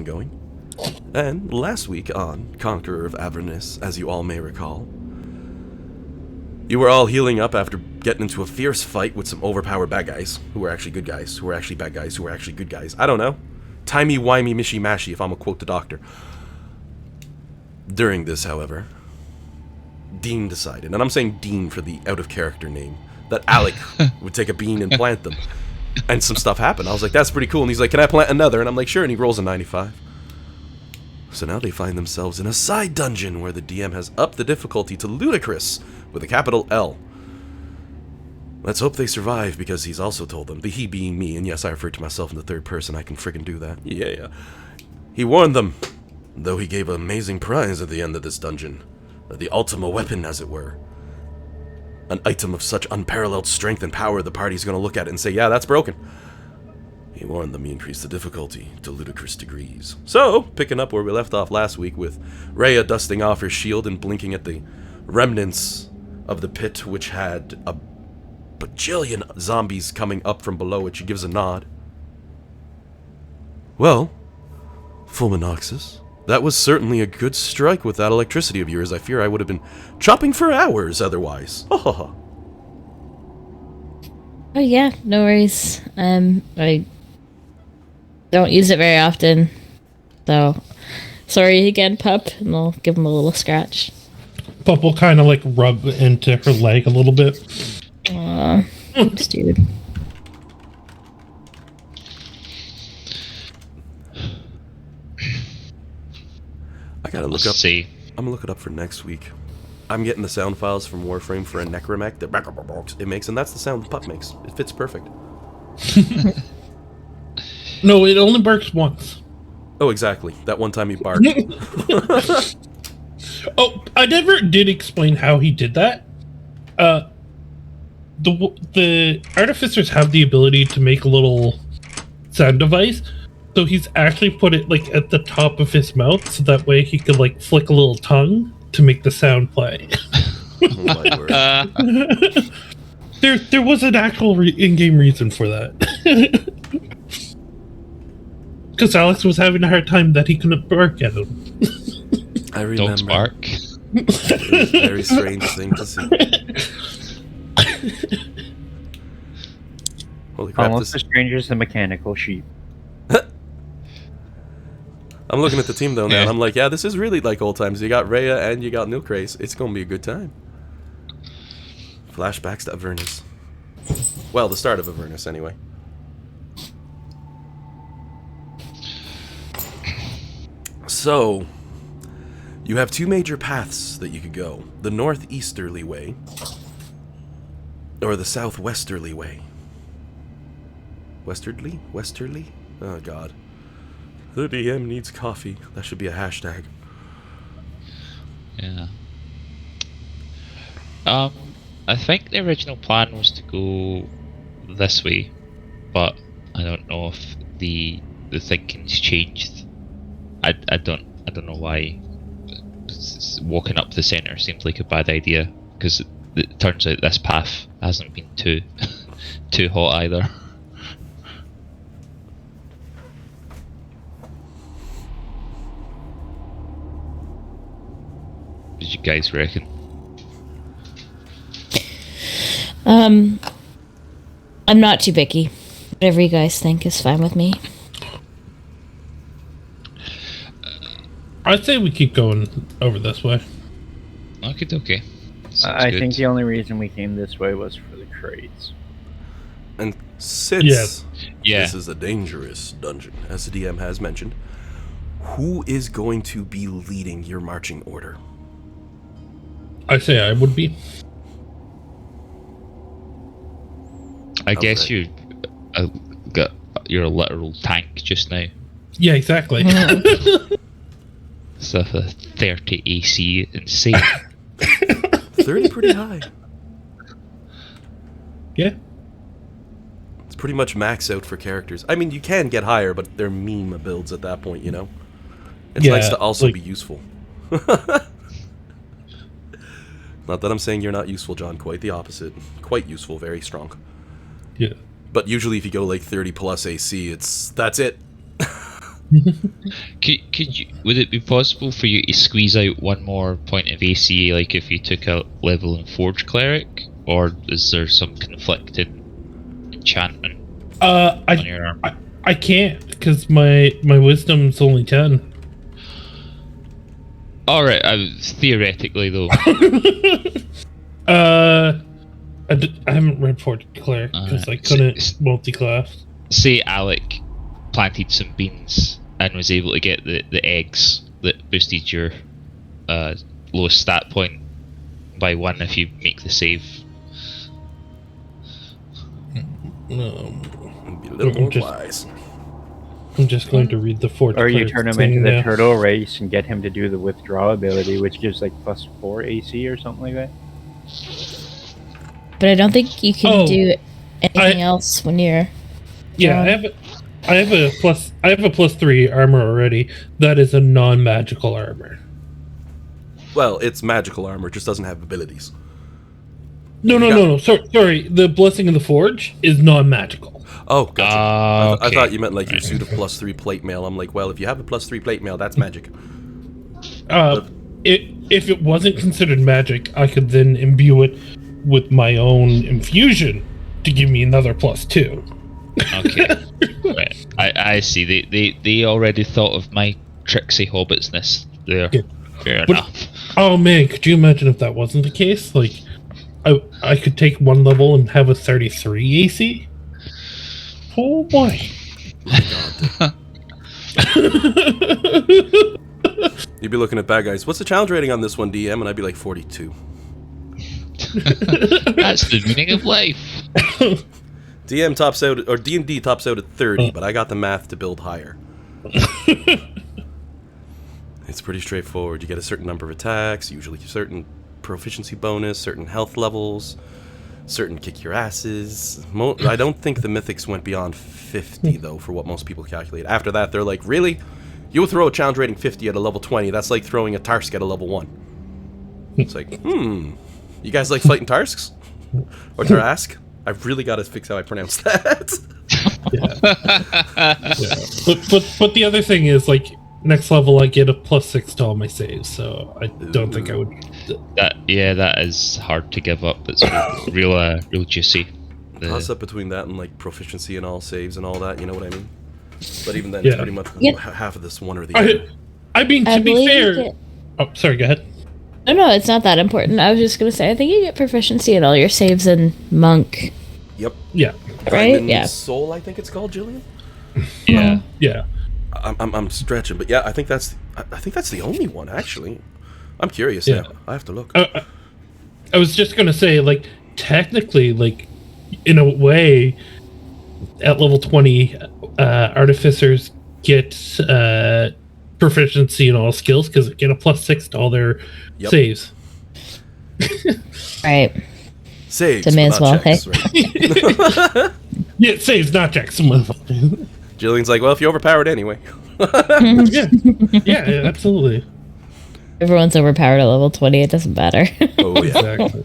going. And last week on Conqueror of Avernus, as you all may recall, you were all healing up after getting into a fierce fight with some overpowered bad guys, who were actually good guys, who were actually bad guys, who were actually good guys. I don't know. Timey-wimey, mishy-mashy, if I'm gonna quote the doctor. During this, however, Dean decided, and I'm saying Dean for the out-of-character name, that Alec would take a bean and plant them. And some stuff happened. I was like, that's pretty cool. And he's like, can I plant another? And I'm like, sure. And he rolls a 95. So now they find themselves in a side dungeon where the DM has upped the difficulty to ludicrous with a capital L. Let's hope they survive, because he's also told them, the he being me, and yes, I refer to myself in the third person, I can friggin' do that. Yeah. He warned them, though he gave an amazing prize at the end of this dungeon. The ultima weapon, as it were. An item of such unparalleled strength and power, the party's gonna look at it and say, yeah, that's broken. He warned them he increased the difficulty to ludicrous degrees. So, picking up where we left off last week with Rhea dusting off her shield and blinking at the remnants of the pit, which had a bajillion zombies coming up from below it, she gives a nod. Well, Fulminoxus, that was certainly a good strike with that electricity of yours. I fear I would have been chopping for hours otherwise. Oh yeah, no worries. I don't use it very often, so sorry again, Pup, and I'll give him a little scratch. Pup will kind of like rub into her leg a little bit. Aw, thanks, dude. I gotta look up. I'm gonna look it up for next week. I'm getting the sound files from Warframe for a necromech that it makes, and that's the sound the pup makes. It fits perfect. No, it only barks once. Oh, exactly. That one time he barked. Oh, I never did explain how he did that. The artificers have the ability to make a little sound device. So he's actually put it like at the top of his mouth, so that way he could like flick a little tongue to make the sound play. Oh my word. There was an actual in-game reason for that. Because Alex was having a hard time that he couldn't bark at him. I remember. Don't bark. It was a very strange thing to see. Holy crap! Almost as strange as the mechanical sheep. I'm looking at the team though now, and I'm like, yeah, this is really like old times. You got Rhea and you got Nilkrace. It's gonna be a good time. Flashbacks to Avernus. Well, the start of Avernus, anyway. So, you have two major paths that you could go. The northeasterly way, or the southwesterly way. Westerly? Westerly? Oh, God. The DM needs coffee. That should be a hashtag. Yeah. I think the original plan was to go this way, but I don't know if the thinking's changed. I don't know why. Walking up the center seems like a bad idea, because it turns out this path hasn't been too hot either. Did you guys reckon? I'm not too picky. Whatever you guys think is fine with me. I'd say we keep going over this way. Okay. I think the only reason we came this way was for the crates. And since Yeah. this is a dangerous dungeon, as the DM has mentioned, who is going to be leading your marching order? I say I would be. I guess Okay. you're a literal tank just now. Yeah, exactly. So the 30 AC insane. 30 pretty high. Yeah. It's pretty much max out for characters. I mean, you can get higher, but they're meme builds at that point, you know? It's Yeah, nice to also like- be useful. Not that I'm saying you're not useful, John. Quite the opposite. Quite useful, very strong. Yeah. But usually if you go like 30 plus AC, that's it. Could you? Would it be possible for you to squeeze out one more point of AC, like if you took a level in Forge Cleric, or is there some conflicting enchantment on your arm? I can't because my wisdom's only 10. All right, theoretically though. I haven't read Forge Cleric because I couldn't multi-class. Say Alec planted some beans and was able to get the eggs that boosted your lowest stat point by 1 if you make the save. Be a little more wise. I'm just going to read the Forge Or you Cleric turn him thing into the now. turtle race and get him to do the withdraw ability, which gives like +4 AC or something like that. But I don't think you can do anything I- else when you're. Yeah, I have a +3 armor already. That is a non-magical armor. Well, it's magical armor, just doesn't have abilities. No. Sorry. The Blessing of the Forge is non-magical. Oh, gotcha. I Okay. thought you meant like your suit of +3 plate mail. I'm like, well, if you have a +3 plate mail, that's magic. If it wasn't considered magic, I could then imbue it with my own infusion to give me another +2. Okay, right. I see. They already thought of my tricksy hobbitsness there. Yeah. Fair But- enough. Oh man, could you imagine if that wasn't the case? Like, I could take one level and have a 33 AC. Oh boy. You'd be looking at bad guys. What's the challenge rating on this one, DM? And I'd be like 42. That's the meaning of life. DM tops out, or D&D tops out at 30, but I got the math to build higher. It's pretty straightforward. You get a certain number of attacks, usually a certain proficiency bonus, certain health levels, certain kick your asses. I don't think the mythics went beyond 50, though, for what most people calculate. After that, they're like, really? You'll throw a challenge rating 50 at a level 20. That's like throwing a Tarsk at a level 1. It's like, You guys like fighting Tarsks? Or Tarask? I've really got to fix how I pronounce that. But the other thing is, like, next level I get a +6 to all my saves, so I don't think I would. That is hard to give up. It's real juicy. Toss up between that and like proficiency and all saves and all that, you know what I mean? But even then, Yeah. it's pretty much Yep. half of this one or the other. I mean, I to be believe fair. you get- Oh, sorry. Go ahead. No, it's not that important. I was just gonna say, I think you get proficiency in all your saves in Monk, Yep. Yeah. right? Diamond Yeah. Soul, I think it's called, Jillian. Yeah. Yeah. I'm stretching, but yeah, I think that's the only one actually. I'm curious Yeah. now. I have to look. I was just gonna say, like, technically, like, in a way, at level 20, artificers get proficiency in all skills because they get a +6 to all their Yep. saves. Right. Saves, So may but as not well, checks, right? Yeah, saves, not checks. Jillian's like, well, if you're overpowered anyway. yeah, absolutely. Everyone's overpowered at level 20. It doesn't matter. Oh yeah, Exactly.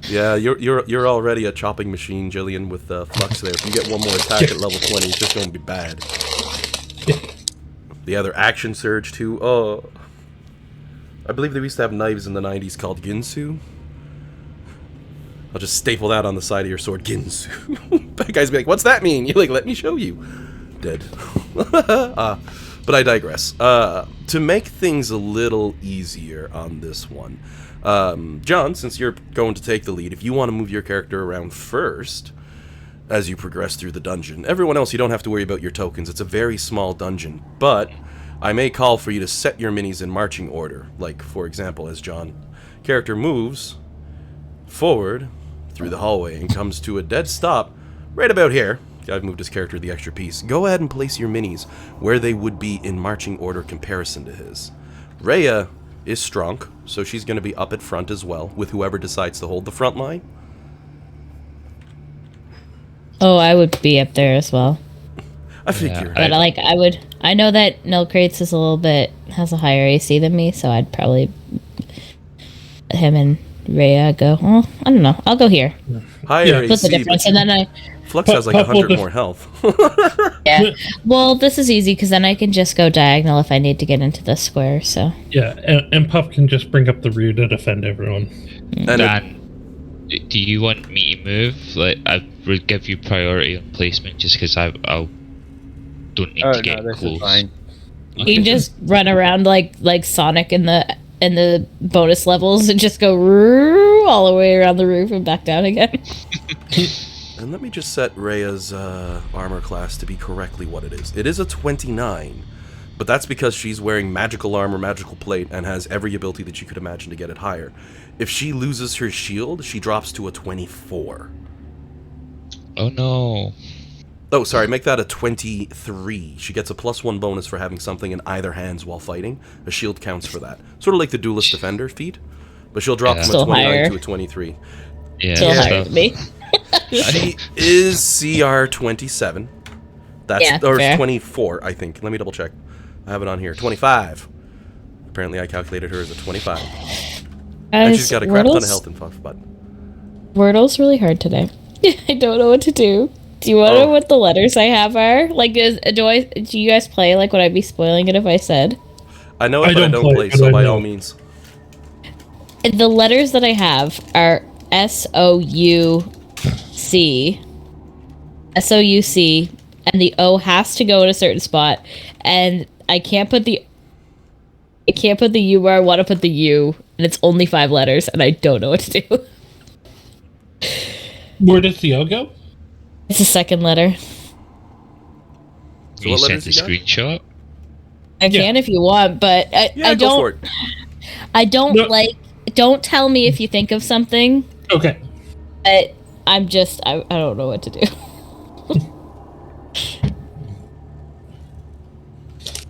yeah. You're already a chopping machine, Jillian, with flux there. If you get one more attack at level 20, it's just going to be bad. The other action surge too. Oh, I believe they used to have knives in the 90s called Ginsu. I'll just staple that on the side of your sword, Ginsu. Bad guys be like, what's that mean? You're like, let me show you. Dead. But I digress. To make things a little easier on this one, John, since you're going to take the lead, if you want to move your character around first as you progress through the dungeon, everyone else, you don't have to worry about your tokens. It's a very small dungeon, but I may call for you to set your minis in marching order. Like, for example, as John character moves forward through the hallway and comes to a dead stop right about here. I've moved his character the extra piece. Go ahead and place your minis where they would be in marching order comparison to his. Rhea is strong, so she's going to be up at front as well, with whoever decides to hold the front line. Oh, I would be up there as well. I figure. But I know that Nilkrates is has a higher AC than me, so I'd probably him and Rhea go. Oh, I don't know. I'll go here. Higher Yeah. AC, What's the difference? but And then Flux has like Pup will 100 more health. Yeah. Well, this is easy because then I can just go diagonal if I need to get into this square. So Yeah, and Pup can just bring up the rear to defend everyone. And Dan, do you want me to move? Like, I would give you priority on placement just because I don't need to get this close. is fine. you can just run around like Sonic in the bonus levels and just go all the way around the roof and back down again. And let me just set Rhea's armor class to be correctly what it is. It is a 29, but that's because she's wearing magical armor, magical plate, and has every ability that you could imagine to get it higher. If she loses her shield, she drops to a 24. Oh no. Oh, sorry, make that a 23. She gets a +1 bonus for having something in either hands while fighting. A shield counts for that. Sort of like the Duelist Defender feat, but she'll drop from Still a 29 higher. to a 23. Yeah. Still Yeah. higher than me. She is CR 27. That's Yeah, or fair. 24, I think. Let me double check. I have it on here. 25. Apparently, I calculated her as a 25, and she's got a crap ton of health and fuck. But Wordle's really hard today. I don't know what to do. Do you want to know what the letters I have are? Like, do you guys play? Like, would I be spoiling it if I said? I know it, but I don't play. but So I by know. all means, The letters that I have are SOUC, SOUC, and the O has to go in a certain spot, and I can't put the U where I want to put the U, and it's only 5 letters, and I don't know what to do. Where does the O go? It's the second letter. So You what sent letters a you got? screenshot? I Yeah. can if you want, but yeah, I go for don't. it. I don't No. like. Don't tell me if you think of something. Okay. But I'm just. I don't know what to do.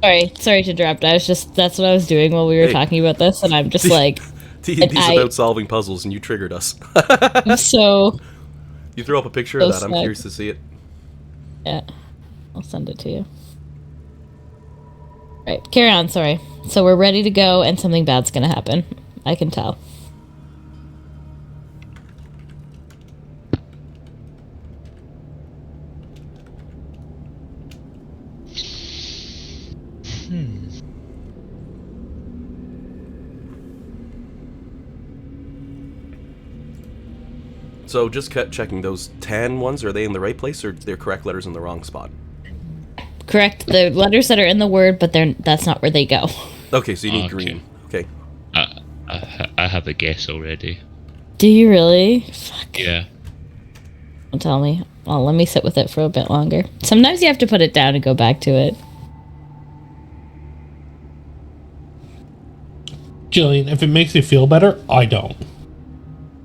Sorry to interrupt. That's what I was doing while we were Hey. talking about this, and I'm just like, D&D's I- about solving puzzles, and you triggered us. I'm so. You throw up a picture So of that. I'm sad. curious to see it. Yeah, I'll send it to you. Right, carry on. Sorry. So we're ready to go, and something bad's gonna happen. I can tell. So just kept checking those tan ones. Are they in the right place, or they're correct letters in the wrong spot? Correct. The letters that are in the word, but that's not where they go. Okay, so you need Okay. green. Okay. I have a guess already. Do you really? Fuck. Yeah. Don't tell me. Well, let me sit with it for a bit longer. Sometimes you have to put it down and go back to it. Jillian, if it makes you feel better, I don't.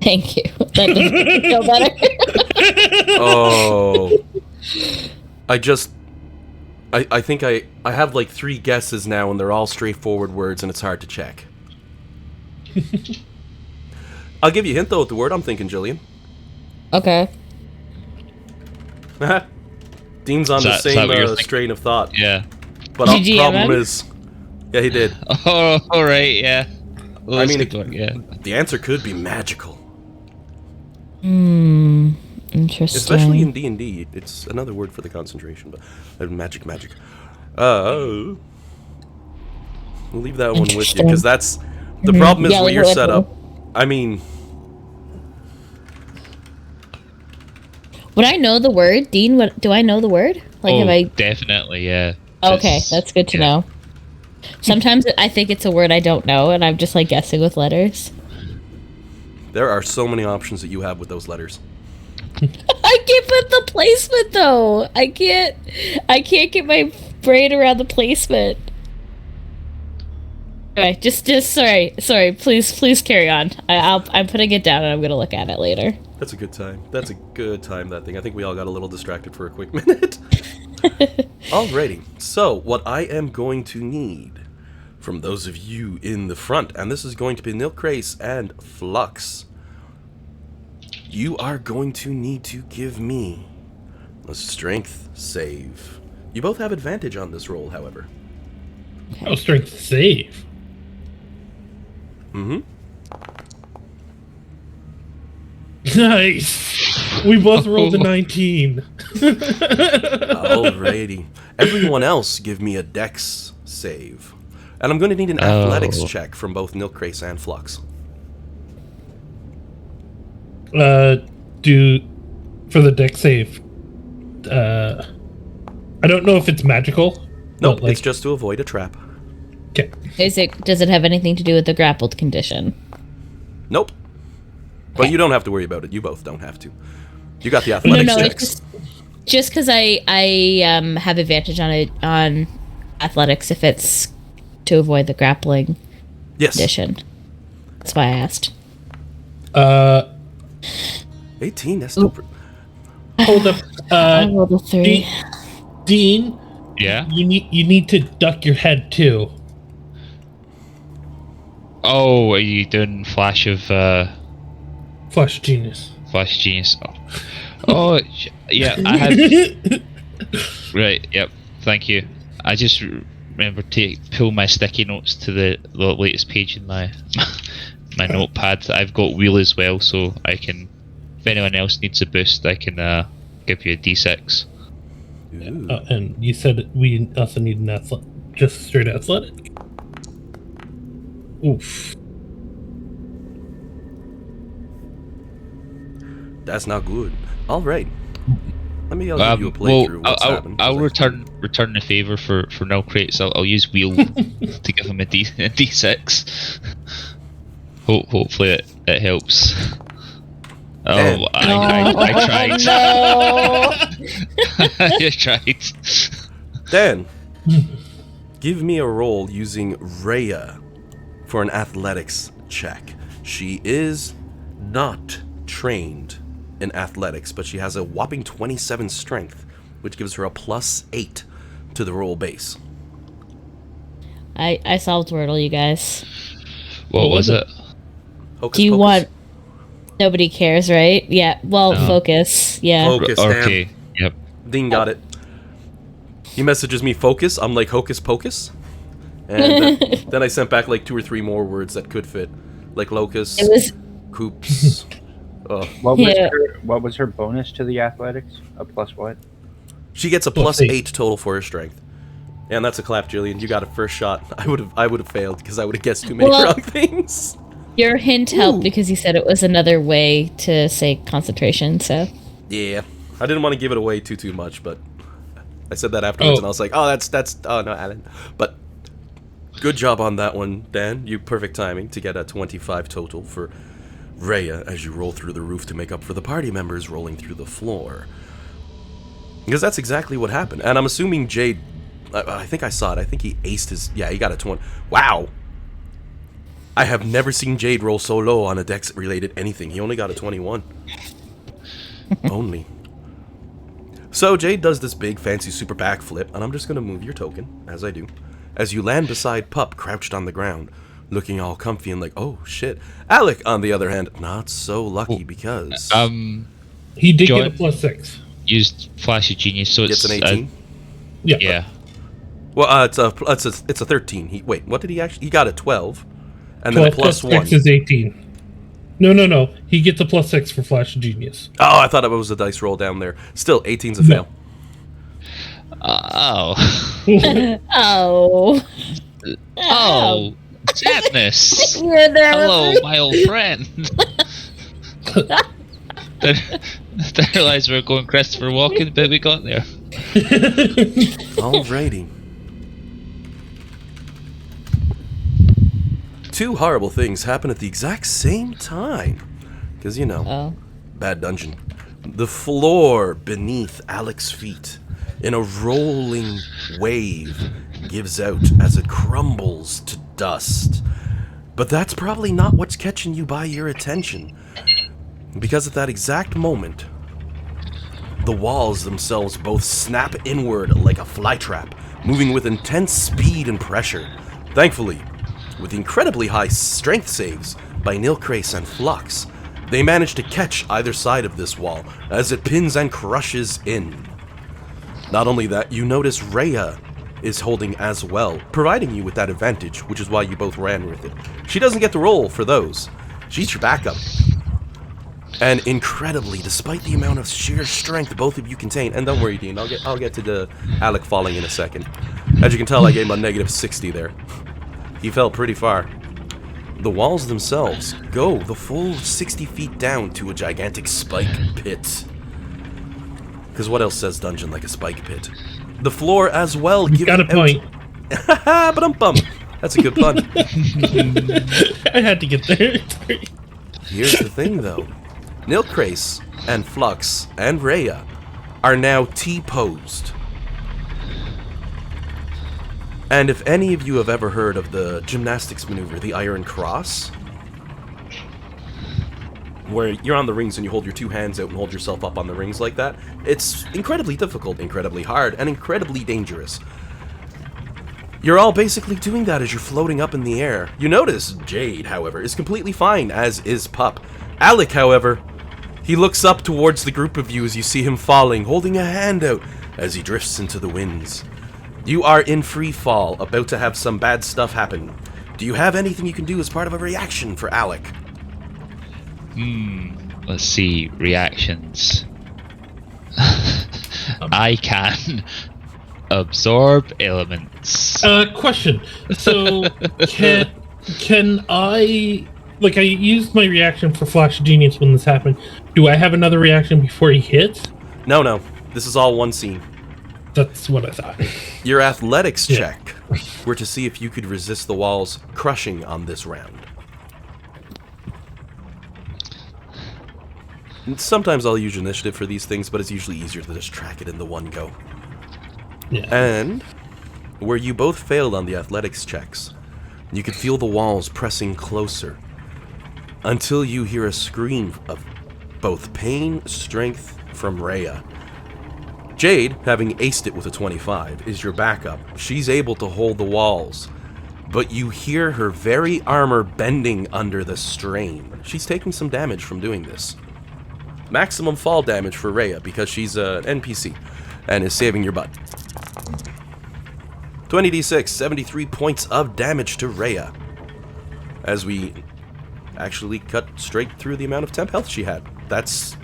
Thank you. That does make me feel better. Oh. I think I have like 3 guesses now, and they're all straightforward words, and it's hard to check. I'll give you a hint, though, with the word I'm thinking, Jillian. Okay. Dean's on Is the that same what you're thinking? strain of thought. Yeah. But Did the you problem DM him? is... Yeah, he did. Oh, alright, yeah. Well, I that's mean, good work, yeah. The answer could be magical. Interesting. Especially in D&D. It's another word for the concentration, but magic. We'll leave that one with you, Interesting. because that's... The problem is Yeah, what leave you're it with set me. up. I mean... Would I know the word, Dean? Do I know the word? Like, Oh, have I? definitely, yeah. Okay, It's- that's good to yeah. know. Sometimes I think it's a word I don't know, and I'm just like guessing with letters. There are so many options that you have with those letters. I can't put the placement though. I can't get my brain around the placement. Okay, just sorry. Please carry on. I'm putting it down and I'm gonna look at it later. That's a good time. That's a good time, that thing. I think we all got a little distracted for a quick minute. Alrighty. So, what I am going to need from those of you in the front, and this is going to be Nilkrace and Flux, you are going to need to give me a strength save. You both have advantage on this roll, however. Oh, strength save. Mm-hmm. Nice. We both rolled a 19. Alrighty. Everyone else give me a dex save. And I'm going to need an athletics check from both Nilkrace and Flux. For the deck save. I don't know if it's magical. Nope, but, it's just to avoid a trap. Okay. Does it have anything to do with the grappled condition? Nope. But Okay. you don't have to worry about it. You both don't have to. You got the athletics No, checks. it's just because I have advantage on athletics if it's to avoid the grappling Yes. condition. That's why I asked. 18, that's still... Hold up. I rolled a 3. Dean, Yeah. you need to duck your head too. Oh, are you doing Flash of Flash genius. Flash Genius? Yeah, I had. Right. Yep. Thank you. I just remember to pull my sticky notes to the latest page in my my notepad. I've got wheel as well, so I can. If anyone else needs a boost, I can give you a D6. Ooh. And you said we also need an just straight athletic. Oof. That's not good. All right. Let me give you a playthrough. What's happened? I'll return the favor for no crates. I'll use wheel to give him a D6. Hopefully it helps. Man. Oh, I tried. No. I tried. Dan, give me a roll using Rhea for an athletics check. She is not trained in athletics, but she has a whopping 27 strength, which gives her a +8 to the roll base. I solved Wordle, you guys. What was it? Hocus Do you pocus? want... Nobody cares, right? Yeah, well, No. focus. Yeah. Focus, Dan. Okay. Yep. Dean got it. He messages me focus. I'm like hocus pocus. And then I sent back like 2 or 3 more words that could fit. Like locus, It was... coops. What Yeah. was her bonus to the athletics? A plus what? She gets a Plus +8 8. total for her strength. And that's a clap, Jillian. You got a first shot. I would have failed because I would have guessed too many Well- wrong things. Your hint helped Ooh. because you said it was another way to say concentration, so... Yeah, I didn't want to give it away too much, but I said that afterwards, and I was like, "Oh, that's oh no, Alan." But good job on that one, Dan. You perfect timing to get a 25 total for Rhea as you roll through the roof to make up for the party members rolling through the floor. Because that's exactly what happened, and I'm assuming Jade. I think I saw it. I think he aced his. Yeah, he got a 20. Wow. I have never seen Jade roll so low on a dex-related anything. He only got a 21. Only. So Jade does this big fancy super backflip, and I'm just gonna move your token, as I do, as you land beside Pup crouched on the ground, looking all comfy and like, oh shit. Alec, on the other hand, not so lucky because He did John? get a +6. Used Flash of Genius, so gets it's an 18. Yeah. yeah. Well, it's a 13. Wait, what did he actually? He got a 12, and then a 12 plus +1. 6 is 18. No. He gets a +6 for Flash Genius. Oh, I thought it was a dice roll down there. Still, 18's a No. fail. Oh. Oh. Oh. Sadness. You're there. Hello, my old friend. Didn't realize we were going Christopher Walken, but we got there. Alrighty. 2 horrible things happen at the exact same time. Because, you know, Oh. bad dungeon. The floor beneath Alec's feet, in a rolling wave, gives out as it crumbles to dust. But that's probably not what's catching you by your attention. Because at that exact moment, the walls themselves both snap inward like a flytrap, moving with intense speed and pressure. Thankfully, with incredibly high strength saves by Nilkrace and Flux, they manage to catch either side of this wall as it pins and crushes in. Not only that, you notice Rhea is holding as well, providing you with that advantage, which is why you both ran with it. She doesn't get to roll for those. She's your backup. And incredibly, despite the amount of sheer strength both of you contain, and don't worry, Dean, I'll get to the Alec falling in a second. As you can tell, I gave him a negative 60 there. He fell pretty far. The walls themselves go the full 60 feet down to a gigantic spike pit. Because what else says dungeon like a spike pit? The floor as well. You got a point. But I'm bummed. That's a good pun. I had to get there. Here's the thing, though. Nilkrace and Flux and Rhea are now T-posed. And if any of you have ever heard of the gymnastics maneuver, the Iron Cross, where you're on the rings and you hold your two hands out and hold yourself up on the rings like that, it's incredibly difficult, incredibly hard, and incredibly dangerous. You're all basically doing that as you're floating up in the air. You notice Jade, however, is completely fine, as is Pup. Alec, however, he looks up towards the group of you as you see him falling, holding a hand out as he drifts into the winds. You are in free fall, about to have some bad stuff happen. Do you have anything you can do as part of a reaction for Alec? Let's see, reactions. I can absorb elements. Question. So, can I... Like, I used my reaction for Flash Genius when this happened. Do I have another reaction before he hits? No. This is all one scene. That's what I thought. Your athletics check were to see if you could resist the walls crushing on this round. And sometimes I'll use initiative for these things, but it's usually easier to just track it in the one go. Yeah. And where you both failed on the athletics checks, you could feel the walls pressing closer until you hear a scream of both pain, strength from Rhea. Jade, having aced it with a 25, is your backup. She's able to hold the walls, but you hear her very armor bending under the strain. She's taking some damage from doing this. Maximum fall damage for Rhea because she's an NPC and is saving your butt. 20d6, 73 points of damage to Rhea. As we actually cut straight through the amount of temp health she had. That's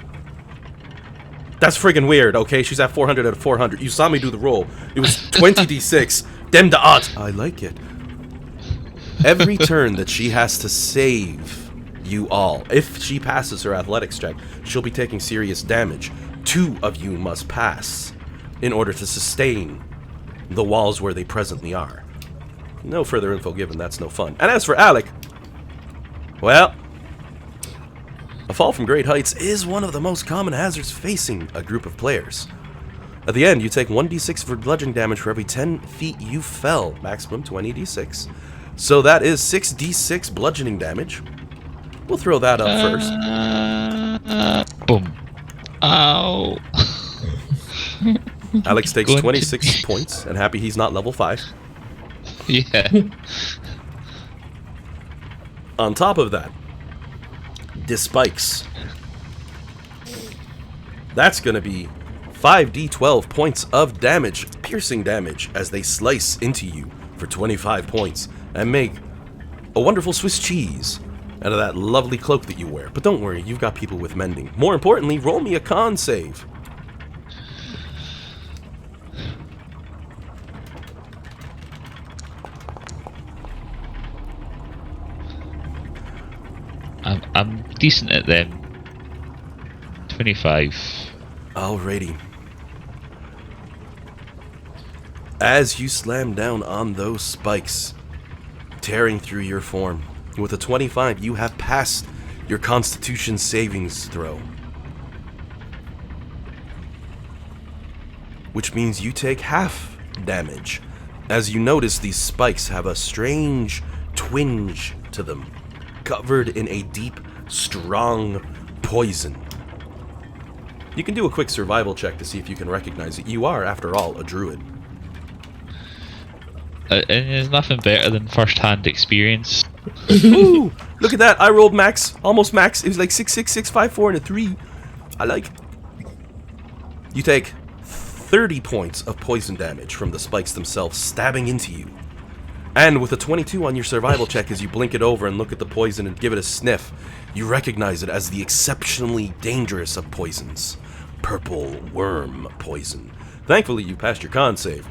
friggin' weird, okay? She's at 400 out of 400. You saw me do the roll. It was 20d6. Dem the odds. I like it. Every turn that she has to save you all, if she passes her athletics check, she'll be taking serious damage. 2 of you must pass in order to sustain the walls where they presently are. No further info given, that's no fun. And as for Alec, well, a fall from great heights is one of the most common hazards facing a group of players. At the end, you take 1d6 for bludgeoning damage for every 10 feet you fell, maximum 20d6. So that is 6d6 bludgeoning damage. We'll throw that up first. Boom. Ow. Alex takes 26 points, and happy he's not level 5. Yeah. On top of that, Despikes. That's going to be 5d12 points of damage, piercing damage, as they slice into you for 25 points and make a wonderful Swiss cheese out of that lovely cloak that you wear. But don't worry, you've got people with mending. More importantly, roll me a con save. I'm decent at them. 25. Alrighty. As you slam down on those spikes, tearing through your form, with a 25, you have passed your Constitution savings throw. Which means you take half damage, as you notice these spikes have a strange twinge to them, covered in a deep, strong poison. You can do a quick survival check to see if you can recognize it. You are, after all, a druid. And there's nothing better than first-hand experience. Ooh, look at that. I rolled max, almost max. It was like 6, 6, 6, 5, 4, and a 3. I like it. You take 30 points of poison damage from the spikes themselves stabbing into you. And with a 22 on your survival check, as you blink it over and look at the poison and give it a sniff, you recognize it as the exceptionally dangerous of poisons. Purple worm poison. Thankfully, you passed your con save.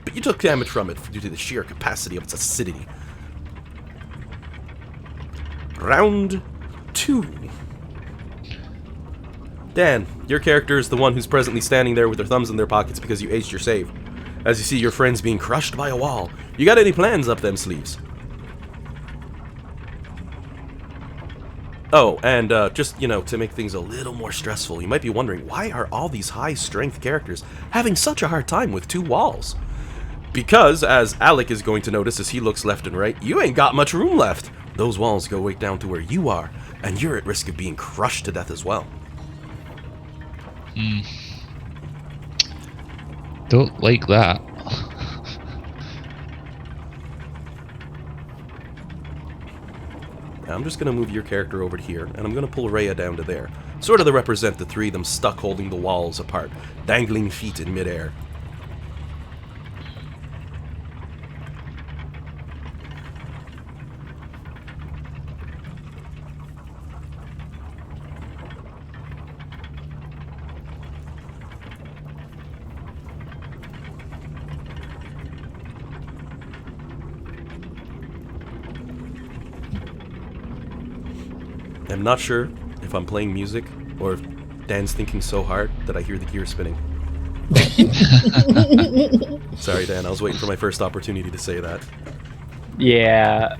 But you took damage from it due to the sheer capacity of its acidity. Round 2. Dan, your character is the one who's presently standing there with their thumbs in their pockets because you aced your save. As you see your friends being crushed by a wall, you got any plans up them sleeves? Oh, and just, to make things a little more stressful, you might be wondering, why are all these high-strength characters having such a hard time with 2 walls? Because, as Alec is going to notice as he looks left and right, you ain't got much room left. Those walls go right down to where you are, and you're at risk of being crushed to death as well. Don't like that. I'm just going to move your character over to here, and I'm going to pull Rhea down to there. Sort of to represent the 3 of them stuck holding the walls apart, dangling feet in midair. I'm not sure if I'm playing music or if Dan's thinking so hard that I hear the gear spinning. Sorry, Dan, I was waiting for my first opportunity to say that. Yeah.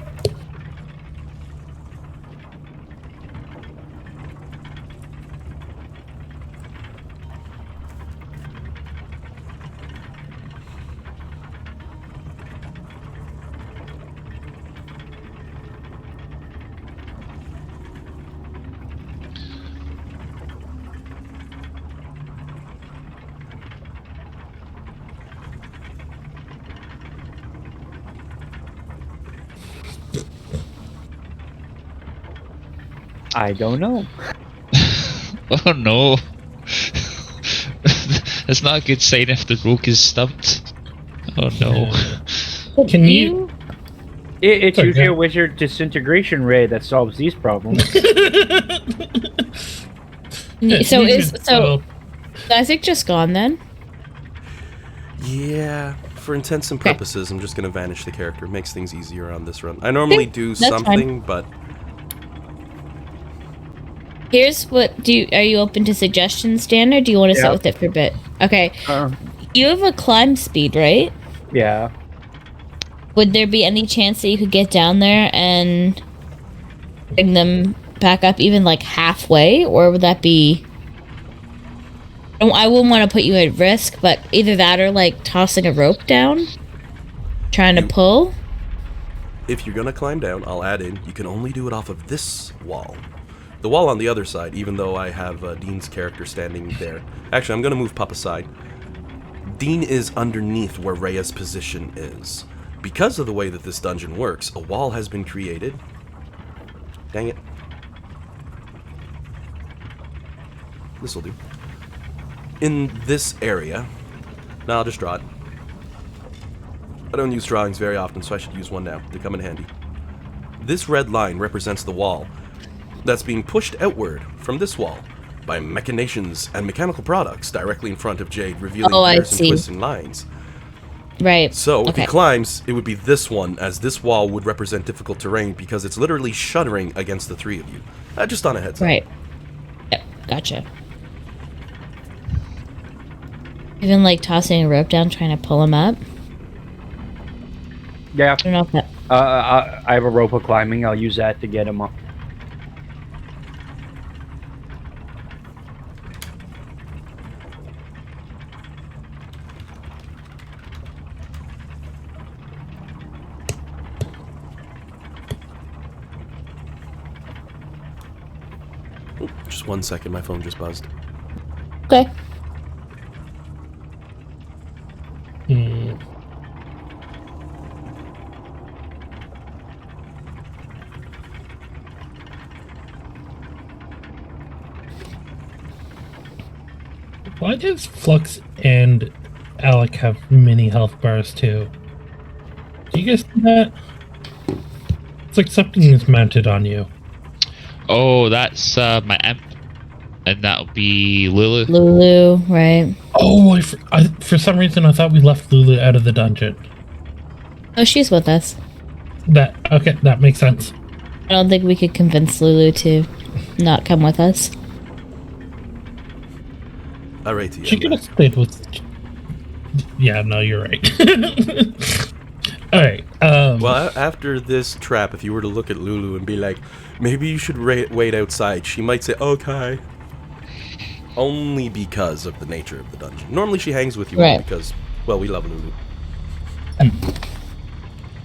I don't know. Oh no. That's not a good sign if the rogue is stumped. Oh no. Can you? It's Sorry, usually go a wizard disintegration ray that solves these problems. So is Isaac just gone then? Yeah, for intents and purposes, I'm just going to vanish the character. It makes things easier on this run. I normally do something, but... Here's what are you open to suggestions, Dan, or do you want to sit with it for a bit? Okay. You have a climb speed, right? Yeah. Would there be any chance that you could get down there and bring them back up even like halfway, or would that be... I wouldn't want to put you at risk, but either that or like tossing a rope down, trying to pull. If you're going to climb down, I'll add in, you can only do it off of this wall. The wall on the other side, even though I have Dean's character standing there. Actually, I'm going to move Pup aside. Dean is underneath where Rhea's position is. Because of the way that this dungeon works, a wall has been created. Dang it. This'll do. In this area. Now I'll just draw it. I don't use drawings very often, so I should use one now. They come in handy. This red line represents the wall that's being pushed outward from this wall by machinations and mechanical products directly in front of Jade, revealing tears and twists and lines. Right. So if he climbs, it would be this one, as this wall would represent difficult terrain because it's literally shuddering against the 3 of you. Just on a heads up. Right. Yep. Gotcha. Even like tossing a rope down, trying to pull him up. Yeah. I don't know if that... I have a rope of climbing. I'll use that to get him up. Just 1 second, my phone just buzzed. Okay. Why does Flux and Alec have mini health bars too? Do you guys see that? It's like something is mounted on you. Oh, that's my imp. And that'll be Lulu. Lulu, right? Oh, for some reason I thought we left Lulu out of the dungeon. Oh, she's with us. That makes sense. I don't think we could convince Lulu to not come with us. Alright, yeah. She could have stayed with. Yeah, no, you're right. All right. Well, after this trap, if you were to look at Lulu and be like, maybe you should wait outside, she might say, okay. Only because of the nature of the dungeon. Normally she hangs with you all Right. because, well, we love Lulu.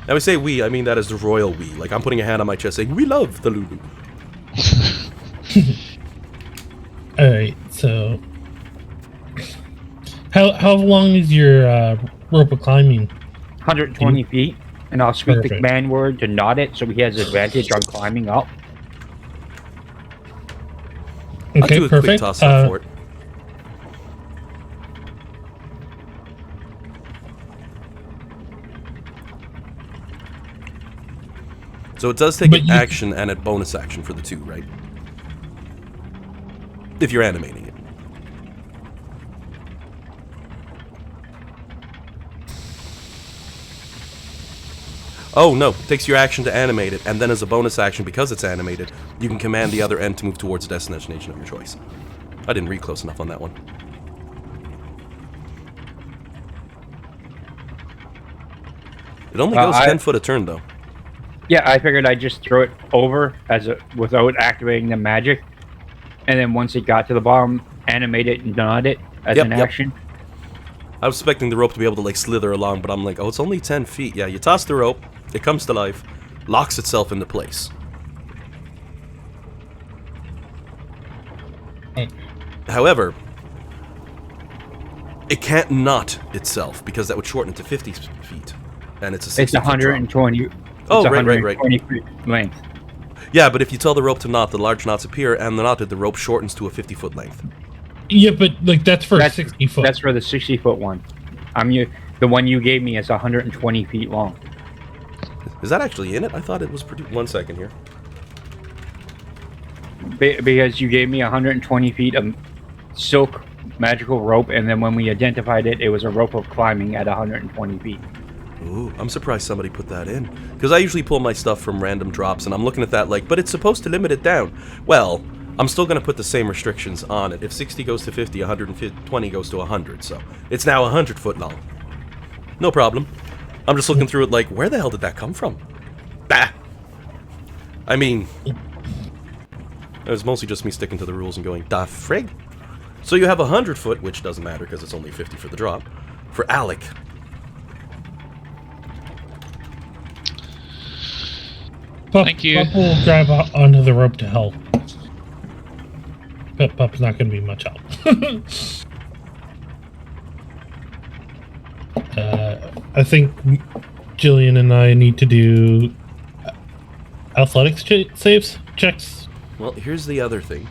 Now we say we, I mean that as the royal we. Like, I'm putting a hand on my chest saying, we love the Lulu. All right. So, how long is your rope of climbing? 120 feet, and I'll speak the Perfect. command word to nod it so he has advantage on climbing up. I'll Okay, do a quick perfect. toss up for it. So it does take But an you- action and a bonus action for the two, right? If you're animating it. Oh no, it takes your action to animate it, and then as a bonus action, because it's animated, you can command the other end to move towards a destination of your choice. I didn't read close enough on that one. It only goes 10 foot a turn, though. Yeah, I figured I'd just throw it over without activating the magic, and then once it got to the bottom, animate it and nod it as Yep, an yep. action. I was expecting the rope to be able to, like, slither along, but I'm like, oh, it's only 10 feet. Yeah, you toss the rope, it comes to life, locks itself into place. However, it can't knot itself, because that would shorten it to 50 feet. And it's a 60 It's foot drop. 120. Oh, it's right. 120 feet length. Yeah, but if you tell the rope to knot, the large knots appear, and the knotted, the rope shortens to a 50-foot length. Yeah, but like that's for 60 foot. That's for the 60-foot one. The one you gave me is 120 feet long. Is that actually in it? I thought it was pretty... 1 second here. Because you gave me 120 feet of silk magical rope, and then when we identified it, it was a rope of climbing at 120 feet. Ooh, I'm surprised somebody put that in. Because I usually pull my stuff from random drops, and I'm looking at that like, but it's supposed to limit it down. Well, I'm still going to put the same restrictions on it. If 60 goes to 50, 120 goes to 100, so it's now 100 foot long. No problem. I'm just looking through it like, where the hell did that come from? Bah! I mean, it was mostly just me sticking to the rules and going, da frig. So you have 100 foot, which doesn't matter because it's only 50 for the drop, for Alec. Thank you. Pup will grab onto the rope to help. But Pup's not going to be much help. I think Jillian and I need to do athletics saves checks. Well, here's the other thing.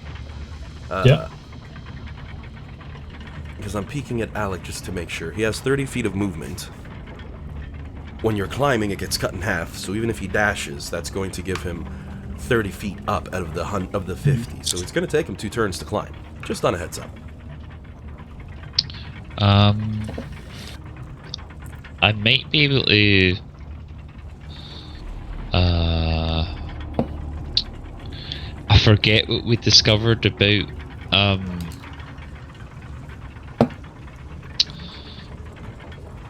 Yeah. Because I'm peeking at Alec just to make sure. He has 30 feet of movement. When you're climbing, it gets cut in half, so even if he dashes, that's going to give him 30 feet up out of the 50. So it's going to take him 2 turns to climb. Just on a heads up. I might be able to. I forget what we discovered about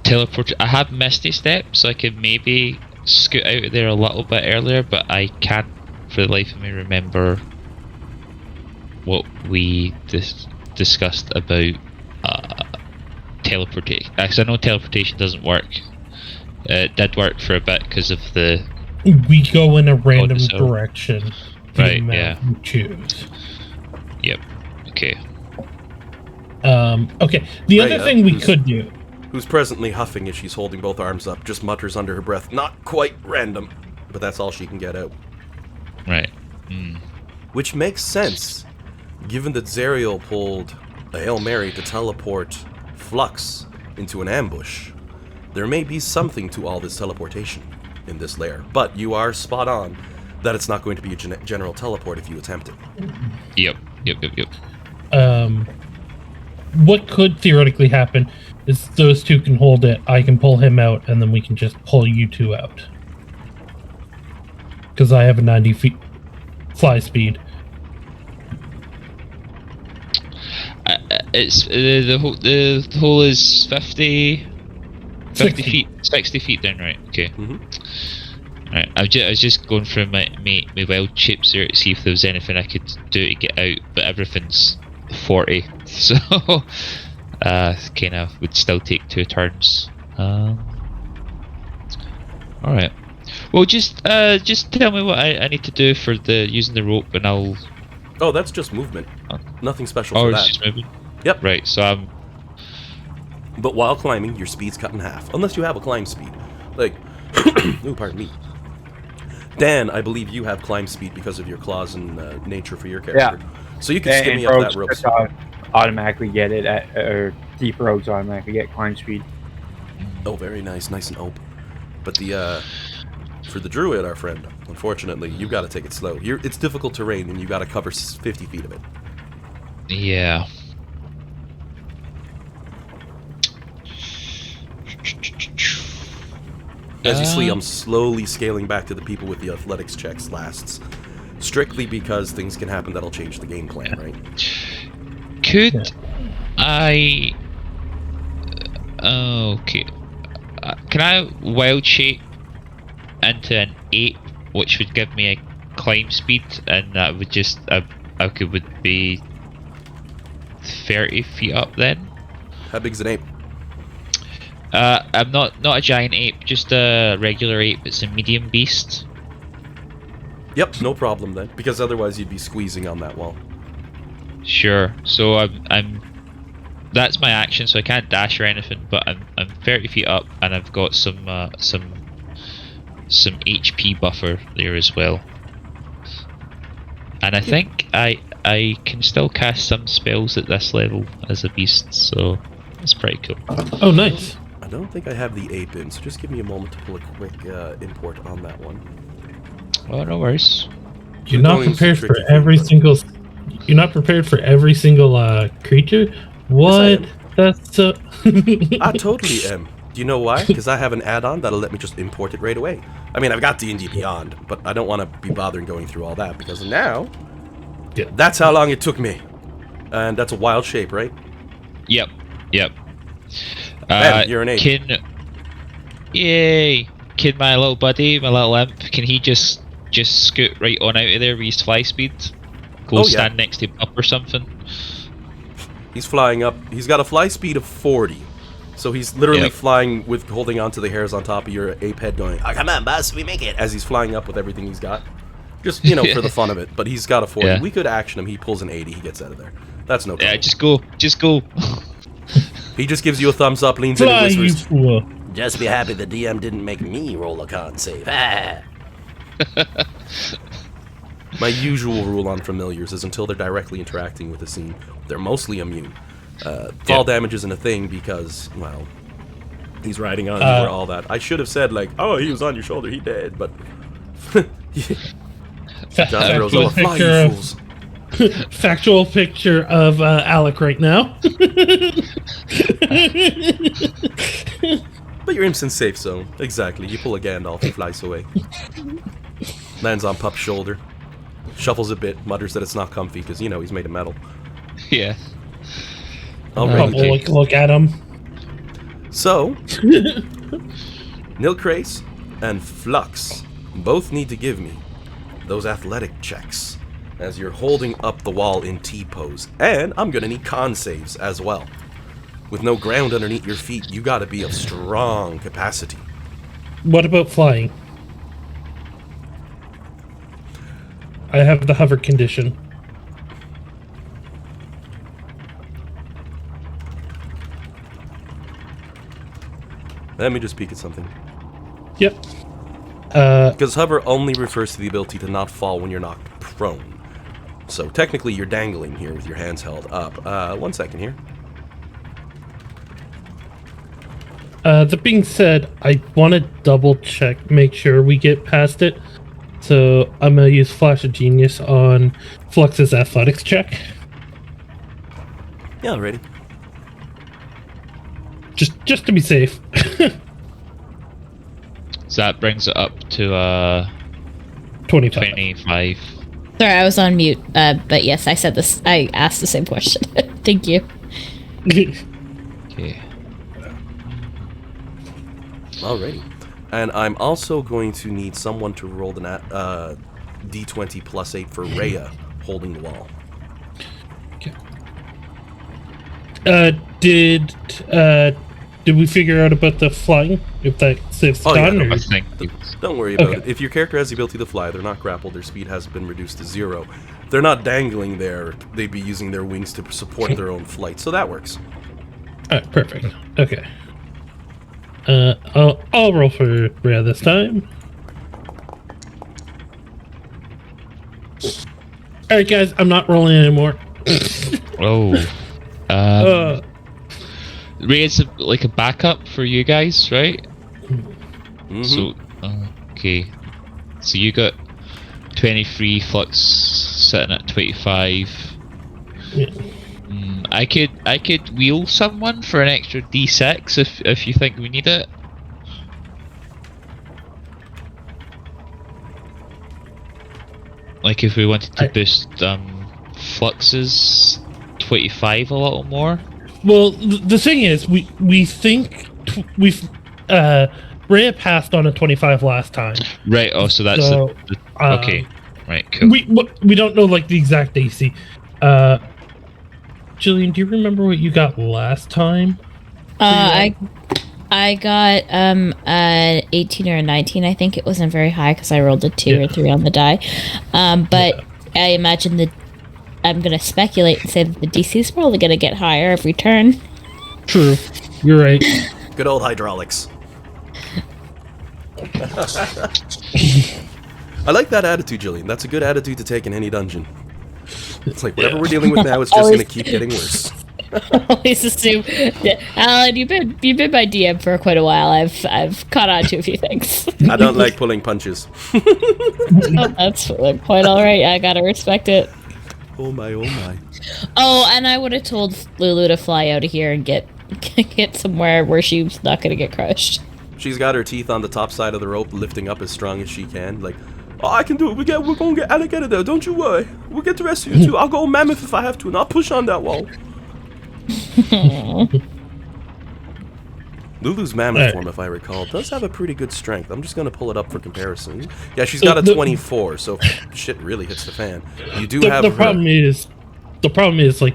teleport. I have Misty Step, so I could maybe scoot out of there a little bit earlier, but I can't for the life of me remember what we discussed about teleportation. Because I know teleportation doesn't work. It did work for a bit because of the... We go in a random so. direction. for the Right, map yeah. you choose. Yep. Okay. Okay. The Rhea, other thing we who's- could do. Who's presently huffing as she's holding both arms up, just mutters under her breath, not quite random, but that's all she can get out. Right. Which makes sense, given that Zerial pulled a Hail Mary to teleport Flux into an ambush. there may be something to all this teleportation in this lair, but you are spot on that it's not going to be a general teleport if you attempt it. Yep. What could theoretically happen is those two can hold it, I can pull him out, and then we can just pull you two out. Because I have a 90 feet fly speed. It's the hole is 50 60. feet, 60 feet down, right? Okay. Mm-hmm. Right. I was just going through my wild shapes there to see if there was anything I could do to get out, but everything's 40, so kind of would still take 2 turns. All right. Well, just tell me what I need to do for the using the rope, and I'll. Oh, that's just movement. Nothing special Oh, for it's that. just moving. Yep. Right. So I'm. But while climbing, your speed's cut in half, unless you have a climb speed. Like, ooh, pardon me. Dan, I believe you have climb speed because of your claws and nature for your character. Yeah. So you can skip me up that rope. Automatically get it at, or deep rogues automatically get climb speed. Oh, very nice, nice and open. But the for the druid, our friend, unfortunately, you got to take it slow. It's difficult terrain, and you got to cover 50 feet of it. Yeah. As you see, I'm slowly scaling back to the people with the athletics checks lasts. Strictly because things can happen that'll change the game plan, right? Could I? Okay. Can I wild shape into an 8, which would give me a climb speed, and that would just I would be 30 feet up then? How big's an ape? I'm not a giant ape, just a regular ape. It's a medium beast. Yep, no problem then, because otherwise you'd be squeezing on that wall. Sure. So I'm that's my action, so I can't dash or anything, but I'm 30 feet up, and I've got some HP buffer there as well. And I think I can still cast some spells at this level as a beast, so that's pretty cool. Oh, nice. I don't think I have the ape in, so just give me a moment to pull a quick import on that one. Oh, no worries. You're not prepared for every single. You're not prepared for every single creature. What? Yes, That's so. I totally am. Do you know why? Because I have an add-on that'll let me just import it right away. I mean, I've got D&D Beyond, but I don't want to be bothering going through all that, because now, Yeah. that's how long it took me. And that's a wild shape, right? Yep. Ben, you're an ape. Can my little buddy, my little imp, can he just scoot right on out of there with his fly speed? Go stand next to him up or something? He's flying up. He's got a fly speed of 40. So he's literally flying with holding onto the hairs on top of your ape head going, oh, come on, boss, we make it. As he's flying up with everything he's got. Just, for the fun of it. But he's got a 40. Yeah. We could action him. He pulls an 80. He gets out of there. That's no problem. Yeah, just go. He just gives you a thumbs up, leans in Fly, and you whispers, fool. just be happy the DM didn't make me roll a con save. My usual rule on familiars is until they're directly interacting with the scene, they're mostly immune. Fall damage isn't a thing because, well, he's riding on you or all that. I should have said, like, oh, he was on your shoulder, he dead, but... John Rose, oh, fly, you fools. Factual picture of Alec right now. But you're in safe zone. Exactly. You pull a Gandalf, he flies away. Lands on Pup's shoulder. Shuffles a bit, mutters that it's not comfy because, he's made of metal. Yeah. Alright. Look at him. So, Nilkrace and Flux both need to give me those athletic checks as you're holding up the wall in T-pose. And I'm going to need con saves as well. With no ground underneath your feet, you got to be of strong capacity. What about flying? I have the hover condition. Let me just peek at something. Yep. Because hover only refers to the ability to not fall when you're knocked prone. So technically you're dangling here with your hands held up. 1 second here. That being said, I want to double check, make sure we get past it. So I'm gonna use Flash of Genius on Flux's athletics check. Yeah, ready. Just to be safe. So that brings it up to 25. 25. Sorry, I was on mute. But yes, I said this. I asked the same question. Thank you. Okay. Alrighty. And I'm also going to need someone to roll the D20 +8 for Rhea holding the wall. Did we figure out about the flying? If that's Oh, yeah, done? no, or- I think. Don't worry about Okay. it. If your character has the ability to fly, they're not grappled, their speed has been reduced to 0. If they're not dangling there, they'd be using their wings to support their own flight, so that works. Alright, perfect. Okay. I'll roll for Rhea this time. Alright, guys, I'm not rolling anymore. Oh. Uh, Ray's like a backup for you guys, right? Mhm. So, okay. So you got 23, Flux sitting at 25. yeah. I could wheel someone for an extra D6 if you think we need it. Like if we wanted to boost Flux's 25 a little more. Well, the thing is, we think Rhea passed on a 25 last time. Right. Oh, so that's So, okay. Right. Cool. We don't know like the exact AC. Jillian, do you remember what you got last time? I got an 18 or a 19. I think it wasn't very high because I rolled a 2 or 3 on the die. But I imagine that I'm gonna speculate and say that the DC is probably gonna get higher every turn. True, you're right. Good old hydraulics. I like that attitude, Jillian. That's a good attitude to take in any dungeon. It's like, whatever we're dealing with now, it's just gonna keep getting worse. Always assume, Alan, you've been my DM for quite a while. I've caught on to a few things. I don't like pulling punches. Oh, that's quite all right. I gotta respect it. Oh my, oh my. Oh, and I would have told Lulu to fly out of here and get somewhere where she's not gonna get crushed. She's got her teeth on the top side of the rope, lifting up as strong as she can. Like, oh, I can do it. We're gonna get Alec out of there. Don't you worry. We'll get the rest of you too. I'll go mammoth if I have to, and I'll push on that wall. Lulu's mammoth form, if I recall, does have a pretty good strength. I'm just gonna pull it up for comparison. Yeah, she's got a 24, so if shit really hits the fan. You do have the her. problem is like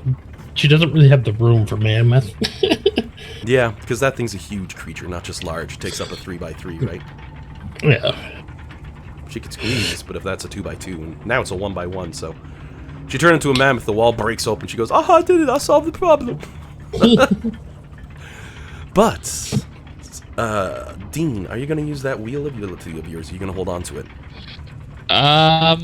she doesn't really have the room for mammoth. Yeah, because that thing's a huge creature, not just large. It takes up a 3x3, right? Yeah. She could squeeze, but if that's a 2x2, and now it's a 1x1, so she turned into a mammoth. The wall breaks open. She goes, "Aha! I did it! I solved the problem." But, Dean, are you going to use that wheel ability of yours? Are you going to hold on to it? I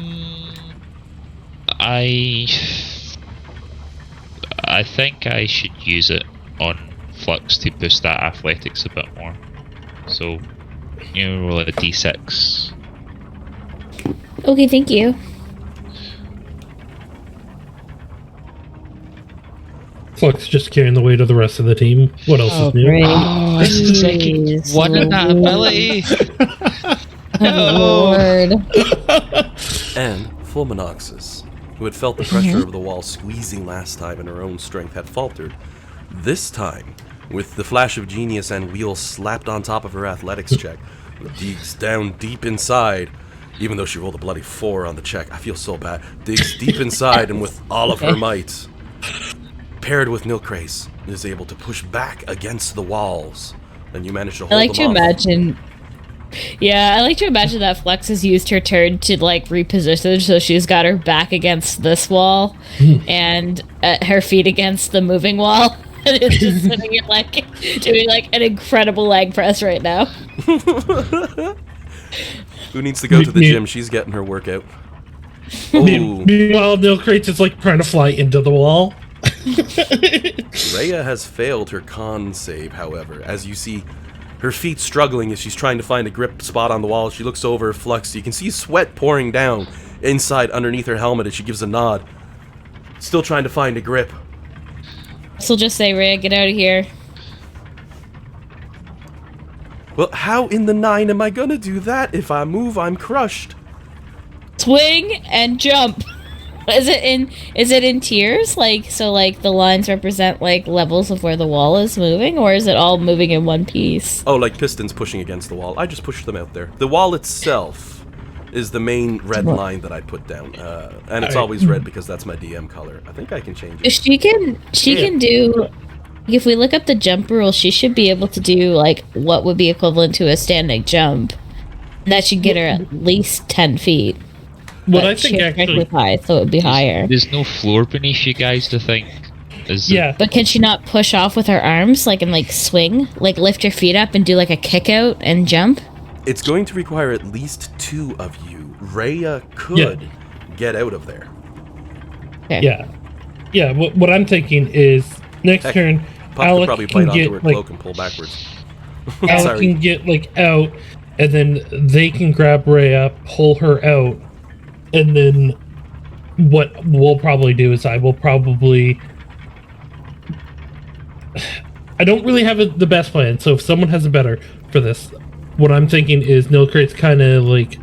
think I should use it on Flux to boost that athletics a bit more. So, roll a d6. Okay, thank you. Flux just carrying the weight of the rest of the team. What else is new? Great. Oh, it's the second Jeez one in that ability. Oh, Lord. And Fulminoxus, who had felt the pressure of the wall squeezing last time and her own strength had faltered, this time, with the flash of genius and wheel slapped on top of her athletics check, digs down deep inside, even though she rolled a bloody 4 on the check. I feel so bad. Digs deep inside and with all of her might, paired with Nilkrace, is able to push back against the walls. And you manage to hold I like to them off. imagine. Yeah, I like to imagine that Flex has used her turn to like reposition, so she's got her back against this wall and her feet against the moving wall, and is just sitting in like doing like an incredible leg press right now. Who needs to go to the gym? She's getting her workout. Oh, Meanwhile, Neil Crates is like trying to fly into the wall. Rhea has failed her con save, however, as you see her feet struggling as she's trying to find a grip spot on the wall. She looks over at Flux. You can see sweat pouring down inside underneath her helmet as she gives a nod. Still trying to find a grip. So just say, Rhea, get out of here. Well, how in the 9 am I gonna do that? If I move, I'm crushed. Swing and jump. Is it in tiers? Like, so like the lines represent like levels of where the wall is moving, or is it all moving in one piece? Oh, like pistons pushing against the wall. I just pushed them out there. The wall itself is the main red line that I put down. And it's always red because that's my DM color. I think I can change it. She can do, if we look up the jump rule, she should be able to do like what would be equivalent to a standing jump. That should get her at least 10 feet. What But I think she's actually, high, so it would be higher. There's no floor beneath you guys to think. Is there? yeah, But can she not push off with her arms, like, and like swing, like lift her feet up and do like a kick out and jump? It's going to require at least 2 of you. Rhea could get out of there. Okay. yeah. What I'm thinking is next Heck, turn, Puck could Alec probably can bite onto get her like cloak and pull backwards. Alec Sorry. can get like out, and then they can grab Rhea, pull her out, and then what we'll probably do is I will probably. I don't really have the best plan, so if someone has a better for this, what I'm thinking is Nilcrate's kind of like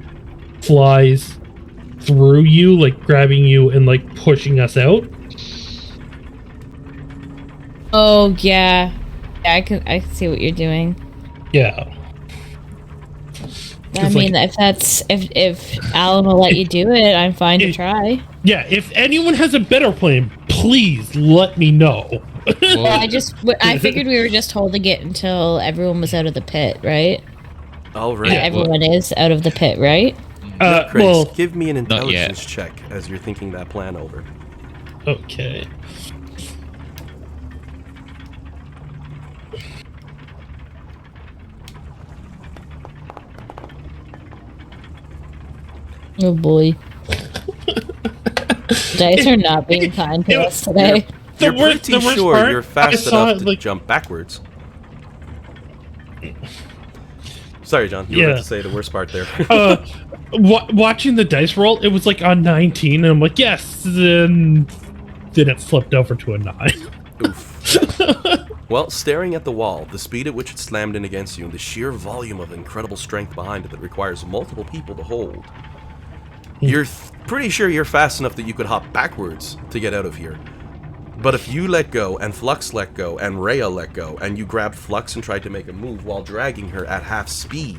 flies through you, like grabbing you and like pushing us out. Oh yeah, I can see what you're doing. Yeah. I 'Cause, mean, like, if Alan will let you do it, I'm fine to It- try. Yeah, if anyone has a better plan, please let me know. Well, I figured we were just holding it until everyone was out of the pit, right? All right. Everyone is out of the pit, right? Chris, Well, give me an Not yet. intelligence check as you're thinking that plan over. okay. Oh boy. Dice are not being kind to us today. You're pretty sure part, you're I fast saw enough it, to like, jump backwards. Sorry, John. You were about to say the worst part there. watching the dice roll, it was like on 19, and I'm like, yes. Then it flipped over to a 9. Oof. Well, staring at the wall, the speed at which it slammed in against you, and the sheer volume of incredible strength behind it that requires multiple people to hold, you're pretty sure you're fast enough that you could hop backwards to get out of here. But if you let go, and Flux let go, and Rhea let go, and you grabbed Flux and tried to make a move while dragging her at half speed,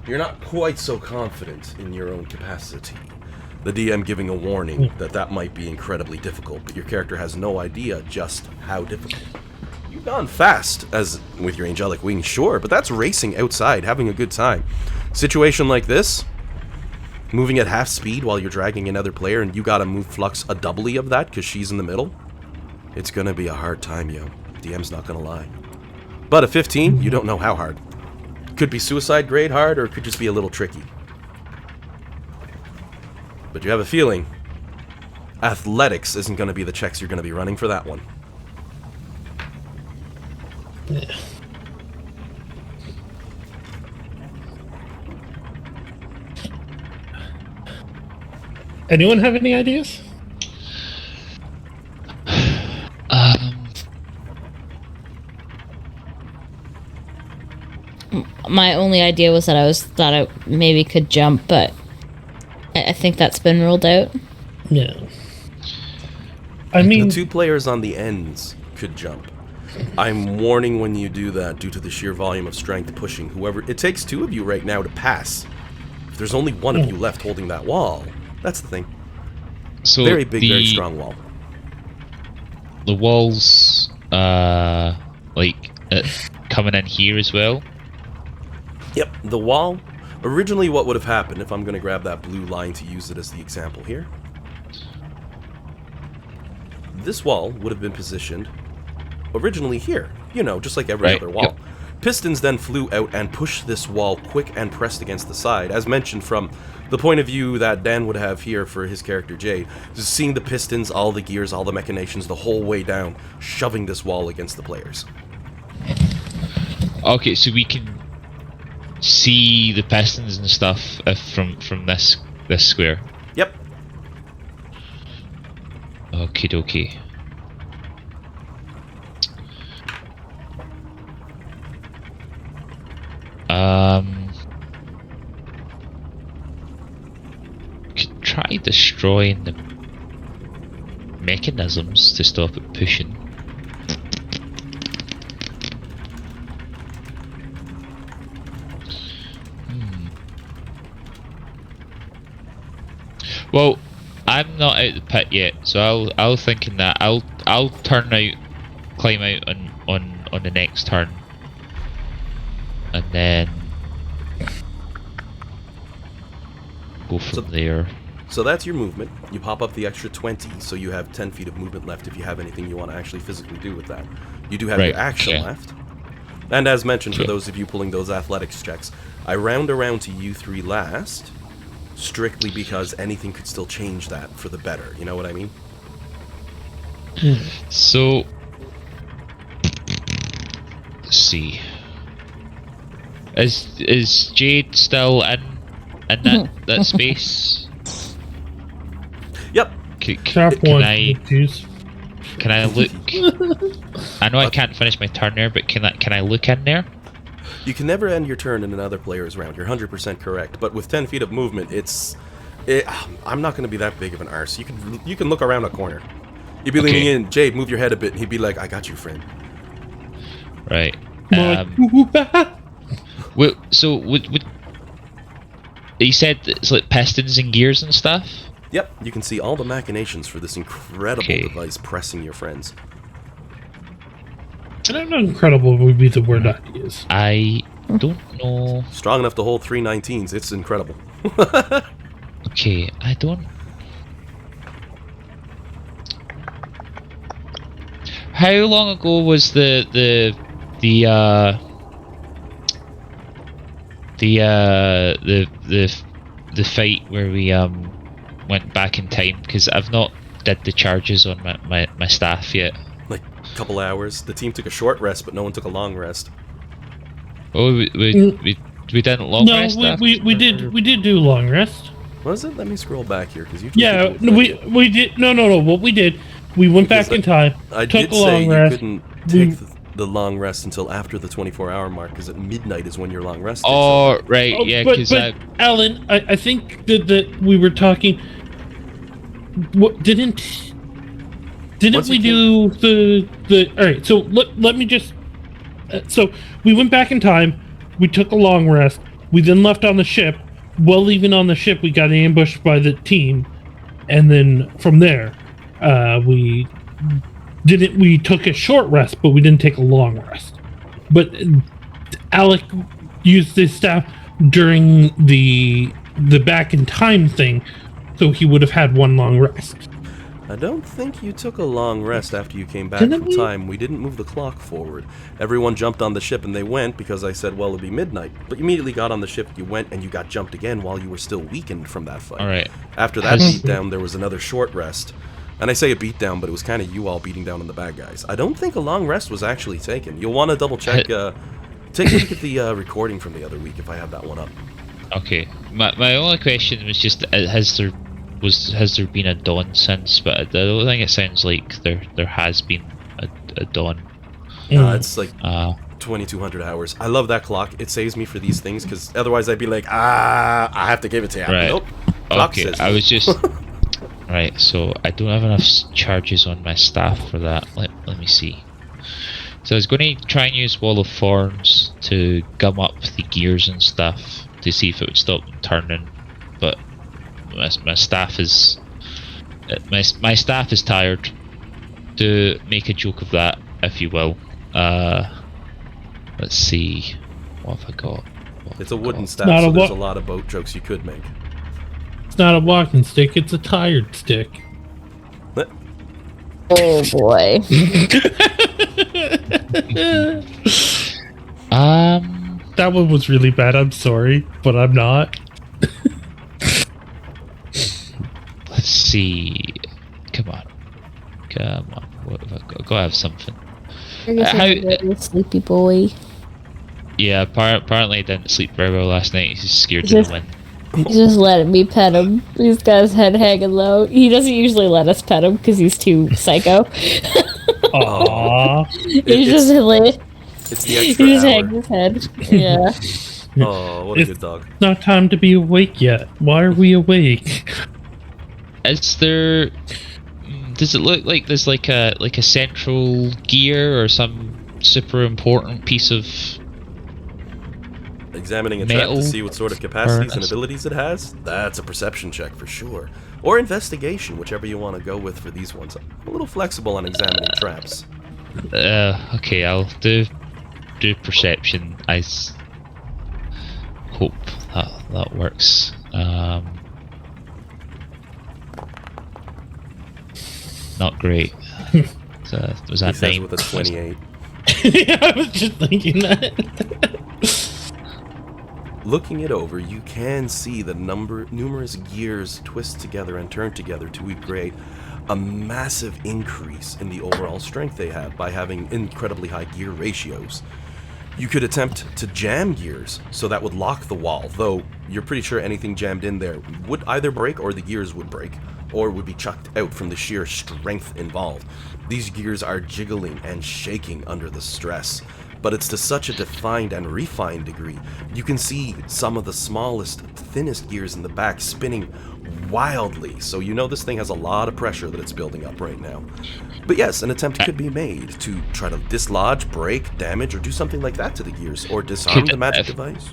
you're not quite so confident in your own capacity. The DM giving a warning that might be incredibly difficult, but your character has no idea just how difficult. You've gone fast, as with your angelic wings, sure, but that's racing outside, having a good time. Situation like this, moving at half speed while you're dragging another player, and you gotta move Flux a doubly of that because she's in the middle, it's gonna be a hard time, yo. DM's not gonna lie. But a 15, you don't know how hard. Could be suicide grade hard, or it could just be a little tricky. But you have a feeling athletics isn't going to be the checks you're going to be running for that one. Yeah. Anyone have any ideas? My only idea was that I thought I maybe could jump, but I think that's been ruled out. Yeah. I mean, The 2 players on the ends could jump. I'm warning when you do that due to the sheer volume of strength pushing whoever. It takes 2 of you right now to pass. If there's only 1 of you left holding that wall, that's the thing. so Very big, very strong wall. The walls, coming in here as well. Yep, the wall. Originally, what would have happened, if I'm going to grab that blue line to use it as the example here, this wall would have been positioned originally here, you know, just like every Right, other wall. yep. Pistons then flew out and pushed this wall quick and pressed against the side, as mentioned from the point of view that Dan would have here for his character Jade, just seeing the pistons, all the gears, all the machinations, the whole way down, shoving this wall against the players. Okay, so we can see the pistons and stuff from this square. Yep. Okie dokie. Could try destroying the mechanisms to stop it pushing. Well, I'm not out the pit yet, so I'll thinking that I'll turn out, climb out on the next turn, and then go from there. So that's your movement. You pop up the extra 20, so you have 10 feet of movement left if you have anything you want to actually physically do with that. You do have your action left. And as mentioned, for those of you pulling those athletics checks, I round around to you three last, strictly because anything could still change that for the better. You know what I mean? So, let's see. Is Jade still in that space? Yep. Can I look? I know I can't finish my turn there, but can I look in there? You can never end your turn in another player's round. You're 100% correct. But with 10 feet of movement, I'm not going to be that big of an arse. You can look around a corner. You'd be leaning in. Jade, move your head a bit. And he'd be like, I got you, friend. Right. So would you said it's like pistons and gears and stuff? Yep. You can see all the machinations for this incredible device pressing your friends. I don't know, incredible would be the word I'd use. I don't know. Strong enough to hold 3 19s. It's incredible. Okay, I don't. How long ago was the fight where we went back in time? Because I've not did the charges on my staff yet. Like a couple hours. The team took a short rest, but no one took a long rest. Oh, we didn't long rest. No, we did do long rest. Was it? Let me scroll back here because you. Yeah, we did. No. What we did, we went back in time. I took did a long say you rest. couldn't take the long rest until after the 24-hour mark, because at midnight is when your long rest. Oh, right, yeah. But Alan, I think that we were talking. What didn't we do the? All right, so let me just. So we went back in time. We took a long rest. We then left on the ship. While leaving on the ship, we got ambushed by the team, and then from there, we took a short rest, but we didn't take a long rest. But Alec used his staff during the back in time thing, so he would have had one long rest. I don't think you took a long rest after you came back from time. We didn't move the clock forward. Everyone jumped on the ship and they went because I said, well, it'll be midnight. But you immediately got on the ship, you went, and you got jumped again while you were still weakened from that fight. All right. After that beatdown, there was another short rest. And I say a beatdown, but it was kind of you all beating down on the bad guys. I don't think a long rest was actually taken. You'll want to double check. Take a look at the recording from the other week if I have that one up. Okay. My only question was just, has there been a dawn since? But I don't think it sounds like there has been a dawn. It's like 2,200 hours. I love that clock. It saves me for these things because otherwise I'd be like, I have to give it to you. Right. Nope. Clock Okay. says I was just right. So I don't have enough charges on my staff for that. Let me see. So I was going to try and use Wall of Thorns to gum up the gears and stuff to see if it would stop them turning, but my staff is my staff is tired. To make a joke of that, if you will. Let's see. What have I got? it's a wooden staff, so there's a lot of boat jokes you could make. It's not a walking stick; it's a tired stick. Oh boy. That one was really bad. I'm sorry, but I'm not. Let's see. Come on. What have I got? Gotta have something. You're just a sleepy boy. Yeah, apparently I didn't sleep very well last night. He's scared of the wind. He's just letting me pet him. He's got his head hanging low. He doesn't usually let us pet him because he's too psycho. Aww. He's just like, It's the he extra just hour. hangs his head. Yeah. Oh, what a It's good dog. not time to be awake yet. Why are we awake? Is there? Does it look like there's like a central gear or some super important piece of? Examining a trap Metal to see what sort of capacities and furnace. abilities it has? That's a perception check for sure. Or investigation, whichever you want to go with for these ones. I'm a little flexible on examining traps. Okay, I'll do perception. Hope that works. Not great. So, was He that says 9? with a 28. Yeah, I was just thinking that. Looking it over, you can see the numerous gears twist together and turn together to create a massive increase in the overall strength they have by having incredibly high gear ratios. You could attempt to jam gears, so that would lock the wall, though you're pretty sure anything jammed in there would either break or the gears would break, or would be chucked out from the sheer strength involved. These gears are jiggling and shaking under the stress, but it's to such a defined and refined degree. You can see some of the smallest, thinnest gears in the back spinning wildly, so you know this thing has a lot of pressure that it's building up right now. But yes, an attempt could be made to try to dislodge, break, damage, or do something like that to the gears, or disarm the magic device.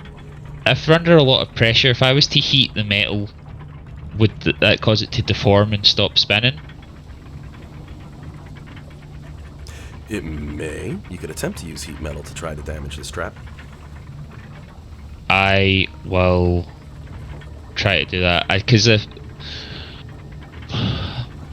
If we're under a lot of pressure, if I was to heat the metal, would that cause it to deform and stop spinning? It may. You could attempt to use heat metal to try to damage this trap. I will try to do that. Because if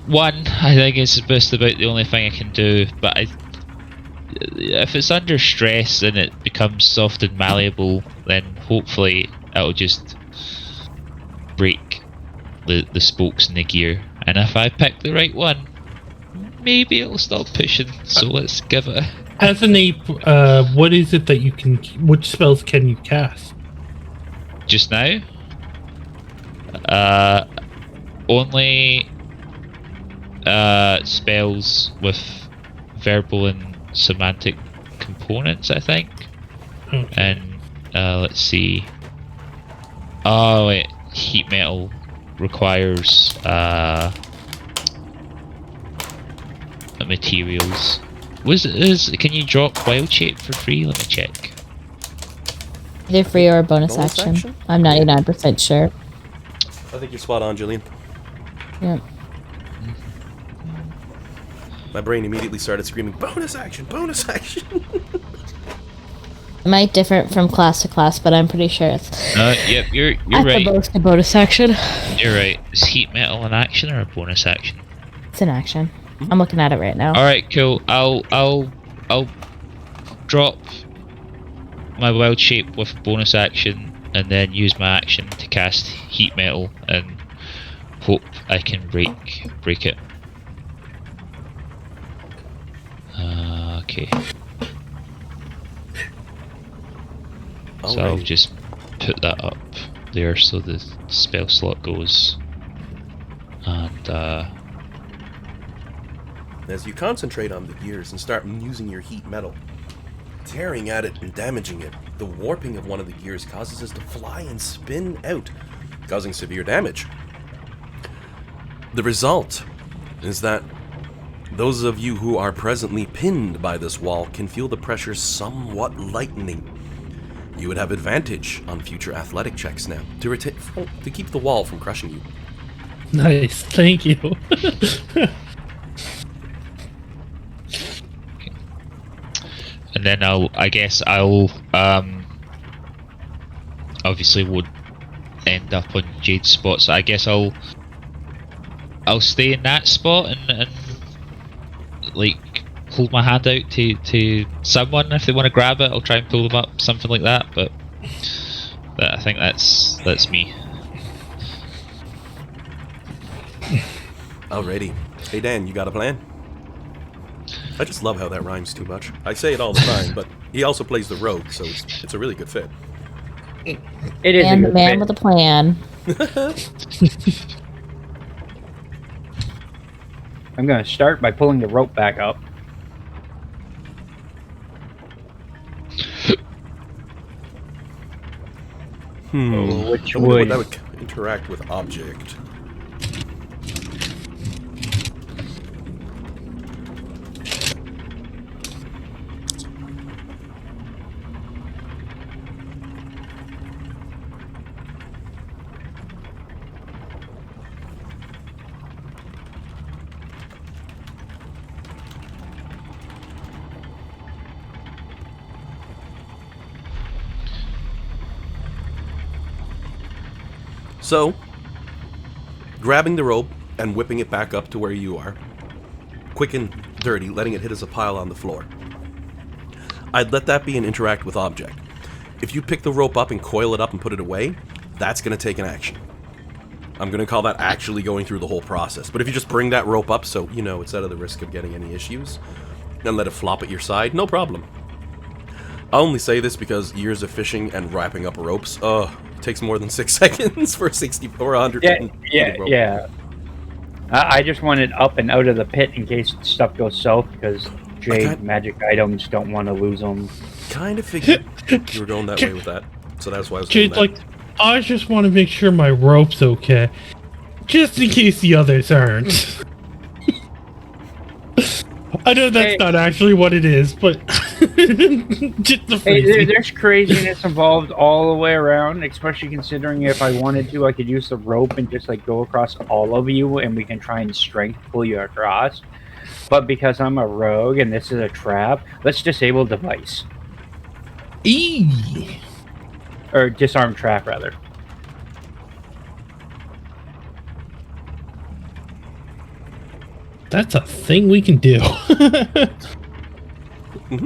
one, I think it's just about the only thing I can do. But if it's under stress and it becomes soft and malleable, then hopefully it'll just break the spokes in the gear. And if I pick the right one, maybe it'll stop pushing. So let's give it. As an ape, what is it that you can? Which spells can you cast? Just now, only spells with verbal and semantic components, I think. Okay. And let's see. Oh wait, heat metal requires materials. Can you drop wild shape for free? Let me check. Either free or a bonus Bonus action. action? I'm 99% sure. I think you're spot on, Jillian. Yep. My brain immediately started screaming, bonus action, bonus action! It might differ from class to class, but I'm pretty sure it's Yep, you're at right. the bonus action. You're right. Is heat metal an action or a bonus action? It's an action. I'm looking at it right now. All right, cool. I'll drop my wild shape with a bonus action, and then use my action to cast heat metal, and hope I can break it. Okay. So I'll Alrighty. just put that up there so the spell slot goes. And As you concentrate on the gears and start using your heat metal, tearing at it and damaging it, the warping of one of the gears causes it to fly and spin out, causing severe damage. The result is that those of you who are presently pinned by this wall can feel the pressure somewhat lightening. You would have advantage on future athletic checks now to keep the wall from crushing you. Nice, thank you. and then I'll obviously would end up on Jade's spot, so I guess I'll stay in that spot and like hold my hand out to someone if they want to grab it. I'll try and pull them up, something like that. But I think that's me. Alrighty. Hey Dan, you got a plan? I just love how that rhymes too much. I say it all the time, but He also plays the rogue, so it's a really good fit. It is And a the good man fit. with a plan. I'm going to start by pulling the rope back up. Which I wonder what would... that would interact with object. So, grabbing the rope and whipping it back up to where you are, quick and dirty, letting it hit as a pile on the floor. I'd let that be an interact with object. If you pick the rope up and coil it up and put it away, that's going to take an action. I'm going to call that actually going through the whole process. But if you just bring that rope up so, you know, it's out of the risk of getting any issues, and let it flop at your side, no problem. I only say this because years of fishing and wrapping up ropes, it takes more than 6 seconds for 60 or 100. Yeah. I just want it up and out of the pit in case stuff goes south, because Jade magic items don't want to lose them. Kind of figured you were going that way with that, so that's why I was doing Jade's that. like, I just want to make sure my rope's okay, just in case the others aren't. I know that's not actually what it is, but just the phrasing. There's craziness involved all the way around, especially considering if I wanted to, I could use the rope and just like go across all of you, and we can try and strength pull you across. But because I'm a rogue and this is a trap, let's disable device. Eee. Or disarm trap, rather. That's a thing we can do.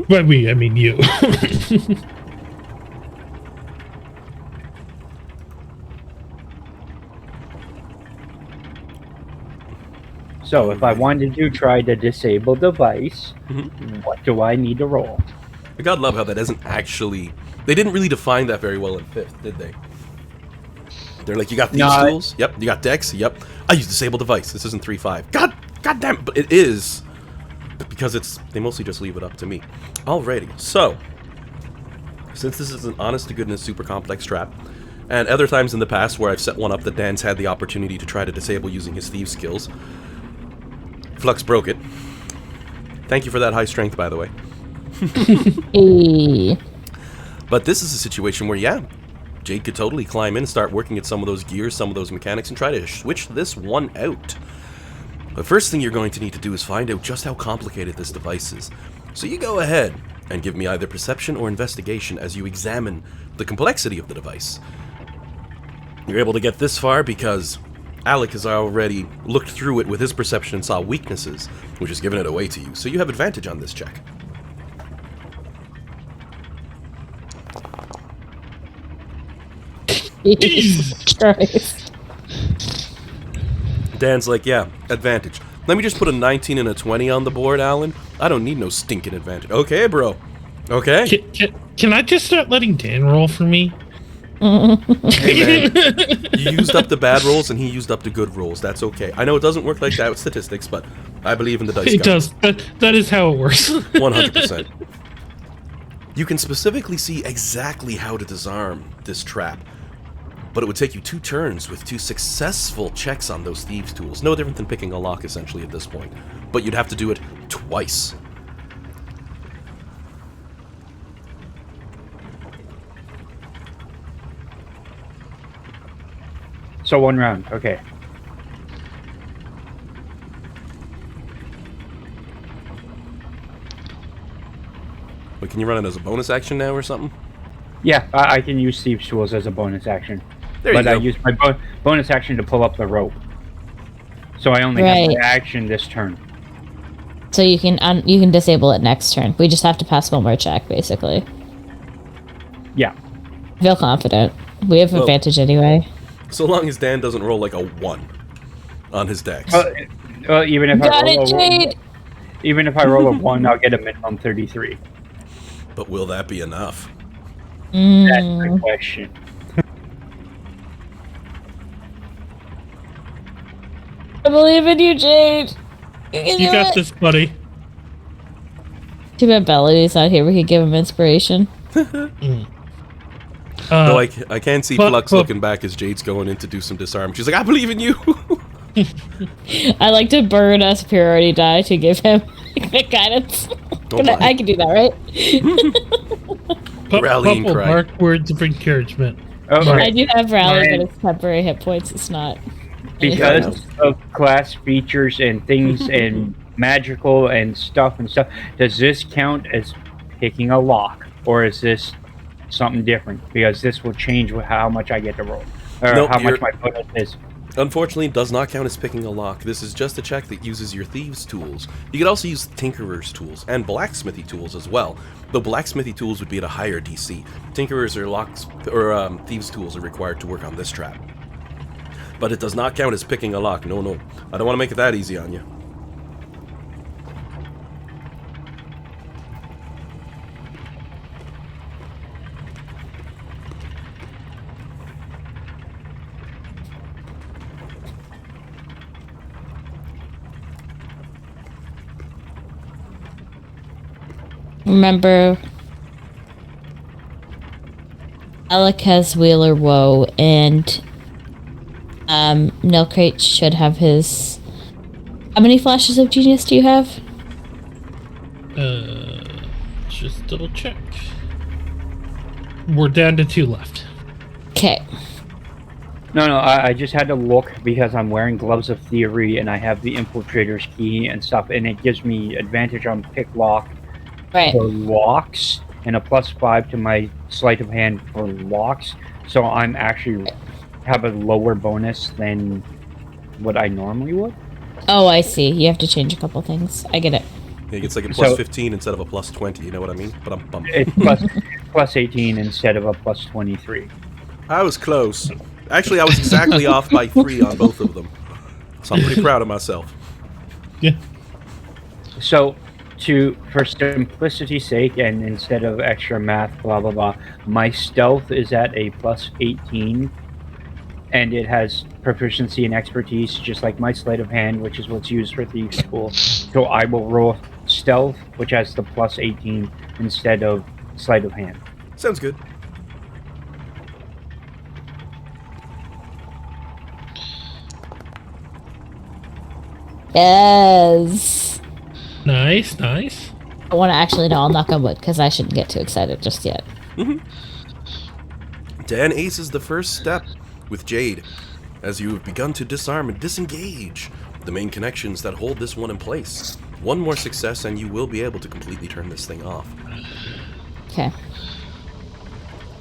By we, I mean you. So if I wanted to try to disable device, what do I need to roll? I gotta love how that isn't actually... They didn't really define that very well in 5th, did they? They're like, you got these tools? Yep. You got Dex? Yep. I use disable device. This isn't 3.5. God damn, but it is. Because it's... They mostly just leave it up to me. Alrighty, so... Since this is an honest-to-goodness super complex trap, and other times in the past where I've set one up that Dan's had the opportunity to try to disable using his thieves skills, Flux broke it. Thank you for that high strength, by the way. But this is a situation where, yeah, Jade could totally climb in and start working at some of those gears, some of those mechanics, and try to switch this one out. The first thing you're going to need to do is find out just how complicated this device is. So you go ahead and give me either perception or investigation as you examine the complexity of the device. You're able to get this far because Alec has already looked through it with his perception and saw weaknesses, which has given it away to you. So you have advantage on this check. Jesus Christ. Dan's like, yeah, advantage. Let me just put a 19 and a 20 on the board, Alan. I don't need no stinking advantage. Okay, bro. Okay. Can I just start letting Dan roll for me? Hey, man. You used up the bad rolls and he used up the good rolls. That's okay. I know it doesn't work like that with statistics, but I believe in the dice It gods. does. That is how it works. 100%. You can specifically see exactly how to disarm this trap, but it would take you 2 turns with 2 successful checks on those thieves' tools. No different than picking a lock, essentially, at this point. But you'd have to do it twice. So 1 round, okay. Wait, can you run it as a bonus action now or something? Yeah, I can use Thieves' Tools as a bonus action. There you But I go. use my bonus action to pull up the rope. So I only have my action this turn. So you can disable it next turn. We just have to pass one more check, basically. Yeah. I feel confident. We have advantage anyway. So long as Dan doesn't roll like a 1 on his dex. Even if Got I roll it, Jade! even if I roll a 1, I'll get a minimum 33. But will that be enough? That's the question. I believe in you, Jade. You got this, buddy. Too bad Bellody's not here. We could give him inspiration. Though I can see Flux looking back as Jade's going in to do some disarm. She's like, I believe in you. I like to burn a superiority die to give him guidance. I can do that, right? Rallying cry. Mark words of encouragement. Oh, I do have rally, but it's temporary hit points. It's not. Because of class features and things and magical and stuff, does this count as picking a lock? Or is this something different? Because this will change with how much I get to roll. Or Nope, how much my bonus is. Unfortunately, it does not count as picking a lock. This is just a check that uses your Thieves' tools. You could also use Tinkerer's tools and Blacksmithy tools as well, though Blacksmithy tools would be at a higher DC. Tinkerer's or Thieves' tools are required to work on this trap. But it does not count as picking a lock. No, no. I don't want to make it that easy on you. Remember, Alec has Wheeler Woe, and Nilkrate should have his... How many flashes of genius do you have? Just double check. We're down to 2 left. Okay. No, I just had to look because I'm wearing Gloves of Theory and I have the Infiltrator's Key and stuff, and it gives me advantage on Pick Lock for locks and a +5 to my Sleight of Hand for locks. So I'm actually have a lower bonus than what I normally would. Oh, I see. You have to change a couple things. I get it. Yeah, it's like a +15 instead of a +20, you know what I mean? But I'm bummed. It's plus 18 instead of a +23. I was close. Actually, I was exactly off by 3 on both of them. So I'm pretty proud of myself. Yeah. So, for simplicity's sake, and instead of extra math, blah blah blah, my stealth is at a +18, and it has proficiency and expertise, just like my Sleight of Hand, which is what's used for Thieves' Tool. So I will roll stealth, which has the +18 instead of Sleight of Hand. Sounds good. Yes. Nice, nice. I want to actually, no, I'll knock on wood, because I shouldn't get too excited just yet. Dan aces the first step with Jade, as you have begun to disarm and disengage the main connections that hold this one in place. One more success and you will be able to completely turn this thing off. Okay.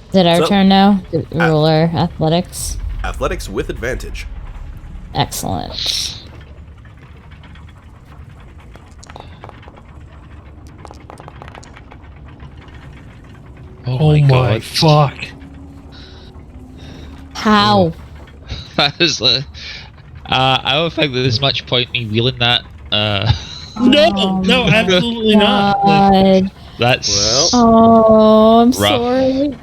Is it our turn now? Roll our athletics. Athletics with advantage. Excellent. Oh my fuck. How? That was I don't think that there's much point in me wheeling that. No, absolutely not. God. That's Oh, I'm rough. sorry.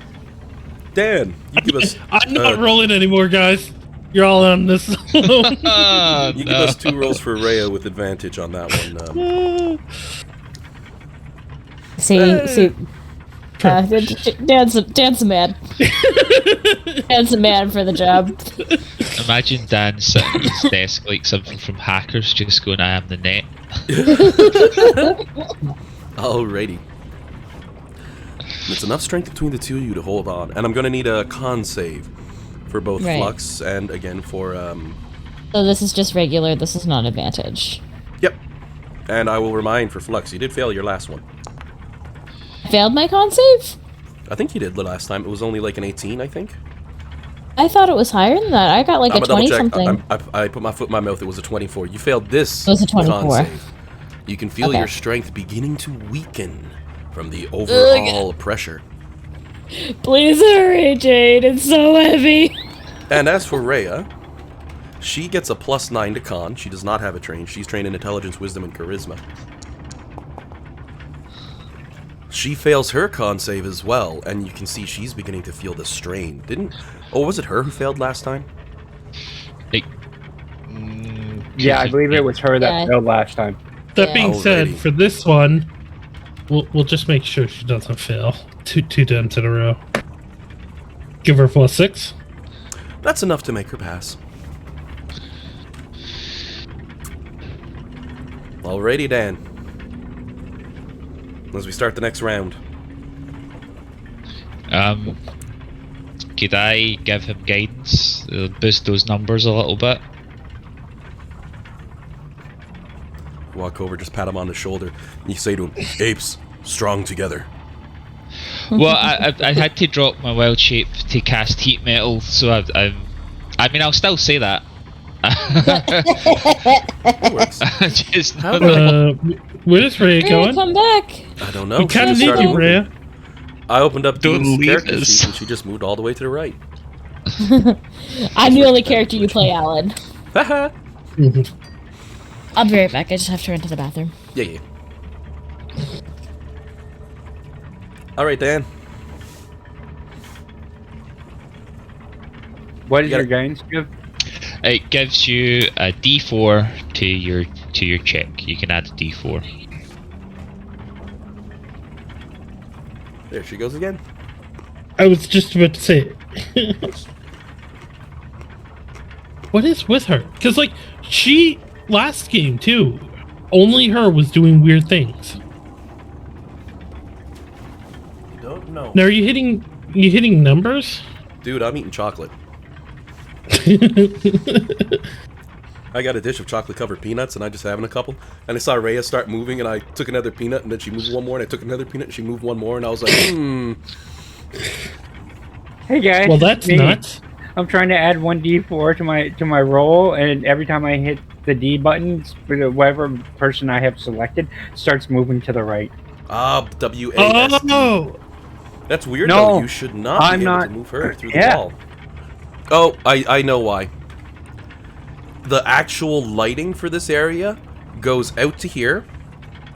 Dan, you give us. I'm not rolling anymore, guys. You're all on this. You give us 2 rolls for Rhea with advantage on that one. See. Dan's a man. Dan's a man for the job. Imagine Dan sitting at his desk like something from Hackers, just going, "I am the net." Alrighty. It's enough strength between the two of you to hold on, and I'm going to need a con save for both Flux and again for So this is just regular. This is not advantage. Yep. And I will remind for Flux, you did fail your last one. Failed my con save? I think you did the last time. It was only like an 18, I think. I thought it was higher than that. I got like a 20 something. I put my foot in my mouth. It was a 24. You failed this It was a 24. con save. You can feel your strength beginning to weaken from the overall pressure. Please hurry, Jade. It's so heavy. And as for Rhea, she gets a +9 to con. She does not have a train. She's trained in intelligence, wisdom, and charisma. She fails her con save as well, and you can see she's beginning to feel the strain. Was it her who failed last time? Yeah, I believe it was her that failed last time. That being said, Alrighty. for this one, we'll just make sure she doesn't fail. Two dents in a row. Give her +6. That's enough to make her pass. Alrighty, Dan. As we start the next round. Could I give him guidance? Boost those numbers a little bit? Walk over, just pat him on the shoulder, and you say to him, "Apes, strong together." Well, I had to drop my wild shape to cast heat metal, so I mean, I'll still say that. That works. Just How about Where's Rhea Rhea, going? come back. I don't know. We kind of She need started you, moving. Rhea. I opened up Don't Dean's leave character us. sheet, and she just moved all the way to the right. I'm the only character you play, Alan. Haha. I'll be right back. I just have to run to the bathroom. Yeah. Alright, Dan. What does You your gotta- guidance give? It gives you a D4 to your check. You can add a D4. There she goes again. I was just about to say it. What is with her? Because, like, she, last game, too, only her was doing weird things. Don't know. Now, are you hitting numbers? Dude, I'm eating chocolate. I got a dish of chocolate-covered peanuts, and I just having a couple. And I saw Rhea start moving, and I took another peanut, and then she moved one more, and I took another peanut, and she moved one more, and I was like, Hey guys. Well, that's me. nuts. I'm trying to add 1d4 to my roll, and every time I hit the D button, whatever person I have selected starts moving to the right. W-A-S-D. Oh! That's weird, No, though. You should not I'm be able not- to move her through the Yeah. wall. Oh, I know why. The actual lighting for this area goes out to here,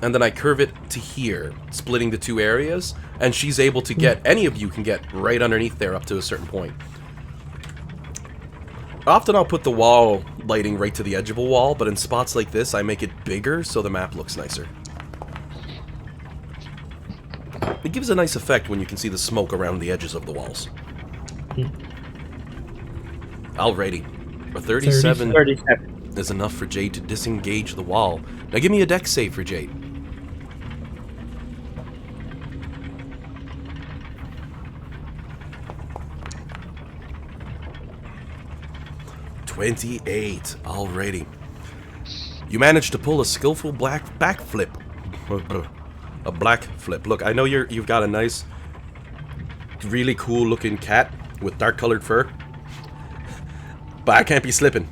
and then I curve it to here, splitting the two areas, and she's able to get, any of you can get right underneath there up to a certain point. Often I'll put the wall lighting right to the edge of a wall, but in spots like this, I make it bigger so the map looks nicer. It gives a nice effect when you can see the smoke around the edges of the walls. Alrighty. A 37 37. is enough for Jade to disengage the wall. Now give me a dex save for Jade. "28. Alrighty. You managed to pull a skillful backflip. A black flip. Look, I know you've got a nice, really cool looking cat with dark colored fur, but I can't be slipping.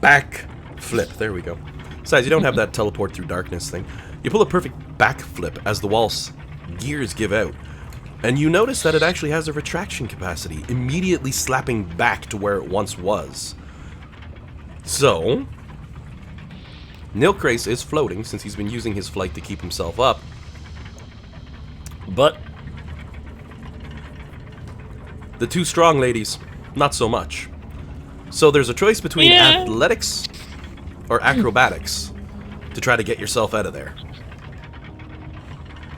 Back flip. There we go. Besides, you don't have that teleport through darkness thing. You pull a perfect back flip as the wall's gears give out, and you notice that it actually has a retraction capacity, immediately slapping back to where it once was. So, Nilkrace is floating since he's been using his flight to keep himself up. But the two strong ladies, not so much. So there's a choice between athletics or acrobatics to try to get yourself out of there.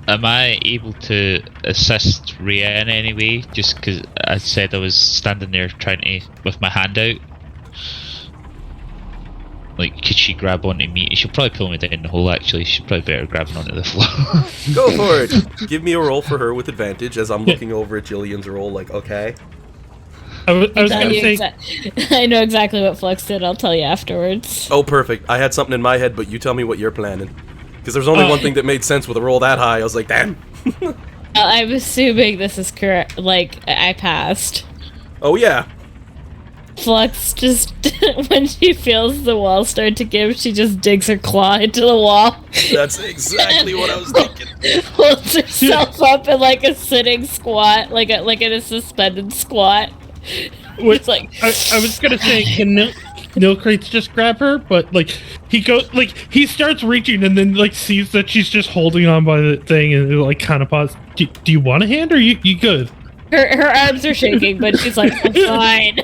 Am I able to assist Rhea in any way? Just because I said I was standing there trying to, with my hand out. Like, could she grab onto me? She'll probably pull me down the hole, actually. She's probably better grabbing onto the floor. Go for it. Give me a roll for her with advantage as I'm looking over at Jillian's roll like, okay. I was Tell gonna you say, I know exactly what Flux did. I'll tell you afterwards. Oh, perfect. I had something in my head, but you tell me what you're planning. Because there's only one thing that made sense with a roll that high. I was like, damn. I'm assuming this is correct. Like, I passed. Oh, yeah. Flux just, when she feels the wall start to give, she just digs her claw into the wall. That's exactly what I was thinking. Holds herself up in like a sitting squat, like in a suspended squat. It's like I was gonna say, can Nilkrates just grab her? But like he starts reaching and then like sees that she's just holding on by the thing and like kind of pause. do you want a hand or you good? Her arms are shaking, but she's like, I'm fine.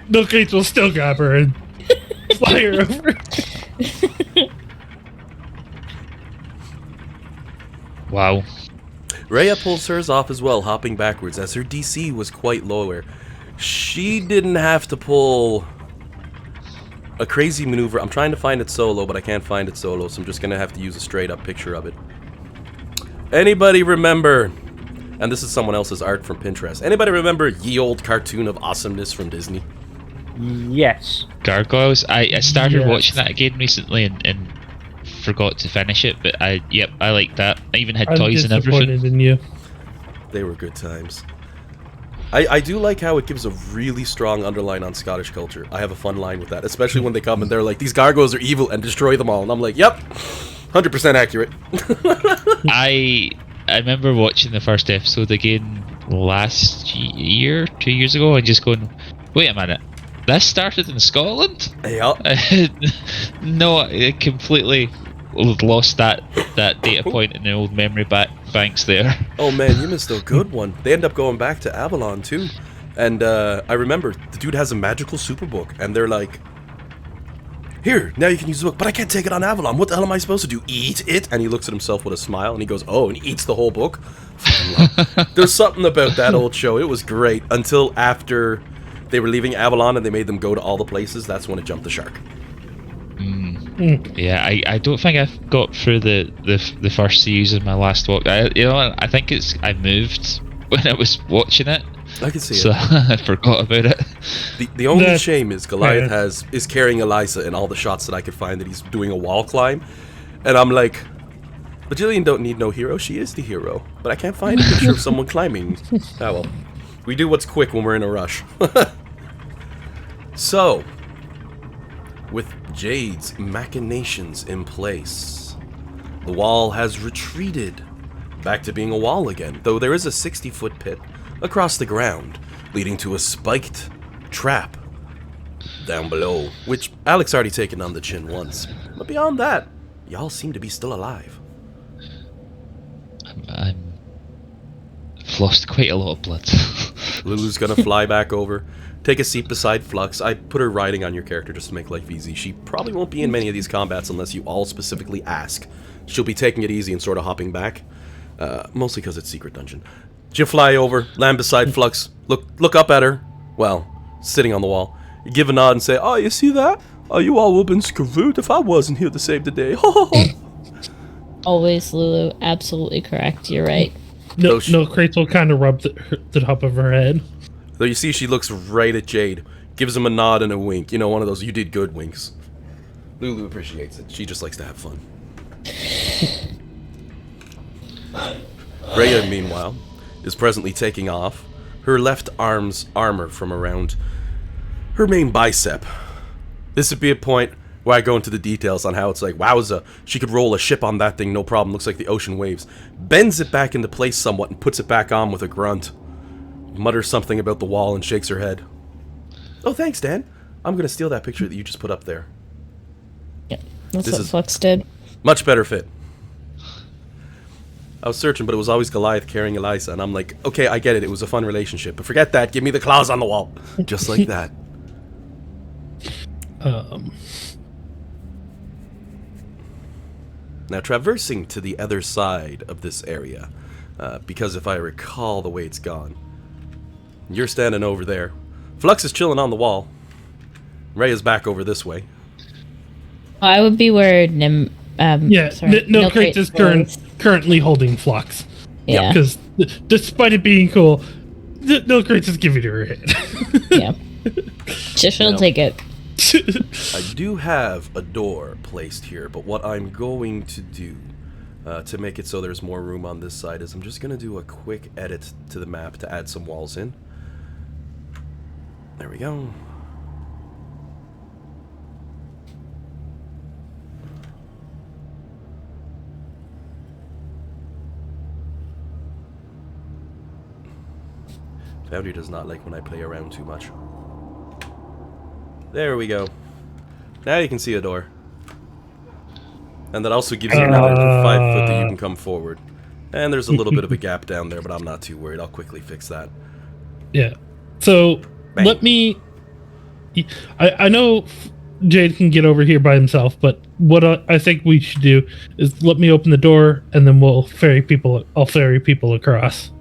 No, Kate will still grab her and fly her over. Wow. Rhea pulls hers off as well, hopping backwards, as her DC was quite lower. She didn't have to pull a crazy maneuver. I'm trying to find it solo, but I can't find it solo, so I'm just going to have to use a straight-up picture of it. Anybody remember, and this is someone else's art from Pinterest, anybody remember ye old cartoon of awesomeness from Disney? Yes. Gargoyles. I started Yes. watching that again recently and forgot to finish it, but I like that. I even had I'm toys and disappointed everything. in you. They were good times. I do like how it gives a really strong underline on Scottish culture. I have a fun line with that, especially when they come and they're like, these gargoyles are evil and destroy them all. And I'm like, yep, 100% accurate. I remember watching the first episode again last year, 2 years ago, and just going, wait a minute, this started in Scotland? Yep. No, I completely lost that data point in the old memory banks there. Oh man, you missed a good one. They end up going back to Avalon too. And I remember the dude has a magical superbook, and they're like, here, now you can use the book, but I can't take it on Avalon. What the hell am I supposed to do? Eat it? And he looks at himself with a smile, and he goes, oh, and he eats the whole book? There's something about that old show. It was great until after they were leaving Avalon and they made them go to all the places. That's when it jumped the shark. Yeah, I don't think I've got through the first series of my last walk. I think I moved when I was watching it. I can see So it. I forgot about it. The only That's shame is Goliath fair. is carrying Eliza in all the shots that I could find that he's doing a wall climb. And I'm like, but Jillian don't need no hero, she is the hero. But I can't find a picture of someone climbing. Ah well. We do what's quick when we're in a rush. So, with Jade's machinations in place, the wall has retreated back to being a wall again, though there is a 60-foot pit across the ground, leading to a spiked trap down below, which Alex already taken on the chin once. But beyond that, y'all seem to be still alive. I've lost quite a lot of blood. Lulu's gonna fly back over, take a seat beside Flux. I put her riding on your character just to make life easy. She probably won't be in many of these combats unless you all specifically ask. She'll be taking it easy and sort of hopping back, mostly because it's secret dungeon. She'll fly over, land beside Flux, look up at her, well, sitting on the wall. You give a nod and say, oh, you see that? Oh, you all would have been screwed if I wasn't here to save the day. Always, Lulu. Absolutely correct. You're right. No, So Kratos will kind of rub the top of her head. So you see she looks right at Jade, gives him a nod and a wink. You know, one of those you did good winks. Lulu appreciates it. She just likes to have fun. Rhea, meanwhile, is presently taking off her left arm's armor from around her main bicep. This would be a point where I go into the details on how it's like, wowza, she could roll a ship on that thing, no problem, looks like the ocean waves. Bends it back into place somewhat and puts it back on with a grunt. Mutters something about the wall and shakes her head. Oh, thanks, Dan. I'm going to steal that picture that you just put up there. Yeah, that's This what is- Flux did. Much better fit. I was searching, but it was always Goliath carrying Eliza, and I'm like, okay, I get it, it was a fun relationship, but forget that, give me the claws on the wall. Just like that. Now, traversing to the other side of this area, because if I recall the way it's gone, you're standing over there. Flux is chilling on the wall. Rhea's back over this way. I would be where Yeah, sorry, no, Crate Kratos is was. currently holding Flux. Yeah. Because despite it being cool, no Kratos is giving her a hit. Yeah. She'll Yeah. take it. I do have a door placed here, but what I'm going to do to make it so there's more room on this side is I'm just going to do a quick edit to the map to add some walls in. There we go. Foundry does not like when I play around too much. There we go. Now you can see a door. And that also gives you another 5 foot that you can come forward. And there's a little bit of a gap down there, but I'm not too worried. I'll quickly fix that. Yeah. So Bang. let me. I know Jade can get over here by himself, but what I think we should do is let me open the door, and then I'll ferry people across.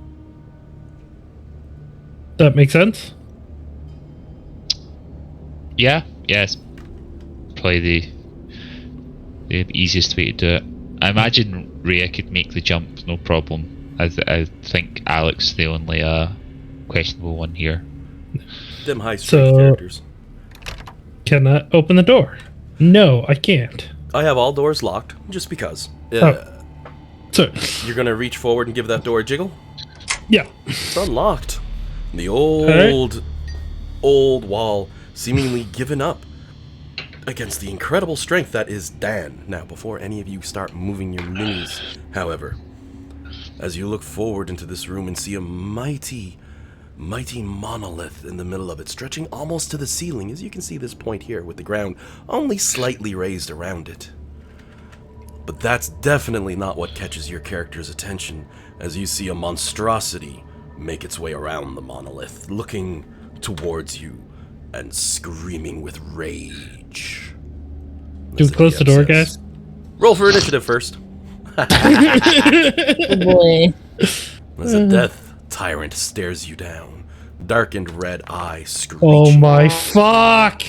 That make sense? Yeah, it's probably the easiest way to do it. I imagine Rhea could make the jump, no problem. I think Alex the only questionable one here. Them high strength characters. Can I open the door? No, I can't. I have all doors locked, just because. So You're gonna reach forward and give that door a jiggle? yeah. It's unlocked. The old wall seemingly given up against the incredible strength that is Dan. Now, before any of you start moving your minis, however, as you look forward into this room and see a mighty monolith in the middle of it, stretching almost to the ceiling, as you can see this point here, with the ground only slightly raised around it. But that's definitely not what catches your character's attention, as you see a monstrosity make its way around the monolith, looking towards you and screaming with rage. Do we close the door, guys? Roll for initiative first. Oh boy. As a death tyrant stares you down, darkened red eye screeching. Oh my fuck!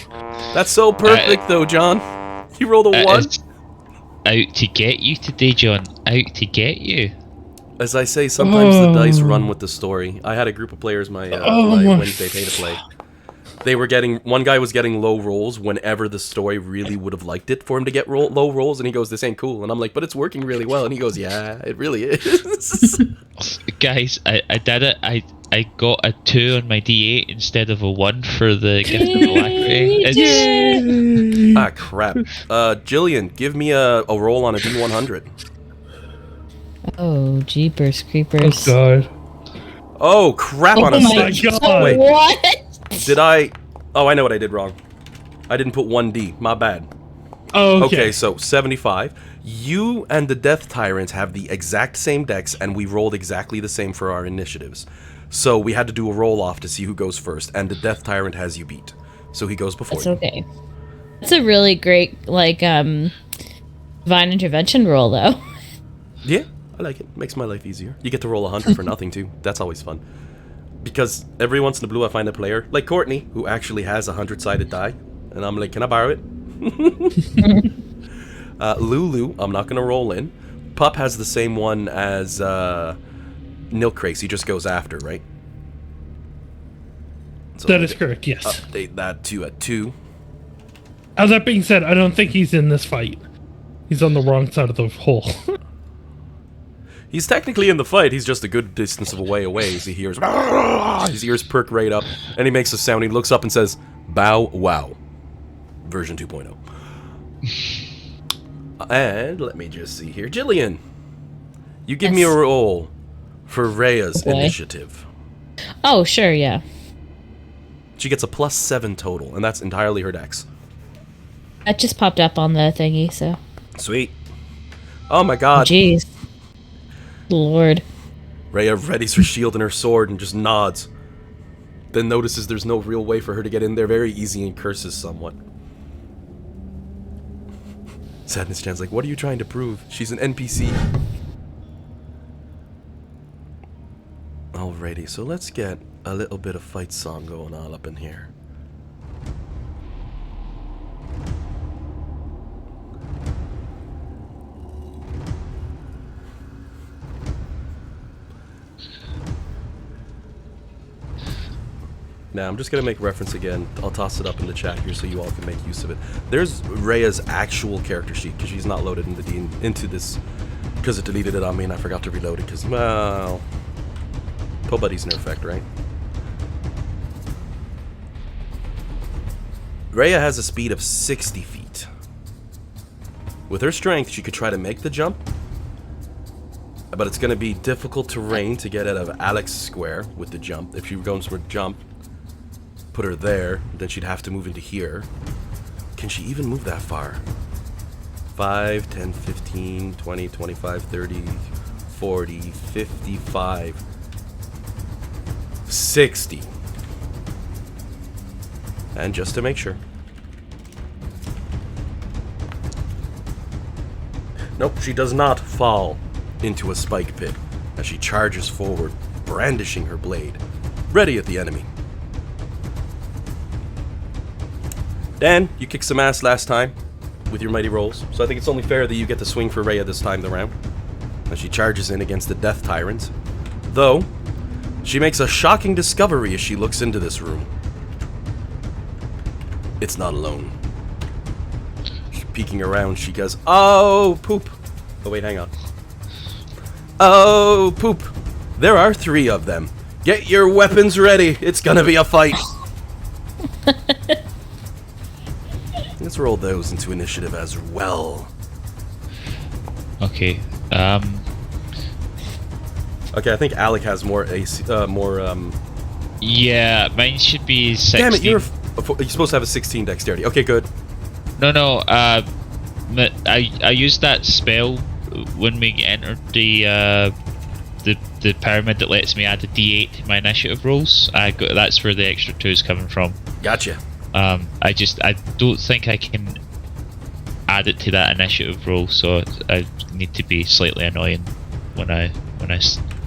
That's so perfect, though, John. You rolled a 1. Out to get you today, John. Out to get you. As I say, sometimes the dice run with the story. I had a group of players my Wednesday pay to play. They were one guy was getting low rolls whenever the story really would have liked it for him to get low rolls, and he goes, "This ain't cool." And I'm like, "But it's working really well." And he goes, "Yeah, it really is." Guys, I did it. I got a 2 on my D8 instead of a 1 for the gift of alacrity. Ah, crap. Jillian, give me a roll on a D100. Oh, jeepers creepers. Oh god. Oh, crap on a my 6. God. Wait, What? did I... Oh, I know what I did wrong. I didn't put 1D. My bad. Oh, Okay, so 75. You and the Death Tyrant have the exact same decks, and we rolled exactly the same for our initiatives. So we had to do a roll-off to see who goes first, and the Death Tyrant has you beat. So he goes before That's you. okay. That's a really great, divine intervention roll, though. Yeah, I like it. Makes my life easier. You get to roll 100 for nothing, too. That's always fun. Because every once in a blue I find a player, like Courtney, who actually has a 100-sided die. And I'm like, can I borrow it? Lulu, I'm not going to roll in. Pup has the same one as Nilkrace. He just goes after, right? So that is correct, yes. Update that to a 2. That being said, I don't think he's in this fight. He's on the wrong side of the hole. He's technically in the fight, he's just a good distance of away as he hears... His ears perk right up, and he makes a sound. He looks up and says, "Bow wow." Version 2.0. And let me just see here. Jillian, you give me a roll for Rhea's initiative. Oh, sure, yeah. She gets a +7 total, and that's entirely her dex. That just popped up on the thingy, so. Sweet. Oh my god. Jeez. Lord. Rhea readies her shield and her sword and just nods. Then notices there's no real way for her to get in there very easy and curses somewhat. Sadness Chan's like, what are you trying to prove? She's an NPC. Alrighty, so let's get a little bit of fight song going on up in here. Now, I'm just going to make reference again. I'll toss it up in the chat here so you all can make use of it. There's Rhea's actual character sheet, because she's not loaded into this, because it deleted it on me and I forgot to reload it, because, well, Pull Buddy's in effect, right? Rhea has a speed of 60 feet. With her strength, she could try to make the jump, but it's going to be difficult terrain to get out of Alex's square with the jump. If she were going for a jump, put her there, then she'd have to move into here. Can she even move that far? 5, 10, 15, 20, 25, 30, 40, 55, 60. And just to make sure. Nope, she does not fall into a spike pit as she charges forward, brandishing her blade, ready at the enemy. Dan, you kicked some ass last time with your mighty rolls, so I think it's only fair that you get to swing for Rhea this time around as she charges in against the Death Tyrant. Though, she makes a shocking discovery as she looks into this room. It's not alone. Peeking around, she goes, "Oh, poop." Oh, wait, hang on. "Oh, poop. There are 3 of them. Get your weapons ready. It's gonna be a fight." Let's roll those into initiative as well. Okay. Okay, I think Alec has more AC, Yeah, mine should be 16. Damn it, you're supposed to have a 16 dexterity. Okay, good. No. I used that spell when we entered the pyramid that lets me add a D8 to my initiative rolls. That's where the extra 2 is coming from. Gotcha. I don't think I can add it to that initiative roll, so I need to be slightly annoying when I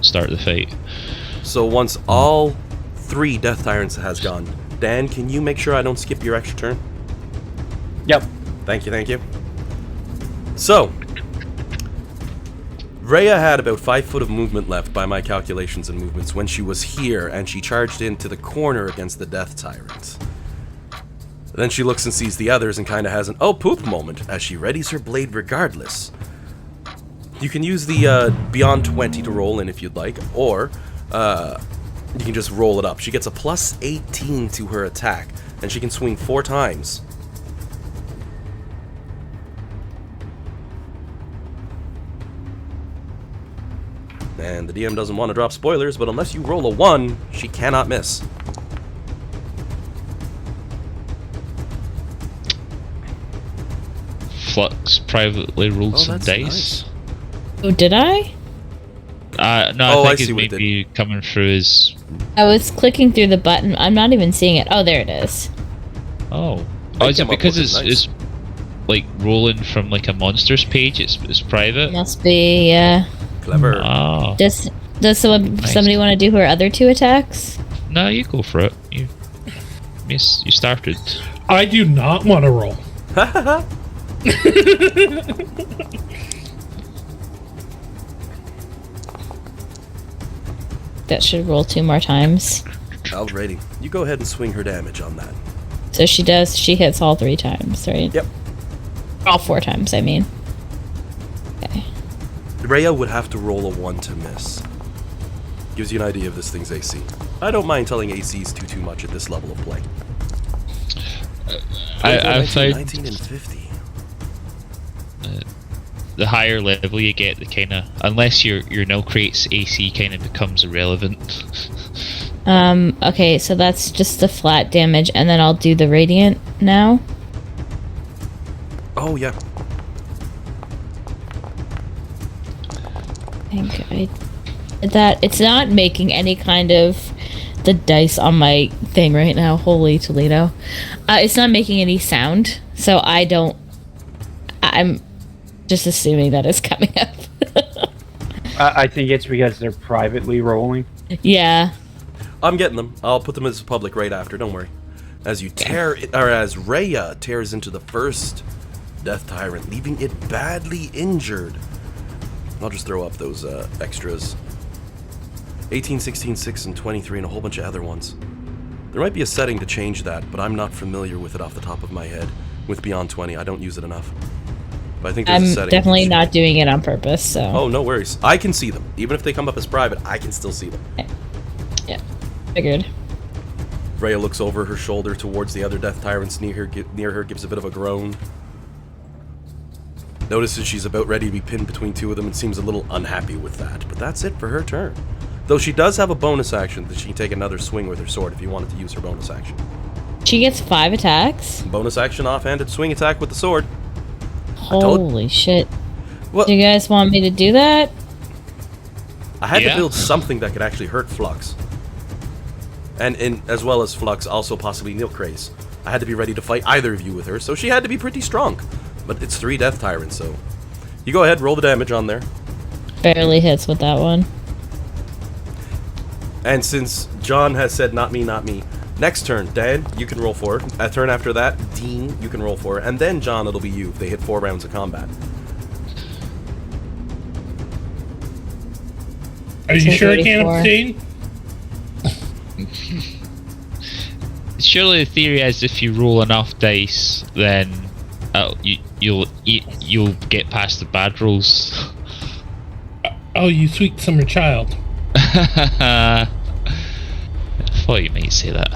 start the fight. So once all 3 Death Tyrants has gone, Dan, can you make sure I don't skip your extra turn? Yep. Thank you. So, Rhea had about 5 foot of movement left by my calculations and movements when she was here, and she charged into the corner against the Death Tyrant. Then she looks and sees the others and kind of has an "oh poop" moment as she readies her blade regardless. You can use the beyond 20 to roll in if you'd like, or you can just roll it up. She gets a plus 18 to her attack, and she can swing 4 times. And the DM doesn't want to drop spoilers, but unless you roll a 1, she cannot miss. Flux privately rolled some that's dice. nice. Oh, did I? No, I I see think what it's it maybe coming through as... I was clicking through the button. I'm not even seeing it. Oh, there it is. Oh. I Is it came up because with it, nice. it's like rolling from like a monsters page? It's private? Must be, yeah. Clever. Oh. Does Nice. somebody want to do her other 2 attacks? No, you go for it. You started. I do not want to roll. That should roll 2 more times. Alrighty. You go ahead and swing her damage on that. So she hits all 3 times, right? Yep. All 4 times, I mean. Okay. Rhea would have to roll a 1 to miss. Gives you an idea of this thing's AC. I don't mind telling ACs too much at this level of play. I found 19 and 50. the higher level you get, the kind of, unless your null crate's AC kind of becomes irrelevant. Okay, so that's just the flat damage, and then I'll do the radiant now. Oh, yeah. I think I did that. It's not making any kind of the dice on my thing right now. Holy Toledo. It's not making any sound, so I'm just assuming that it's coming up. I think it's because they're privately rolling. Yeah. I'm getting them. I'll put them as public right after, don't worry. As you as Rhea tears into the first Death Tyrant, leaving it badly injured. I'll just throw up those extras. 18, 16, 6, and 23, and a whole bunch of other ones. There might be a setting to change that, but I'm not familiar with it off the top of my head. With Beyond 20, I don't use it enough. But I think there's a I'm setting. definitely not doing it on purpose, so. Oh, no worries. I can see them. Even if they come up as private, I can still see them. Yeah. Figured. Rhea looks over her shoulder towards the other Death Tyrants near her, gives a bit of a groan. Notices she's about ready to be pinned between 2 of them and seems a little unhappy with that. But that's it for her turn. Though she does have a bonus action that she can take another swing with her sword if you wanted to use her bonus action. She gets 5 attacks? Bonus action offhanded swing attack with the sword. Holy shit. Well, Do you guys want me to do that? I had to Yeah. build something that could actually hurt Flux. And as well as Flux, also possibly Nilkrace. I had to be ready to fight either of you with her, so she had to be pretty strong. But it's 3 Death Tyrants, so... You go ahead, roll the damage on there. Barely hits with that one. And since John has said not me, next turn, Dan, you can roll for it. A turn after that, Dean, you can roll for it. And then, John, it'll be you if they hit 4 rounds of combat. Are you sure I can't 34. abstain? Surely the theory is if you roll enough dice, then you'll get past the bad rolls. Oh, you sweet summer child. I thought you might say that.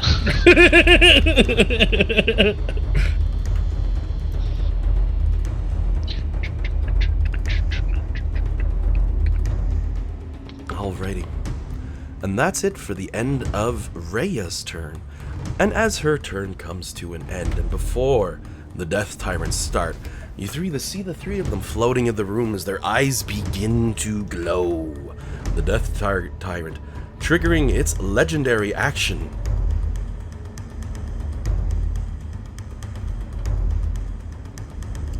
Alrighty. And that's it for the end of Rhea's turn. And as her turn comes to an end, and before the Death Tyrants start, you see the 3 of them floating in the room as their eyes begin to glow. The Death Tyrant triggering its legendary action.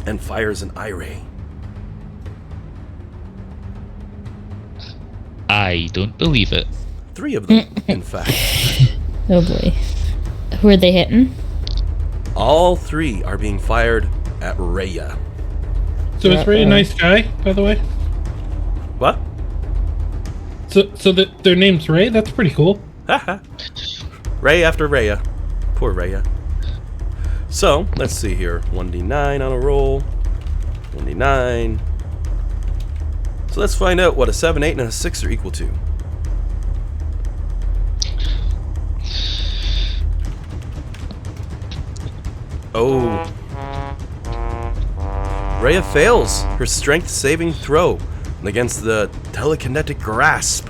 And fires an eye ray. I don't believe it. 3 of them, in fact. Oh boy. Who are they hitting? All 3 are being fired at Rhea. So is Ray a nice guy, by the way? What? So their name's Ray? That's pretty cool. Haha. Ray after Rhea. Poor Rhea. So, let's see here. 1d9 on a roll. 1d9. So let's find out what a 7, 8, and a 6 are equal to. Oh. Rhea fails her strength saving throw against the telekinetic grasp.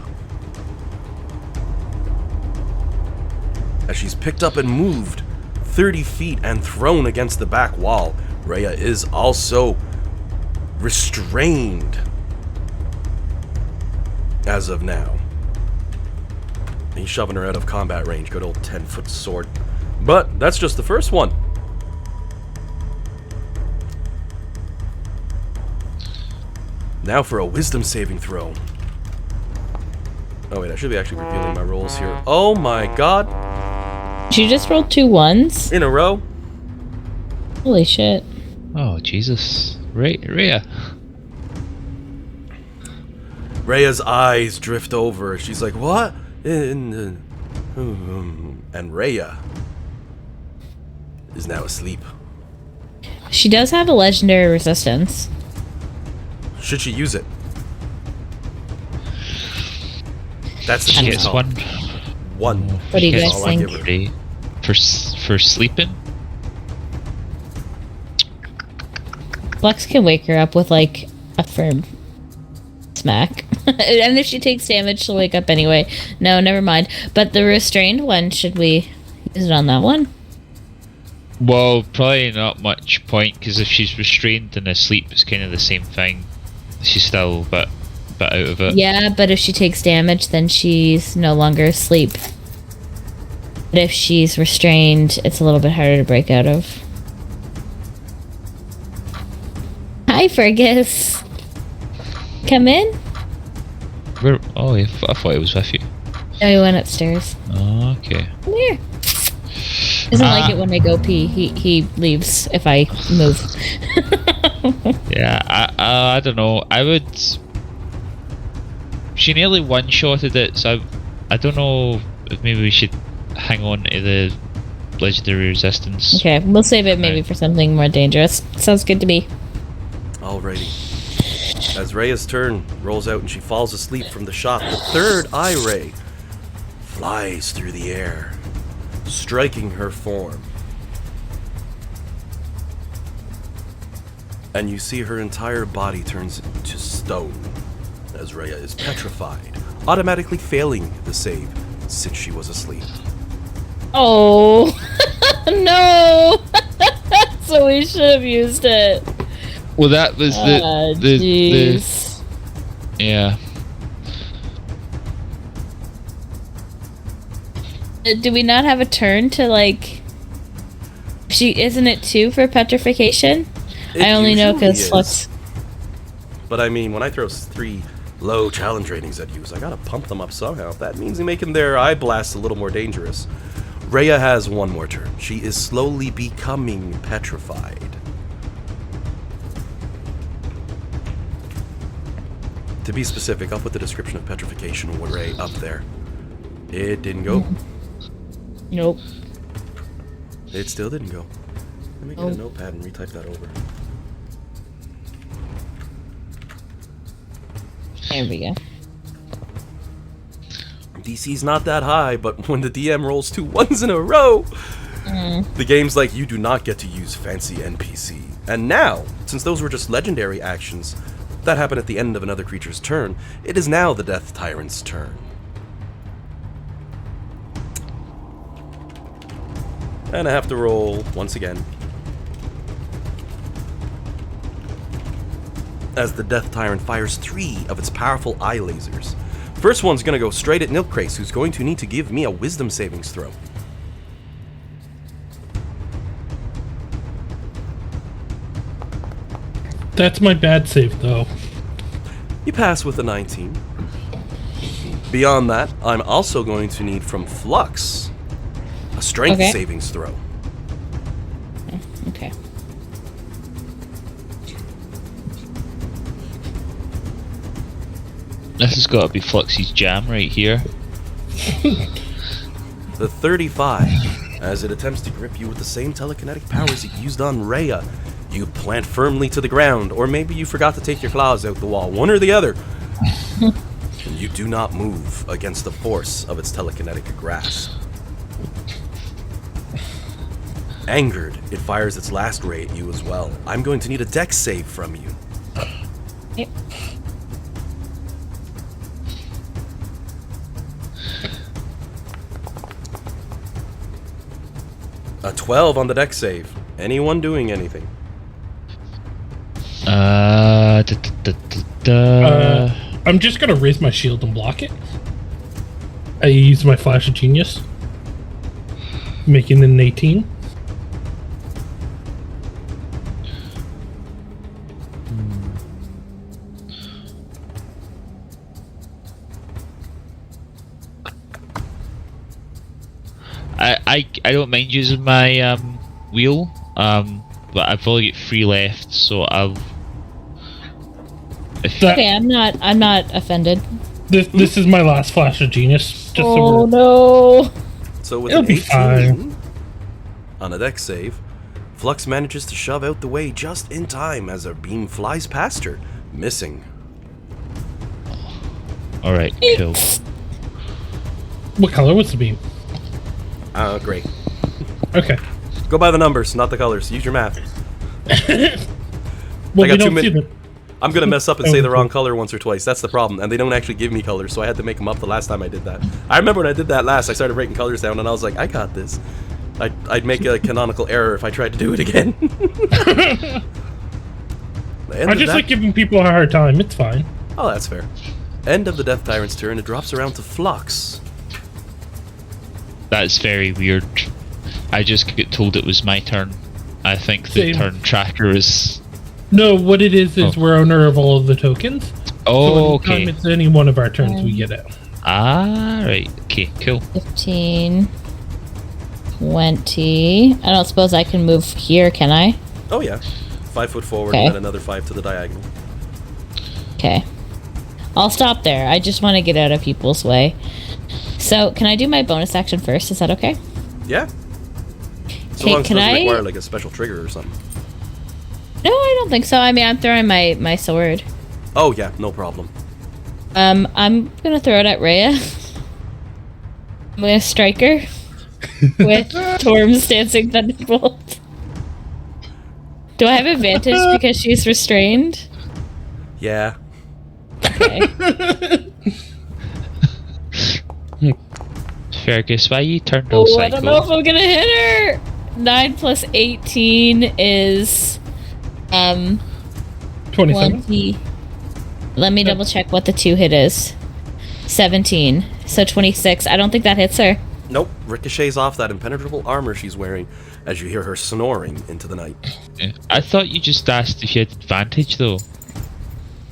As she's picked up and moved 30 feet and thrown against the back wall, Rhea is also restrained as of now. He's shoving her out of combat range, good old 10-foot sword. But that's just the first one. Now for a wisdom saving throw. Oh wait, I should be actually revealing my rolls here. Oh my god. Did you just roll 2 1s? In a row. Holy shit. Oh, Jesus. Rhea. Rhea's eyes drift over. She's like, what? And Rhea is now asleep. She does have a legendary resistance. Should she use it? That's the She key. gets one. One. What do you She guys gets all I think? give her. Ray for sleeping. Flux can wake her up with like a firm smack. And if she takes damage, she'll wake up anyway. No, never mind. But the restrained one, should we use it on that one? Well, probably not much point, because if she's restrained and asleep, it's kind of the same thing. She's still a bit out of it. Yeah, but if she takes damage, then she's no longer asleep. But if she's restrained, it's a little bit harder to break out of. Hi, Fergus. Come in. Where? Oh, I thought it was with you. No, he went upstairs. Oh, okay. Come here. Doesn't like it when I go pee. He leaves if I move. Yeah, I don't know. I would. She nearly one-shotted it, so I don't know if maybe we should hang on to the legendary resistance. Okay, we'll save it maybe Right. for something more dangerous. Sounds good to me. Alrighty. As Rhea's turn rolls out and she falls asleep from the shot, the third eye ray flies through the air, striking her form. And you see her entire body turns to stone as Rhea is petrified, automatically failing the save since she was asleep. Oh no! So we should have used it. Well, that was the Jeez. yeah. Do we not have a turn to like? Isn't it 2 for petrification? It I only know usually because is. Flux. But I mean, when I throw 3 low challenge ratings at you, I gotta pump them up somehow. That means making their eye blast a little more dangerous. Rhea has 1 more turn. She is slowly becoming petrified. To be specific, I'll put the description of petrification array up there. It didn't go. Nope. It still didn't go. Let me get a notepad and retype that over. There we go. DC's not that high, but when the DM rolls 2 1s in a row, the game's like, you do not get to use fancy NPC. And now, since those were just legendary actions that happen at the end of another creature's turn, it is now the Death Tyrant's turn. And I have to roll once again, as the Death Tyrant fires 3 of its powerful eye lasers. First one's gonna go straight at Nilkrace, who's going to need to give me a wisdom savings throw. That's my bad save, though. You pass with a 19. Beyond that, I'm also going to need from Flux a strength savings throw. Okay. This has got to be Fluxy's jam right here. The 35, as it attempts to grip you with the same telekinetic powers it used on Rhea. You plant firmly to the ground, or maybe you forgot to take your claws out the wall, one or the other. And you do not move against the force of its telekinetic grasp. Angered, it fires its last ray at you as well. I'm going to need a dex save from you. Yep. A 12 on the dex save. Anyone doing anything? I'm just gonna raise my shield and block it. I use my Flash of Genius, making it an 18. I don't mind using my wheel, but I've only got 3 left, so I'll. Okay, I'm not offended. This is my last Flash of Genius. Just Oh no! So with It'll an be 18 fine. on a dex save, Flux manages to shove out the way just in time as a beam flies past her, missing. Alright, cool. What color was the beam? Great. Okay. Go by the numbers, not the colors. Use your math. Well, I got we 2 don't see minutes. them. I'm gonna mess up and say the wrong color once or twice. That's the problem. And they don't actually give me colors, so I had to make them up the last time I did that. I remember when I did that last, I started breaking colors down, and I was like, I got this. I'd make a canonical error if I tried to do it again. I just like giving people a hard time. It's fine. Oh, that's fair. End of the Death Tyrant's turn. It drops around to Flux. That's very weird. I just get told it was my turn. I think the Same. turn tracker is. No, what it is we're owner of all of the tokens. Oh, so anytime okay. it's any one of our turns, we get out. Ah, right. Okay, cool. 15, 20. I don't suppose I can move here, can I? Oh yeah, 5 foot forward Okay. and then another 5 to the diagonal. Okay. I'll stop there. I just want to get out of people's way. So, can I do my bonus action first? Is that okay? Yeah. So Okay, long as it can doesn't I- require like a special trigger or something. No, I don't think so. I mean, I'm throwing my sword. Oh yeah, no problem. I'm gonna throw it at Rhea. I'm gonna strike her with Torm's Dancing Thunderbolt. Do I have advantage because she's restrained? Yeah. Okay. Fergus, why you turned all Oh, I don't know if psycho? I'm gonna hit her. 9 plus 18 is 27. 20. Let me double check what the 2 hit is. 17. So 26. I don't think that hits her. Nope, ricochets off that impenetrable armor she's wearing as you hear her snoring into the night. Yeah. I thought you just asked if you had advantage, though.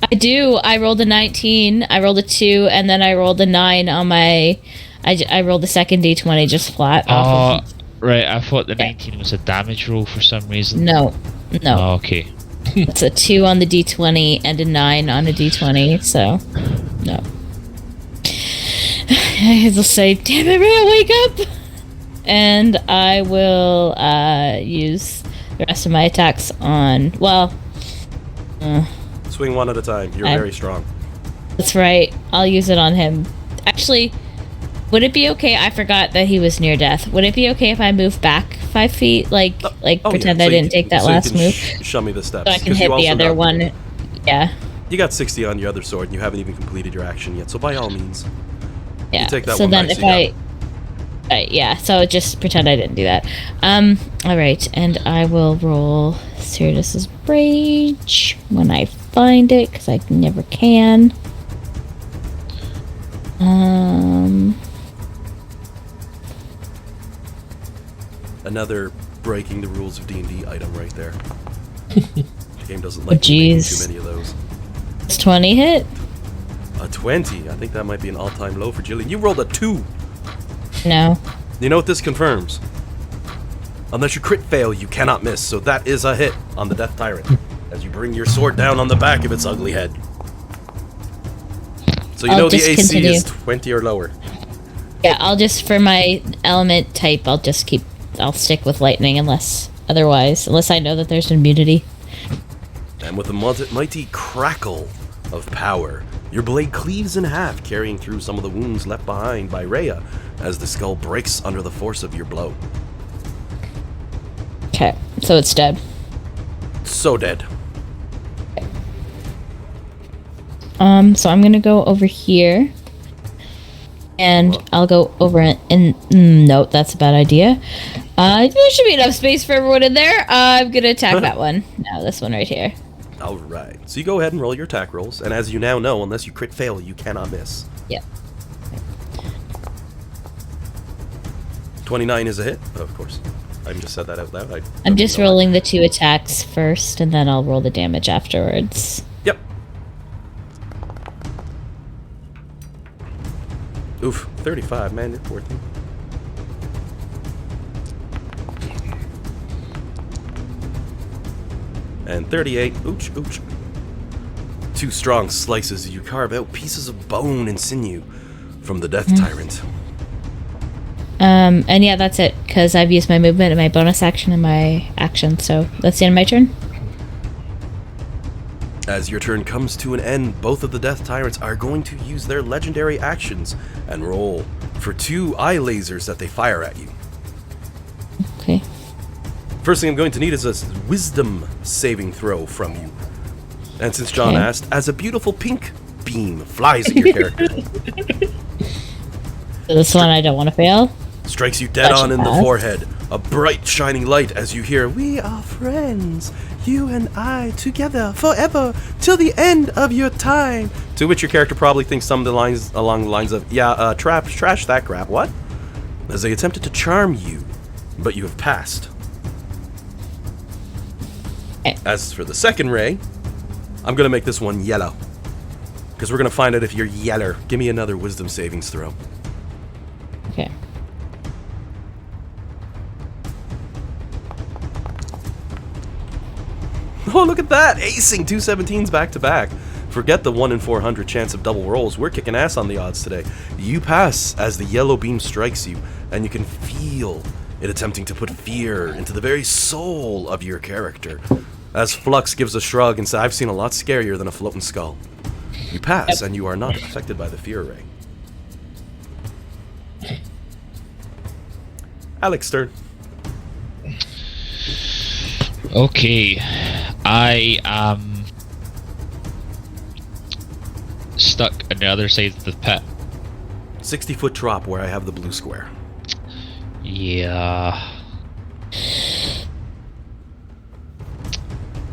I do. I rolled a 19, I rolled a 2, and then I rolled a 9 on my... I rolled the second d20 just flat off of... Right, I thought the 19 was a damage roll for some reason. No. Oh, okay. It's a 2 on the d20 and a 9 on a d20, so... No. I'll say, damn it, Rhea, wake up! And I will use the rest of my attacks on... Well... Swing one at a time. You're very strong. That's right. I'll use it on him. Actually, would it be okay? I forgot that he was near death. Would it be okay if I move back 5 feet? Pretend I didn't take that last move? Show me the steps. So I can hit the other one. Yeah. You got 60 on your other sword, and you haven't even completed your action yet, so by all means. Yeah. You take that so one then back, if so just pretend I didn't do that. Alright, and I will roll Cyrus's Rage when I find it, because I never can. Another breaking the rules of D&D item right there. The game doesn't like too many of those. Does 20 hit? A 20? I think that might be an all-time low for Jillian. You rolled a 2! No. You know what this confirms? Unless you crit fail, you cannot miss, so that is a hit on the Death Tyrant, as you bring your sword down on the back of its ugly head. So you know the AC is 20 or lower. Yeah, I'll just, for my element type, I'll stick with lightning unless I know that there's immunity. And with a mighty crackle of power, your blade cleaves in half, carrying through some of the wounds left behind by Rhea, as the skull breaks under the force of your blow. Okay, so it's dead. So dead. So I'm gonna go over here. And I'll go over and nope, that's a bad idea. There should be enough space for everyone in there. I'm gonna attack that one. No, this one right here. Alright, so you go ahead and roll your attack rolls, and as you now know, unless you crit fail, you cannot miss. Yep. 29 is a hit, of course. I just said that out loud. I'm just rolling the 2 attacks first, and then I'll roll the damage afterwards. Yep. Oof, 35, man, it's worth it. And 38, ooch, ooch. 2 strong slices, you carve out pieces of bone and sinew from the Death Tyrant. And yeah, that's it, because I've used my movement and my bonus action and my action, so that's the end of my turn. As your turn comes to an end, both of the Death Tyrants are going to use their legendary actions and roll for 2 eye lasers that they fire at you. Okay. First thing I'm going to need is a wisdom saving throw from you. And since John asked, as a beautiful pink beam flies at your character. So this one I don't want to fail. Strikes you dead on in the forehead. A bright shining light as you hear, "We are friends, you and I together forever till the end of your time." To which your character probably thinks some of the lines along the lines of, trash that crap, what? As they attempted to charm you, but you have passed. As for the second ray, I'm going to make this one yellow. Because we're going to find out if you're yeller. Give me another wisdom savings throw. Okay. Oh, look at that! Acing 2 17s back to back. Forget the 1 in 400 chance of double rolls. We're kicking ass on the odds today. You pass as the yellow beam strikes you, and you can feel it attempting to put fear into the very soul of your character. As Flux gives a shrug and says, "I've seen a lot scarier than a floating skull." You pass, and you are not affected by the fear ray. Alex, turn. Okay, I am stuck on the other side of the pit. 60-foot drop where I have the blue square. Yeah.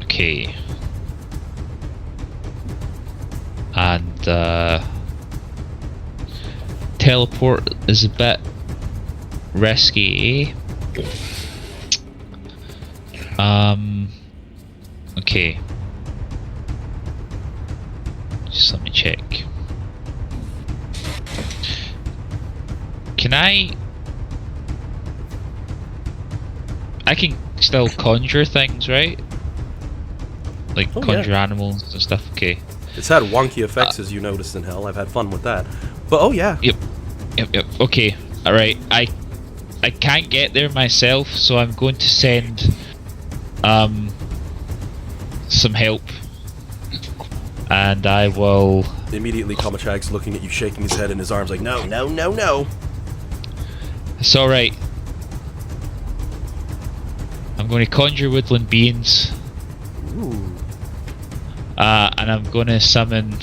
Okay. And teleport is a bit risky. Okay. Just let me check. Can I can still conjure things, right? Like conjure animals and stuff. Okay. It's had wonky effects, as you noticed in Hell. I've had fun with that. But oh yeah. Yep. Okay. All right. I can't get there myself, so I'm going to send some help, and I will. Immediately, Kamachag's looking at you, shaking his head in his arms, like, no, no, no, no. It's all right. I'm going to conjure woodland beings. Ooh. And I'm going to summon.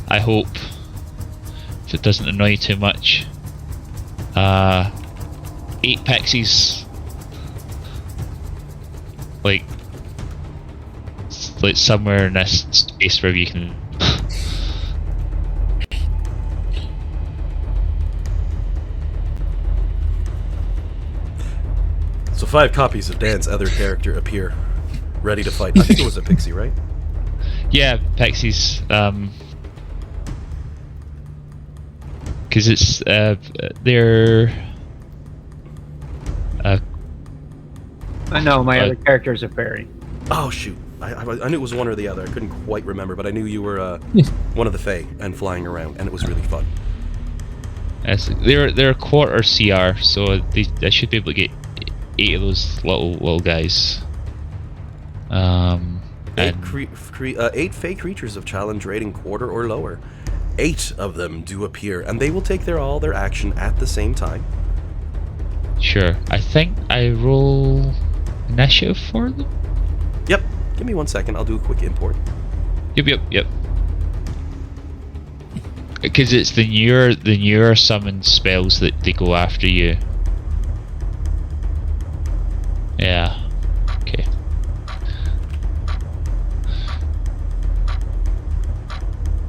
I hope, if it doesn't annoy you too much, 8 pixies. Like somewhere in this space where you can. So 5 copies of Dan's other character appear, ready to fight. I think it was a pixie, right? Yeah, pixies. Because it's they're. No, my other character is a fairy. Oh shoot! I knew it was one or the other. I couldn't quite remember, but I knew you were one of the Fae and flying around, and it was really fun. Yes, they're a quarter CR, so I should be able to get 8 of those little guys. 8 Fae creatures of challenge rating quarter or lower. 8 of them do appear, and they will take all their action at the same time. Sure. I think I roll initiative for them. Yep. Give me 1 second. I'll do a quick import. Yep. Because it's the newer summoned spells that they go after you. Yeah. Okay.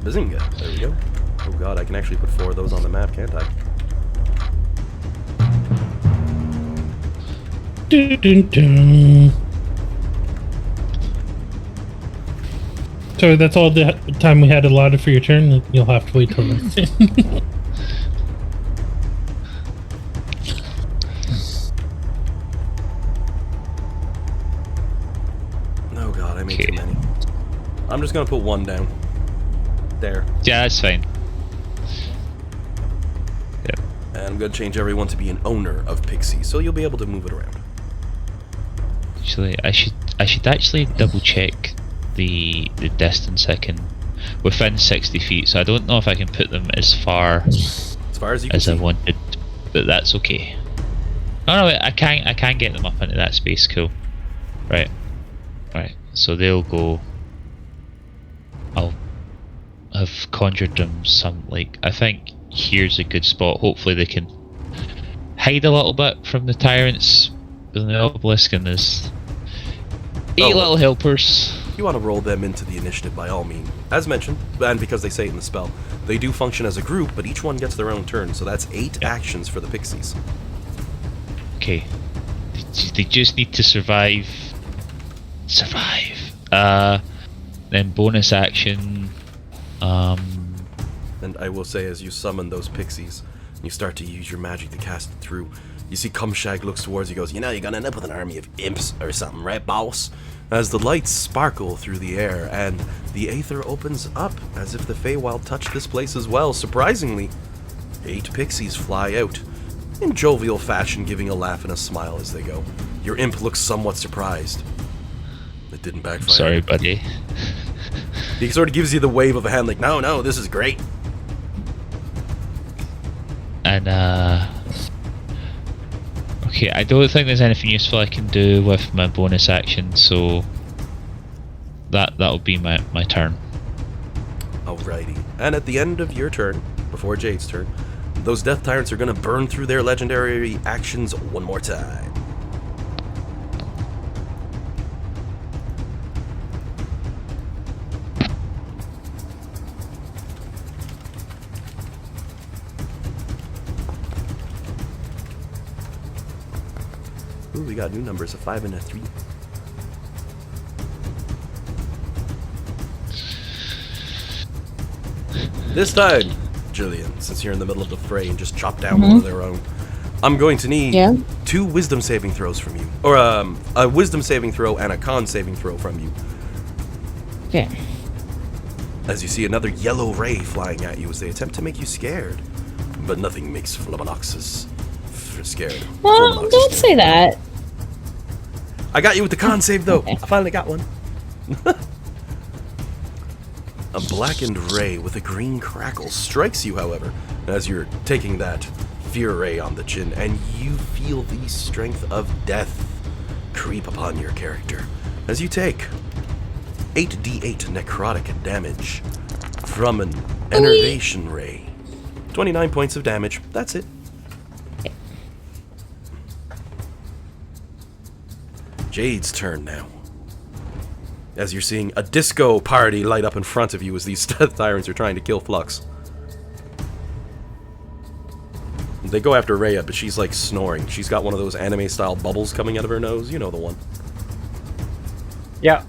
Bazinga. There we go. Oh god, I can actually put 4 of those on the map, can't I? So that's all the time we had allotted for your turn. You'll have to wait till then. Oh god, I made too many. I'm just gonna put 1 down. There. Yeah, that's fine. Yep. And I'm gonna change everyone to be an owner of Pixie, so you'll be able to move it around. Actually, I should actually double check the distance I can within 60 feet. So I don't know if I can put them as far as you can as see. I wanted, but that's okay. Oh no, wait, I can get them up into that space. Cool. Right. So they'll go. I'll have conjured them some, like, I think here's a good spot. Hopefully they can hide a little bit from the tyrants in the obelisk, and there's 8 little helpers. You want to roll them into the initiative by all means. As mentioned, and because they say it in the spell, they do function as a group, but each one gets their own turn, so that's 8 actions for the pixies. Okay. They just need to survive. Then bonus action. And I will say, as you summon those pixies, you start to use your magic to cast it through. You see Cumshag looks towards you, goes, you know, you're gonna end up with an army of imps or something, right, boss? As the lights sparkle through the air, and the aether opens up, as if the Feywild touched this place as well. Surprisingly, 8 pixies fly out, in jovial fashion, giving a laugh and a smile as they go. Your imp looks somewhat surprised. It didn't backfire. Sorry, buddy. He sort of gives you the wave of a hand, like, no, this is great. And, okay, I don't think there's anything useful I can do with my bonus action, so that'll be my turn. Alrighty. And at the end of your turn, before Jade's turn, those Death Tyrants are going to burn through their legendary actions one more time. we got new numbers, a 5 and a 3. This time, Jillian, since you're in the middle of the fray and just chop down one of their own, I'm going to need 2 wisdom saving throws from you. Or a wisdom saving throw and a con saving throw from you. Okay. As you see another yellow ray flying at you as they attempt to make you scared. But nothing makes Flubanoxes scared. Well, don't say that. I got you with the con save, though. I finally got one. A blackened ray with a green crackle strikes you, however, as you're taking that fear ray on the chin, and you feel the strength of death creep upon your character as you take 8d8 necrotic damage from an enervation ray. 29 points of damage. That's it. Jade's turn now. As you're seeing a disco party light up in front of you as these Death Tyrants are trying to kill Flux. They go after Rhea, but she's like snoring. She's got one of those anime-style bubbles coming out of her nose. You know the one. Yeah.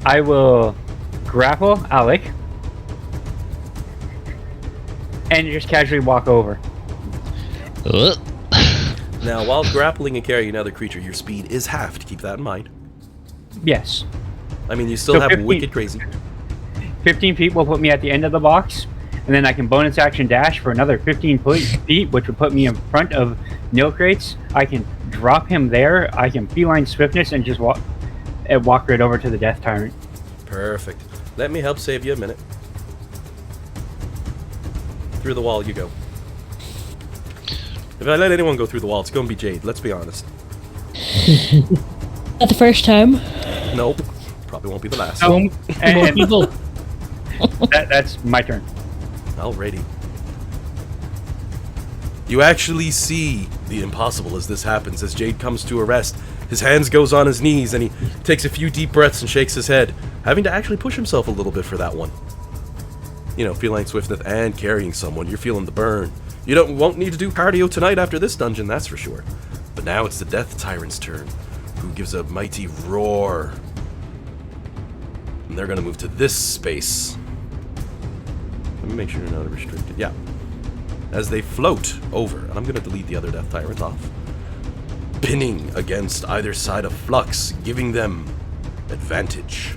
I will grapple Alec and just casually walk over. Now, while grappling and carrying another creature, your speed is halved. Keep that in mind. Yes. I mean, you still So have 15 wicked crazy. 15 feet will put me at the end of the box, and then I can bonus action dash for another 15 feet, which would put me in front of Nil Crates. I can drop him there. I can feline swiftness and just walk right over to the Death Tyrant. Perfect. Let me help save you a minute. Through the wall you go. If I let anyone go through the wall, it's going to be Jade. Let's be honest. Not the first time. Nope. Probably won't be the last. And that's my turn. Alrighty. You actually see the impossible as this happens, as Jade comes to a rest. His hands goes on his knees, and he takes a few deep breaths and shakes his head, having to actually push himself a little bit for that one. You know, feline swiftness and carrying someone, you're feeling the burn. You won't need to do cardio tonight after this dungeon, that's for sure. But now it's the Death Tyrant's turn, who gives a mighty roar. And they're going to move to this space. Let me make sure you're not restricted. Yeah. As they float over, and I'm going to delete the other Death Tyrant off, pinning against either side of Flux, giving them advantage.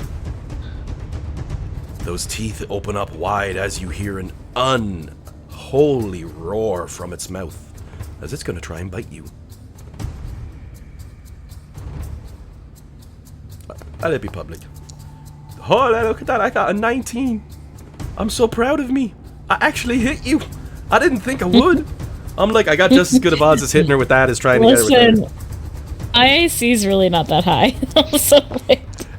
Those teeth open up wide as you hear an unholy roar from its mouth, as it's going to try and bite you. I'll let it be public. Oh, look at that, I got a 19. I'm so proud of me. I actually hit you. I didn't think I would. I'm like, I got just as good of odds as hitting her with that as trying to get her with her. IAC is really not that high. So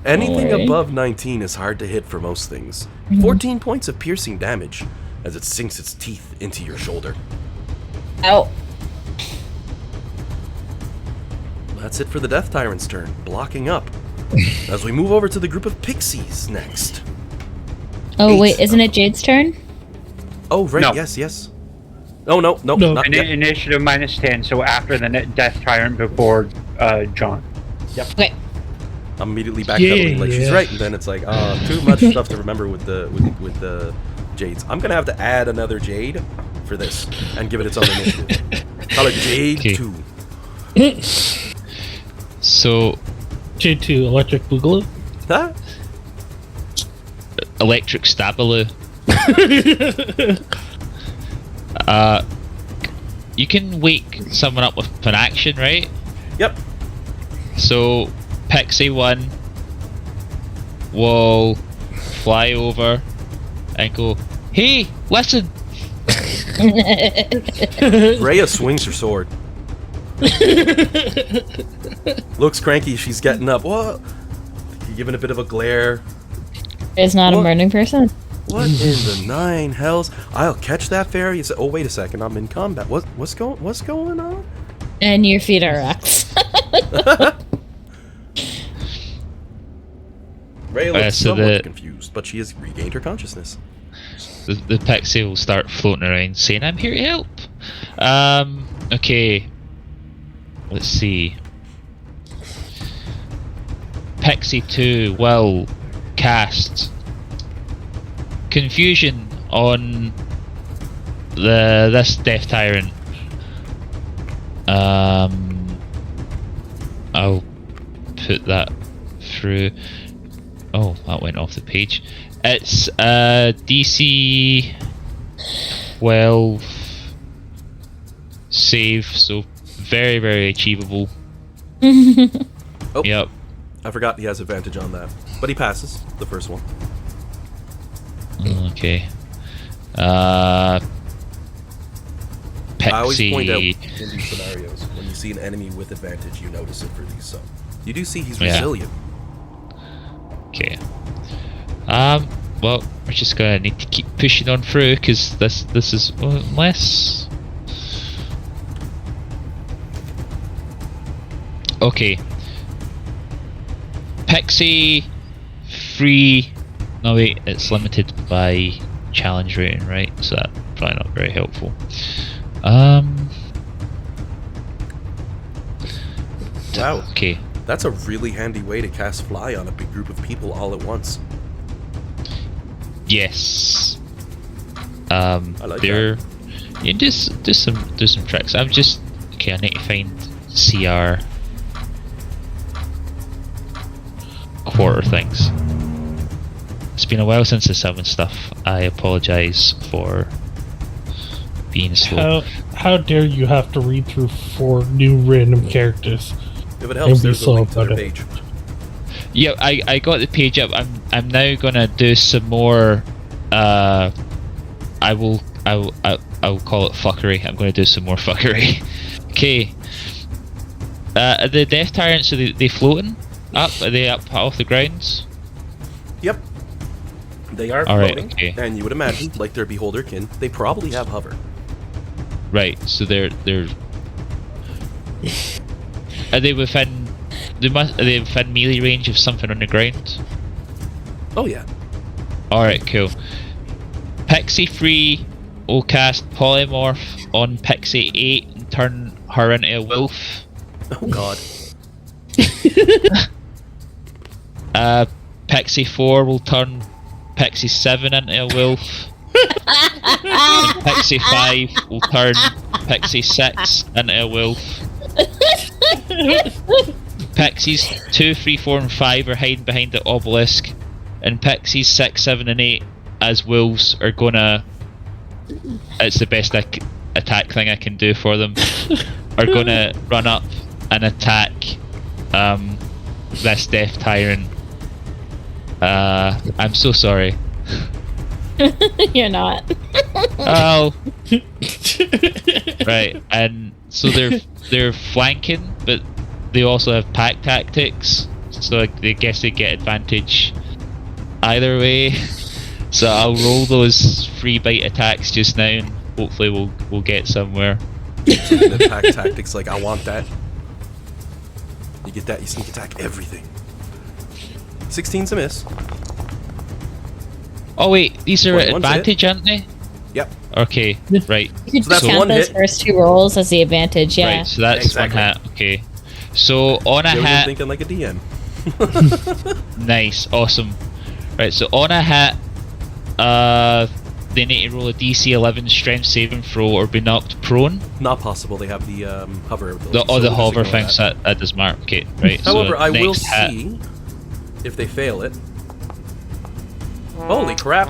anything above 19 is hard to hit for most things. 14 points of piercing damage as it sinks its teeth into your shoulder. Ow. That's it for the Death Tyrant's turn, blocking up. As we move over to the group of pixies next. Oh, wait, isn't it Jade's turn? Oh, right, No. yes. Oh, no, not yet. Initiative minus 10, so after the Death Tyrant before John. Yep. Okay. I'm immediately backpedaling like she's right, and then it's like, too much stuff to remember with the Jades. I'm gonna have to add another Jade for this and give it its own initiative. Call it Jade 2. So, J2 Electric Boogaloo. Huh? Electric Stabaloo. You can wake someone up with an action, right? Yep. So, Pixie 1 will fly over and go, "Hey, listen!" Rhea swings her sword. Looks cranky, she's getting up. What? You're giving a bit of a glare. It's not a burning person. What in the 9 hells? I'll catch that fairy. You say, oh, wait a second, I'm in combat. What's going on? And your feet are rocks. Rhea looks so somewhat confused, but she has regained her consciousness. the pixie will start floating around saying, "I'm here to help." Okay. Let's see. Pixie 2 will cast Confusion on this Death Tyrant. I'll put that through. Oh, that went off the page. It's DC 12 save, so very, very achievable. Oh, Yep. I forgot he has advantage on that. But he passes the first one. Okay. Pixie. I always point out in these scenarios, when you see an enemy with advantage, you notice it for these, so. You do see he's resilient. Okay. Well, we're just gonna need to keep pushing on through, because this is less. Okay. Pixie 3. No wait, it's limited by challenge rating, right? So that's probably not very helpful. Wow. Okay. That's a really handy way to cast Fly on a big group of people all at once. Yes. I like there. You do some tricks. I'm just okay. I need to find CR quarter things. It's been a while since the 7 stuff. I apologize for being slow. How dare you have to read through 4 new random characters? If it helps, be there's a slow link to their about it. page. Yeah, I got the page up. I'm now gonna do some more. I will call it fuckery. I'm gonna do some more fuckery. Okay. The Death Tyrants, are they floating up? Are they up off the grounds? Yep. They are All right, floating, okay. and you would imagine, like their beholderkin, they probably have hover. Right. So they're. Are they within? Are they within melee range of something on the ground? Oh yeah. Alright, cool. Pixie 3 will cast Polymorph on Pixie 8 and turn her into a wolf. Oh god. Pixie 4 will turn Pixie 7 into a wolf. And Pixie 5 will turn Pixie 6 into a wolf. Pixies 2, 3, 4 and 5 are hiding behind the obelisk, and Pixies 6, 7 and 8 as wolves are gonna, it's the best attack thing I can do for them, are gonna run up and attack this Death Tyrant. I'm so sorry. You're not. Oh. Right, and so they're flanking, but they also have pack tactics, so I guess they get advantage either way. So I'll roll those 3 bite attacks just now, and hopefully we'll get somewhere. The pack tactics, like I want that. You get that, you sneak attack everything. 16's a miss. Oh wait, these are at 21's advantage, aren't they? Yep. Okay, right. You could So that's just count one those hit. first 2 rolls as the advantage, yeah. Right, so that's Exactly. 1 hit. Okay. So on a They were hit, thinking like a DM. nice, awesome. Right, so on a hit, they need to roll a DC 11 strength saving throw or be knocked prone. Not possible. They have the hover ability. The so we'll just hover ignore thing, that. so that does mark. Okay, right. However, so I will next hit. see if they fail it. Holy crap!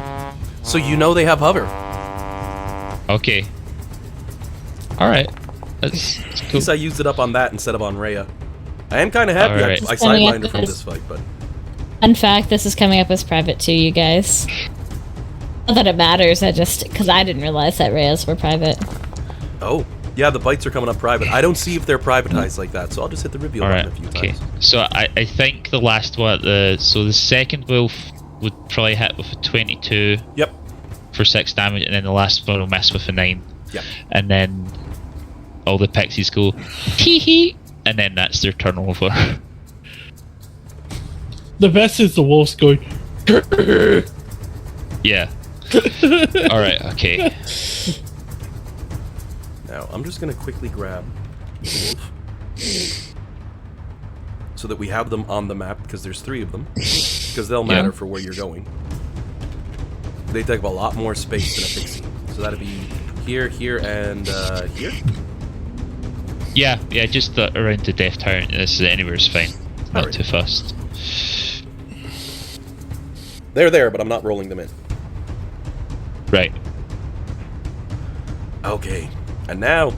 So you know they have hover. Okay. Alright. That's At cool. least I used it up on that instead of on Rhea. I am kind of happy Alright. I Coming sidelined her up from as- this fight, but Fun fact, this is coming up as private too, you guys. Not that it matters, I just, because I didn't realize that Reyes were private. oh yeah, the bites are coming up private. I don't see if they're privatized like that, so I'll just hit the reveal Alright, button a few okay. times. So I think the last one, the second wolf would probably hit with a 22 Yep. for 6 damage, and then the last one will miss with a 9. Yep. And then all the pixies go tee hee, and then that's their turnover. The best is the wolves going. Yeah. Alright, okay. Now, I'm just going to quickly grab the wolf. So that we have them on the map, because there's 3 of them. Because they'll matter for where you're going. They take up a lot more space than a pixie. So that'd be here, here, and here? Yeah, just around the Death Tyrant. This is anywhere's fine. Not Alright. too fussed. They're there, but I'm not rolling them in. Right. Okay, and now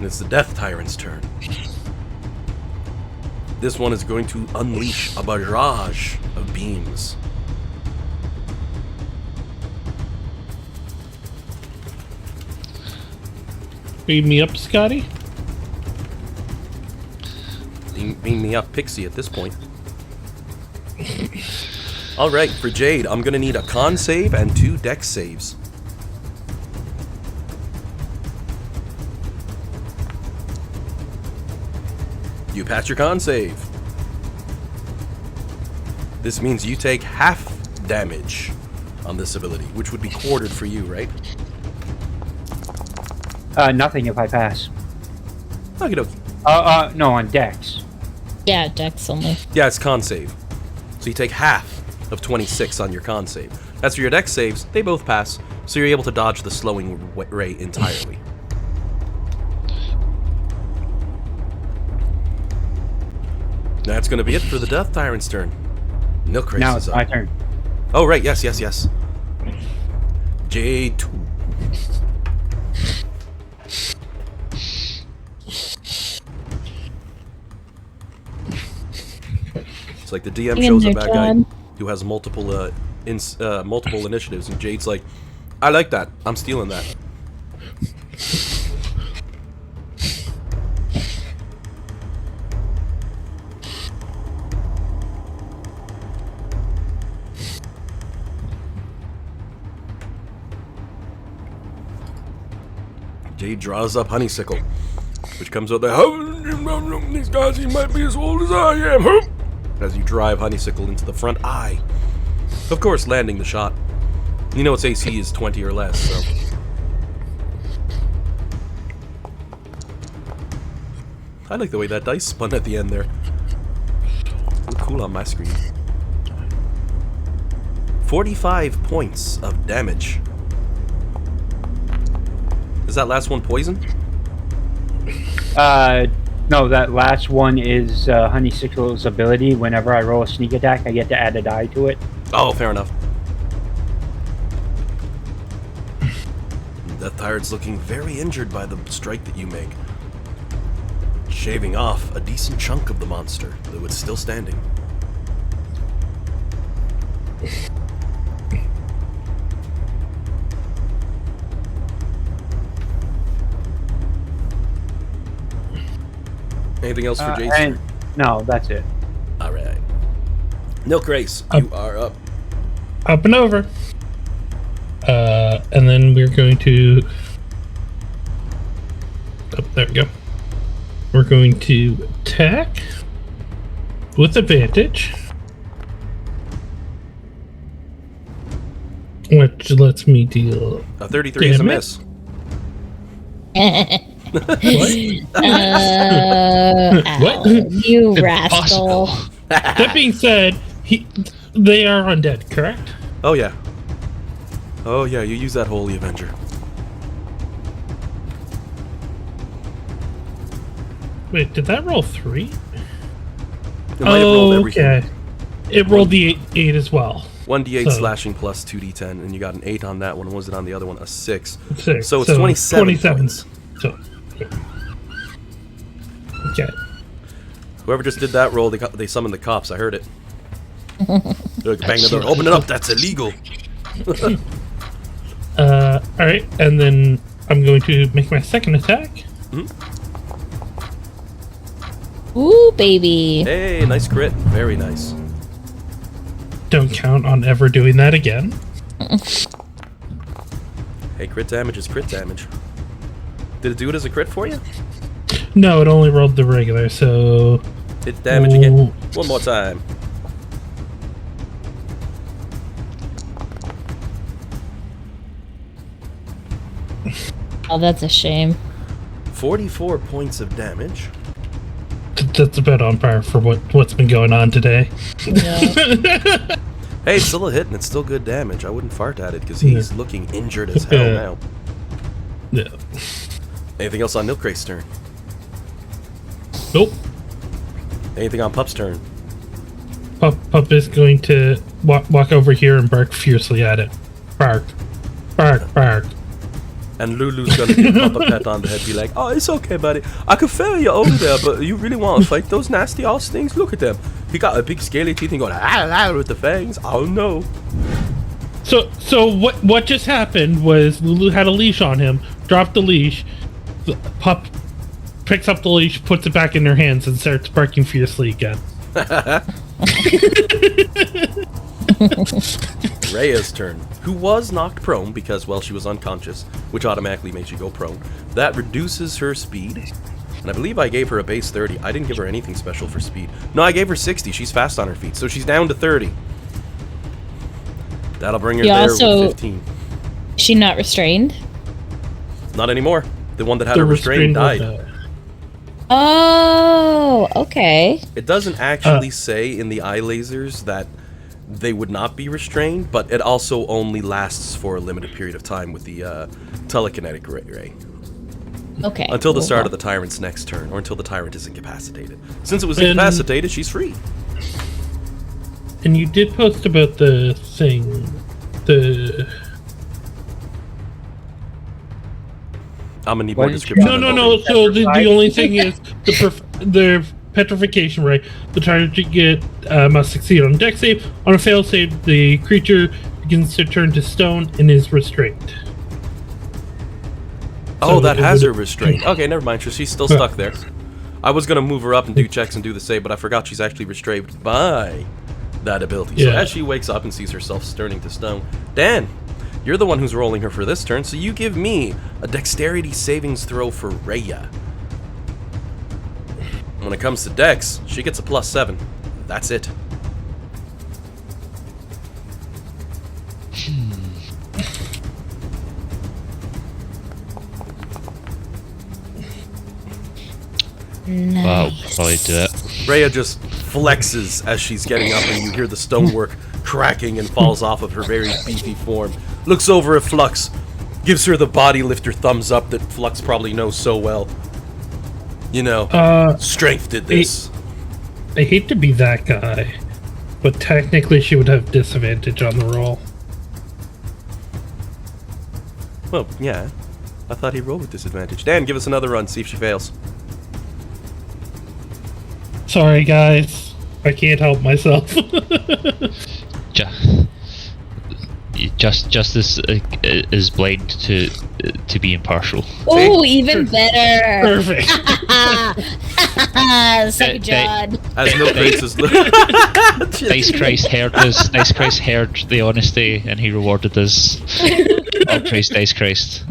it's the Death Tyrant's turn. This one is going to unleash a barrage of beams. Beam me up, Scotty. Beam me up, Pixie, at this point. Alright, for Jade, I'm gonna need a con save and 2 dex saves. You pass your con save. This means you take half damage on this ability, which would be quartered for you, right? Nothing if I pass. Okie dokie. No, on Dex. Yeah, Dex only. Yeah, it's con save. So you take half of 26 on your con save. As for your dex saves, they both pass, so you're able to dodge the slowing ray entirely. That's going to be it for the Death Tyrant's turn. Milk Race Now is it's up. my turn. Oh, right, yes. J2. It's like the DM In shows a there, bad guy John. who has multiple multiple initiatives, and Jade's like, I like that. I'm stealing that. Jade draws up Honeysickle, which comes out there. These guys, he might be as old as I am. As you drive Honeysickle into the front eye. Of course, landing the shot. You know its AC is 20 or less, so. I like the way that dice spun at the end there. Look cool on my screen. 45 points of damage. Is that last one poison? No, that last one is Honeysickle's ability. Whenever I roll a sneak attack, I get to add a die to it. Oh, fair enough. Death Tyrant's looking very injured by the strike that you make. Shaving off a decent chunk of the monster, though it's still standing. Anything else for Jason? No, that's it. Alright. Milk Race, you are up. Up and over. And then we're going to... Oh, there we go. We're going to attack with advantage. Which lets me deal... A 33 is a Damn it. miss. What? You rascal. That being said, they are undead, correct? Oh yeah. Oh yeah, you use that Holy Avenger. Wait, did that roll 3? It might have rolled everything. Okay. It rolled the 8 as well. 1d8 So- slashing plus 2d10, and you got an 8 on that one. Was it on the other one? A 6. 6. So it's 27 points. So, okay. Whoever just did that roll, they summoned the cops. I heard it. They're like, bang the door. Open it up. That's illegal. Alright, and then I'm going to make my second attack. Ooh, baby. Hey, nice crit. Very nice. Don't count on ever doing that again. Hey, crit damage is crit damage. Did it do it as a crit for you? No, it only rolled the regular, so... Hit damage again. One more time. Oh, that's a shame. 44 points of damage. That's about on par for what's been going on today. Yeah. Hey, it's still a hit and it's still good damage. I wouldn't fart at it because he's looking injured as hell now. Yeah. Anything else on Nilkrace's turn? Nope. Anything on Pup's turn? Pup is going to walk over here and bark fiercely at it. Bark. Bark, bark. And Lulu's gonna give Pup a pat on the head, be like, "Oh, it's okay, buddy. I could feel you over there, but you really want to fight those nasty ass things? Look at them. He got a big scaly teeth and going with the fangs. Oh no." So what just happened was Lulu had a leash on him, dropped the leash, the Pup picks up the leash, puts it back in her hands, and starts barking fiercely again. Rhea's turn, who was knocked prone because, well, she was unconscious, which automatically makes you go prone. That reduces her speed, and I believe I gave her a base 30. I didn't give her anything special for speed. No, I gave her 60. She's fast on her feet, so she's down to 30. That'll bring her there with 15. Is she not restrained? Not anymore. The one that had her restrained died. Oh, okay. It doesn't actually say in the eye lasers that they would not be restrained, but it also only lasts for a limited period of time with the telekinetic ray. Okay. Until the start of the tyrant's next turn, or until the tyrant is incapacitated. Since it was incapacitated, she's free. And you did post about the thing, I'm gonna need more description. No. So the only thing is the petrification, right? The target must succeed on a dex save. On a fail save, the creature begins to turn to stone and is restrained. Oh, that has her restrained. Okay, never mind. So she's still stuck there. I was gonna move her up and do checks and do the save, but I forgot she's actually restrained by that ability. So as she wakes up and sees herself turning to stone, Dan, you're the one who's rolling her for this turn, so you give me a dexterity savings throw for Rhea. When it comes to dex, she gets a +7. That's it. Nice. Well, probably do it. Rhea just flexes as she's getting up, and you hear the stonework cracking and falls off of her very beefy form. Looks over at Flux, gives her the body lifter thumbs up that Flux probably knows so well. You know, strength did this. I hate to be that guy, but technically she would have disadvantage on the roll. Well, yeah. I thought he rolled with disadvantage. Dan, give us another run, see if she fails. Sorry, guys. I can't help myself. Justice is blind to be impartial. Oh, even better. Perfect. Second John. As no faces. Dice Christ heard us. Dice Christ heard the honesty, and he rewarded us. All praise Dice Christ.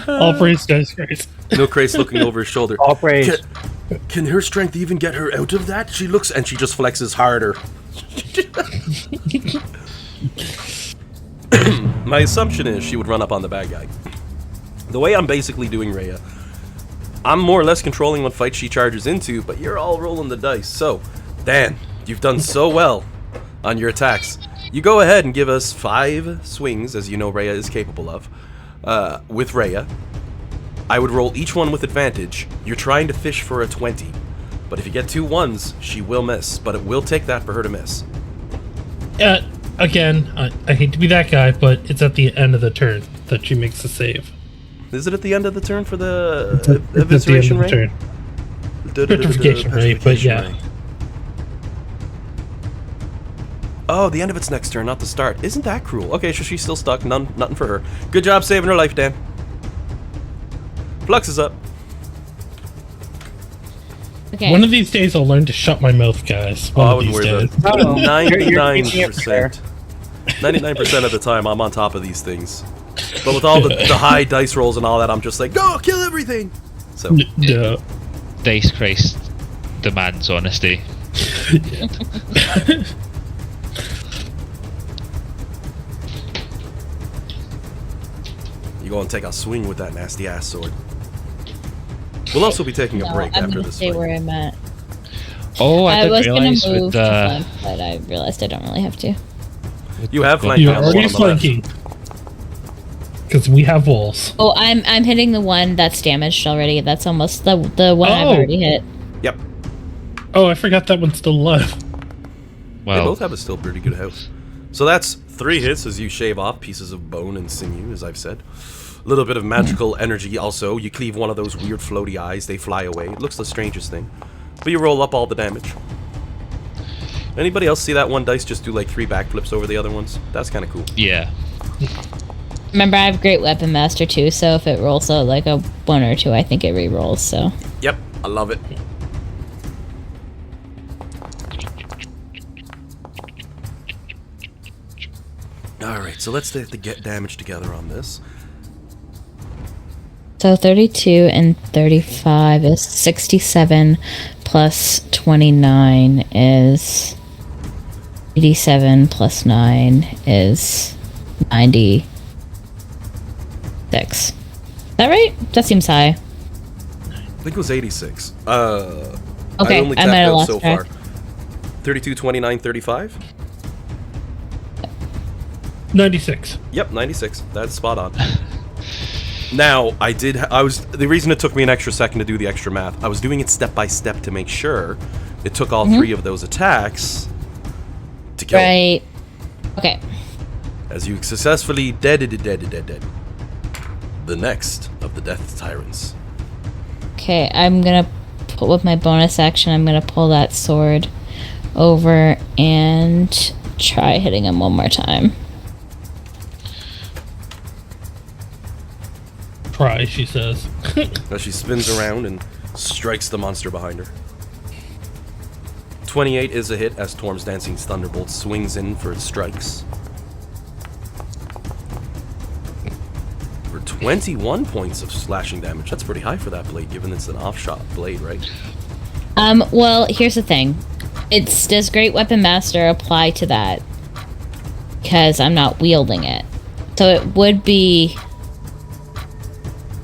All praise Dice Christ. No Crace looking over his shoulder. All praise. Can her strength even get her out of that? She looks, and she just flexes harder. My assumption is she would run up on the bad guy. The way I'm basically doing Rhea, I'm more or less controlling what fight she charges into, but you're all rolling the dice. So, Dan, you've done so well on your attacks. You go ahead and give us 5 swings, as you know Rhea is capable of, with Rhea. I would roll each one with advantage. You're trying to fish for a 20. But if you get 2 1s, she will miss, but it will take that for her to miss. Again, I hate to be that guy, but it's at the end of the turn that she makes the save. Is it at the end of the turn for the It's at the end evisceration of the ray? turn. Petrification ray, but yeah. Oh, the end of its next turn, not the start. Isn't that cruel? Okay, so she's still stuck. Nothing for her. Good job saving her life, Dan. Flux is up. Okay. One of these days I'll learn to shut my mouth, guys. Oh, I One of wouldn't these worry days. about it. You're keeping it fair. 99% of the time, I'm on top of these things. But with all the high dice rolls and all that, I'm just like, go, kill everything! So, Yeah. Dice Christ demands honesty. You go and take a swing with that nasty ass sword. We'll also be taking a break I'm after gonna this stay fight. where I'm at. Oh, I was didn't gonna realize move with to the. flank, but I realized I don't really have to. You have flanking You're on the one already on the left. flanking. Because we have walls. Oh, I'm hitting the one that's damaged already. That's almost the one I've Oh. already hit. Yep. Oh, I forgot that one's still alive. They Well, both have a still pretty good house. So that's 3 hits as you shave off pieces of bone and sinew, as I've said. A little bit of magical energy also. You cleave one of those weird floaty eyes, they fly away. It looks the strangest thing. But you roll up all the damage. Anybody else see that one dice just do like 3 backflips over the other ones? That's kind of cool. yeah. Remember, I have Great Weapon Master too, so if it rolls like a 1 or 2, I think it re-rolls, so. Yep, I love it. Alright, so let's have to get damage together on this. So 32 and 35 is 67, plus 29 is 87, plus 9 is 96. Is that right? That seems high. I think it was 86. Okay, I only I tapped might have out lost so track. far. 32, 29, 35? 96. Yep, 96. That's spot on. Now, the reason it took me an extra second to do the extra math, I was doing it step by step to make sure it took all 3 of those attacks to kill. Right. Okay. As you successfully dead. The next of the Death Tyrants. Okay, I'm gonna pull with my bonus action. I'm gonna pull that sword over and try hitting him one more time. Try, she says. As she spins around and strikes the monster behind her. 28 is a hit as Torm's Dancing Thunderbolt swings in for its strikes. For 21 points of slashing damage. That's pretty high for that blade, given it's an off-shot blade, right? Well, here's the thing. Does Great Weapon Master apply to that? Because I'm not wielding it. So it would be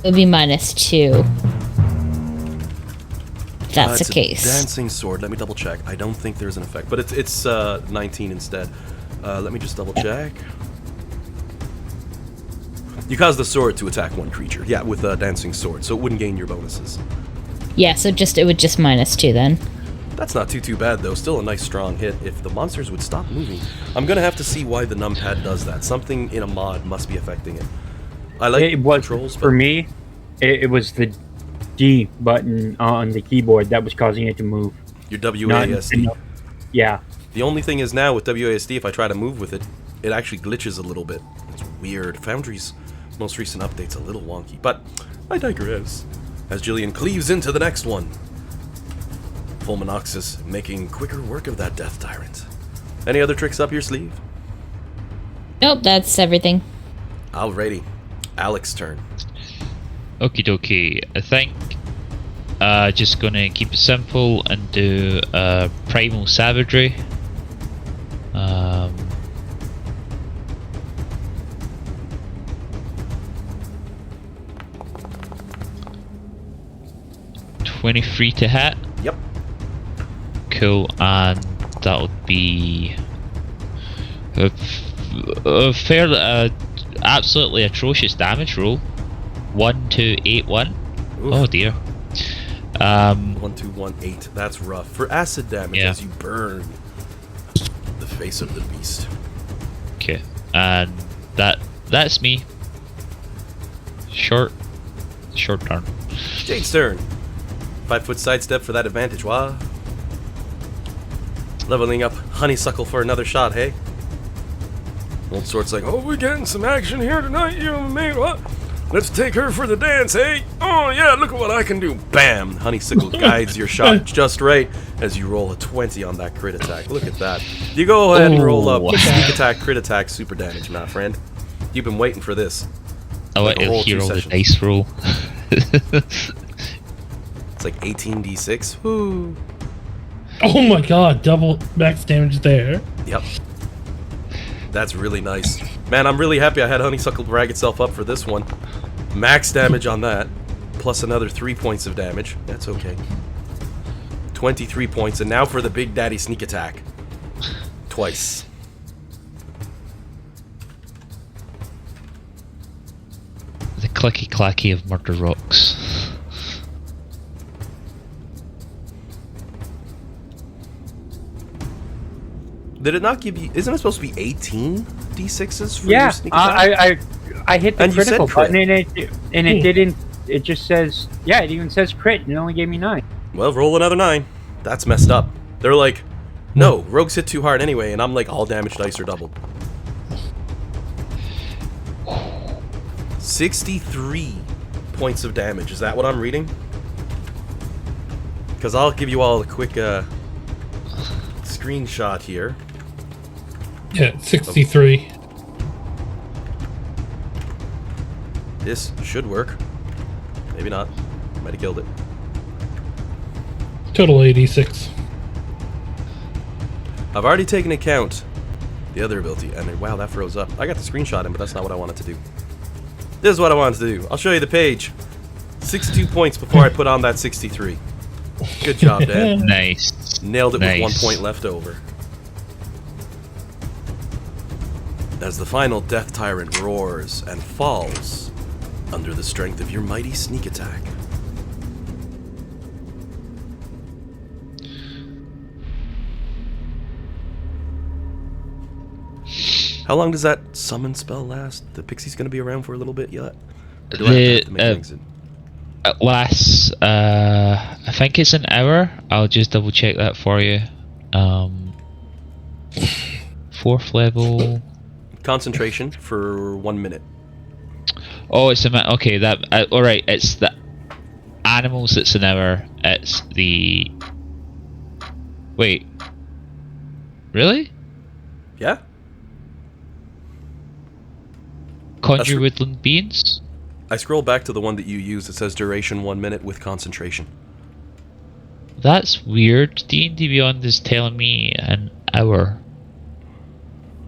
-2. If that's the It's a case. dancing sword. Let me double check. I don't think there's an effect, but it's 19 instead. Let me just double check. You cause the sword to attack one creature. Yeah, with a dancing sword, so it wouldn't gain your bonuses. Yeah, so it would just -2 then. That's not too bad though. Still a nice strong hit. If the monsters would stop moving, I'm gonna have to see why the numpad does that. Something in a mod must be affecting it. I like It was controls, for but me. It was the D button on the keyboard that was causing it to move. your WASD. Yeah. The only thing is now with WASD, if I try to move with it, it actually glitches a little bit. It's weird. Foundry's most recent update's a little wonky, but I digress. As Jillian cleaves into the next one. Fulminoxus making quicker work of that Death Tyrant. Any other tricks up your sleeve? Nope, that's everything. Alrighty. Alex's turn. Okie dokie. I think just gonna keep it simple and do Primal Savagery. 23 to hit. Yep. Cool, and that would be a fairly absolutely atrocious damage roll. 1281. Oof. Oh dear. 1218. That's rough. For acid damage Yeah. as you burn the face of the beast. Okay, and that's me. Short turn. Jade's turn. 5-foot sidestep for that advantage, wah. Leveling up Honeysuckle for another shot, hey? Old Sword's like, oh, we're getting some action here tonight, you and me, what? Let's take her for the dance, hey? Oh, yeah, look at what I can do. Bam! Honeysuckle guides your shot just right as you roll a 20 on that crit attack. Look at that. You go ahead and roll up Oh. sneak attack, crit attack, super damage, my friend. You've been waiting for this. I want Like a to whole hear 2 all the sessions. dice roll. It's like 18d6. Woo! Oh my god, double max damage there. Yep. That's really nice. Man, I'm really happy I had Honeysuckle brag itself up for this one. Max damage on that, plus another 3 points of damage. That's okay. 23 points, and now for the Big Daddy sneak attack. Twice. The clicky clacky of murder rocks. Did it not give you... Isn't it supposed to be 18 d6s for Yeah, your sneak attack? I hit the And you said critical crit. button and it didn't. It just says, yeah, it even says crit, and it only gave me 9. Well, roll another 9. That's messed up. They're like, no, rogues hit too hard anyway, and I'm like, all damage dice are doubled. 63 points of damage. Is that what I'm reading? Because I'll give you all a quick screenshot here. Yeah, 63. This should work. Maybe not. Might have killed it. Total 86. I've already taken account the other ability, and then, wow, that froze up. I got the screenshot in, but that's not what I wanted to do. This is what I wanted to do. I'll show you the page. 62 points before I put on that 63. Good job, Dad. Nice. Nailed it with Nice. 1 point left over. As the final Death Tyrant roars and falls under the strength of your mighty sneak attack. How long does that summon spell last? The pixie's gonna be around for a little bit yet? Or do I have to make an exit? It lasts, I think it's an hour. I'll just double check that for you. 4th level. Concentration for 1 minute. Oh, it's a minute. Okay, that. Alright, it's the animals that's an hour. It's the. Wait. Really? Yeah? Conjure r- woodland beings? I scroll back to the one that you used. It says duration 1 minute with concentration. That's weird. D&D Beyond is telling me an hour.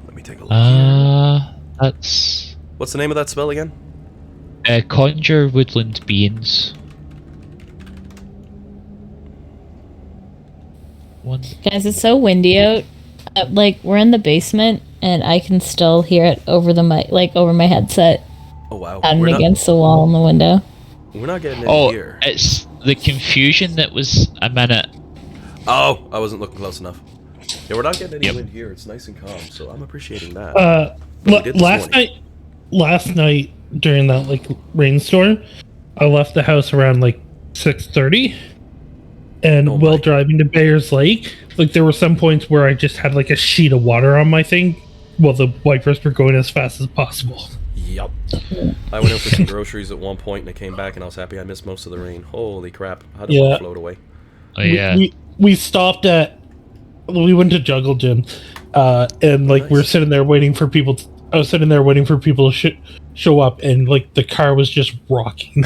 Let me take a look here. That's. What's the name of that spell again? Conjure woodland beings. One. Guys, it's so windy out. Like, we're in the basement, and I can still hear it over the mic, like over my headset, Oh wow. pounding against the wall in the window. We're not getting any Oh, here. it's the confusion that was a minute. Oh, I wasn't looking close enough. Yeah, we're not getting any Yep. wind here. It's nice and calm, so I'm appreciating that. we did this Last night during that like rainstorm, I left the house around like 6:30, and Oh while my. driving to Bayers Lake, like there were some points where I just had like a sheet of water on my thing, while the wipers were going as fast as possible. Yep. I went out for some groceries at one point, and I came back, and I was happy I missed most of the rain. Holy crap! How did Yeah. it float away? Oh yeah. We stopped at. We went to Juggle Gym, and like we were Nice. sitting there waiting for people. I was sitting there waiting for people to show up, and like the car was just rocking.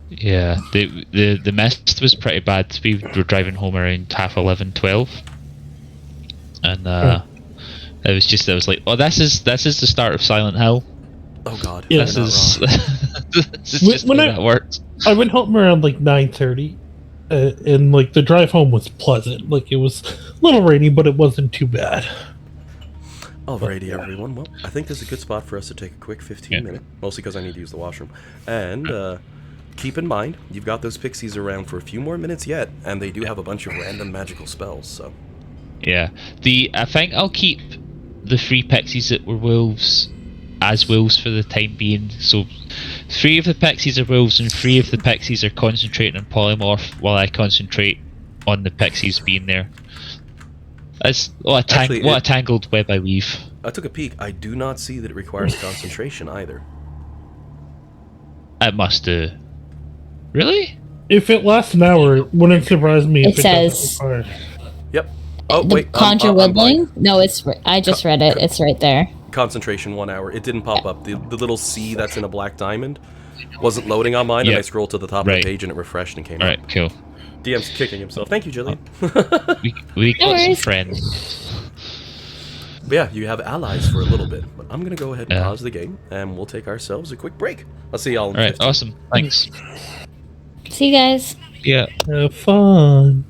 Yeah, the mist was pretty bad. We were driving home around 11:30, 12, and it was like, oh, this is the start of Silent Hill. Oh god. Yeah. you're This not is wrong. this is just When how I- that works. I went home around like 9:30, and like the drive home was pleasant. Like it was a little rainy, but it wasn't too bad. Alrighty, everyone. Well, I think this is a good spot for us to take a quick 15-minute, mostly because I need to use the washroom. And keep in mind, you've got those pixies around for a few more minutes yet, and they do have a bunch of random magical spells. So Yeah, I think I'll keep the 3 pixies that were wolves as wolves for the time being. So 3 of the pixies are wolves, and 3 of the pixies are concentrating on polymorph, while I concentrate on the pixies being there. That's what Actually, a tangled web I weave. I took a peek. I do not see that it requires concentration either. It must do. Really? If it lasts an hour, it wouldn't surprise me if It it doesn't says- require. Yep. Oh The wait. Conjure I'm blind. Woodling? No, I just read it. It's right there. Concentration 1 hour. It didn't pop up. The little C that's in a black diamond wasn't loading on mine, and Yep. I scrolled to the top of Right. the page and it refreshed and came Alright, up. cool. DM's kicking himself. Thank you, Jillian. We No got some worries. friends. But yeah, you have allies for a little bit. But I'm gonna go ahead and Yeah. pause the game, and we'll take ourselves a quick break. I'll see y'all in All right, 15. awesome. Thanks. See you guys. Yeah. Have fun.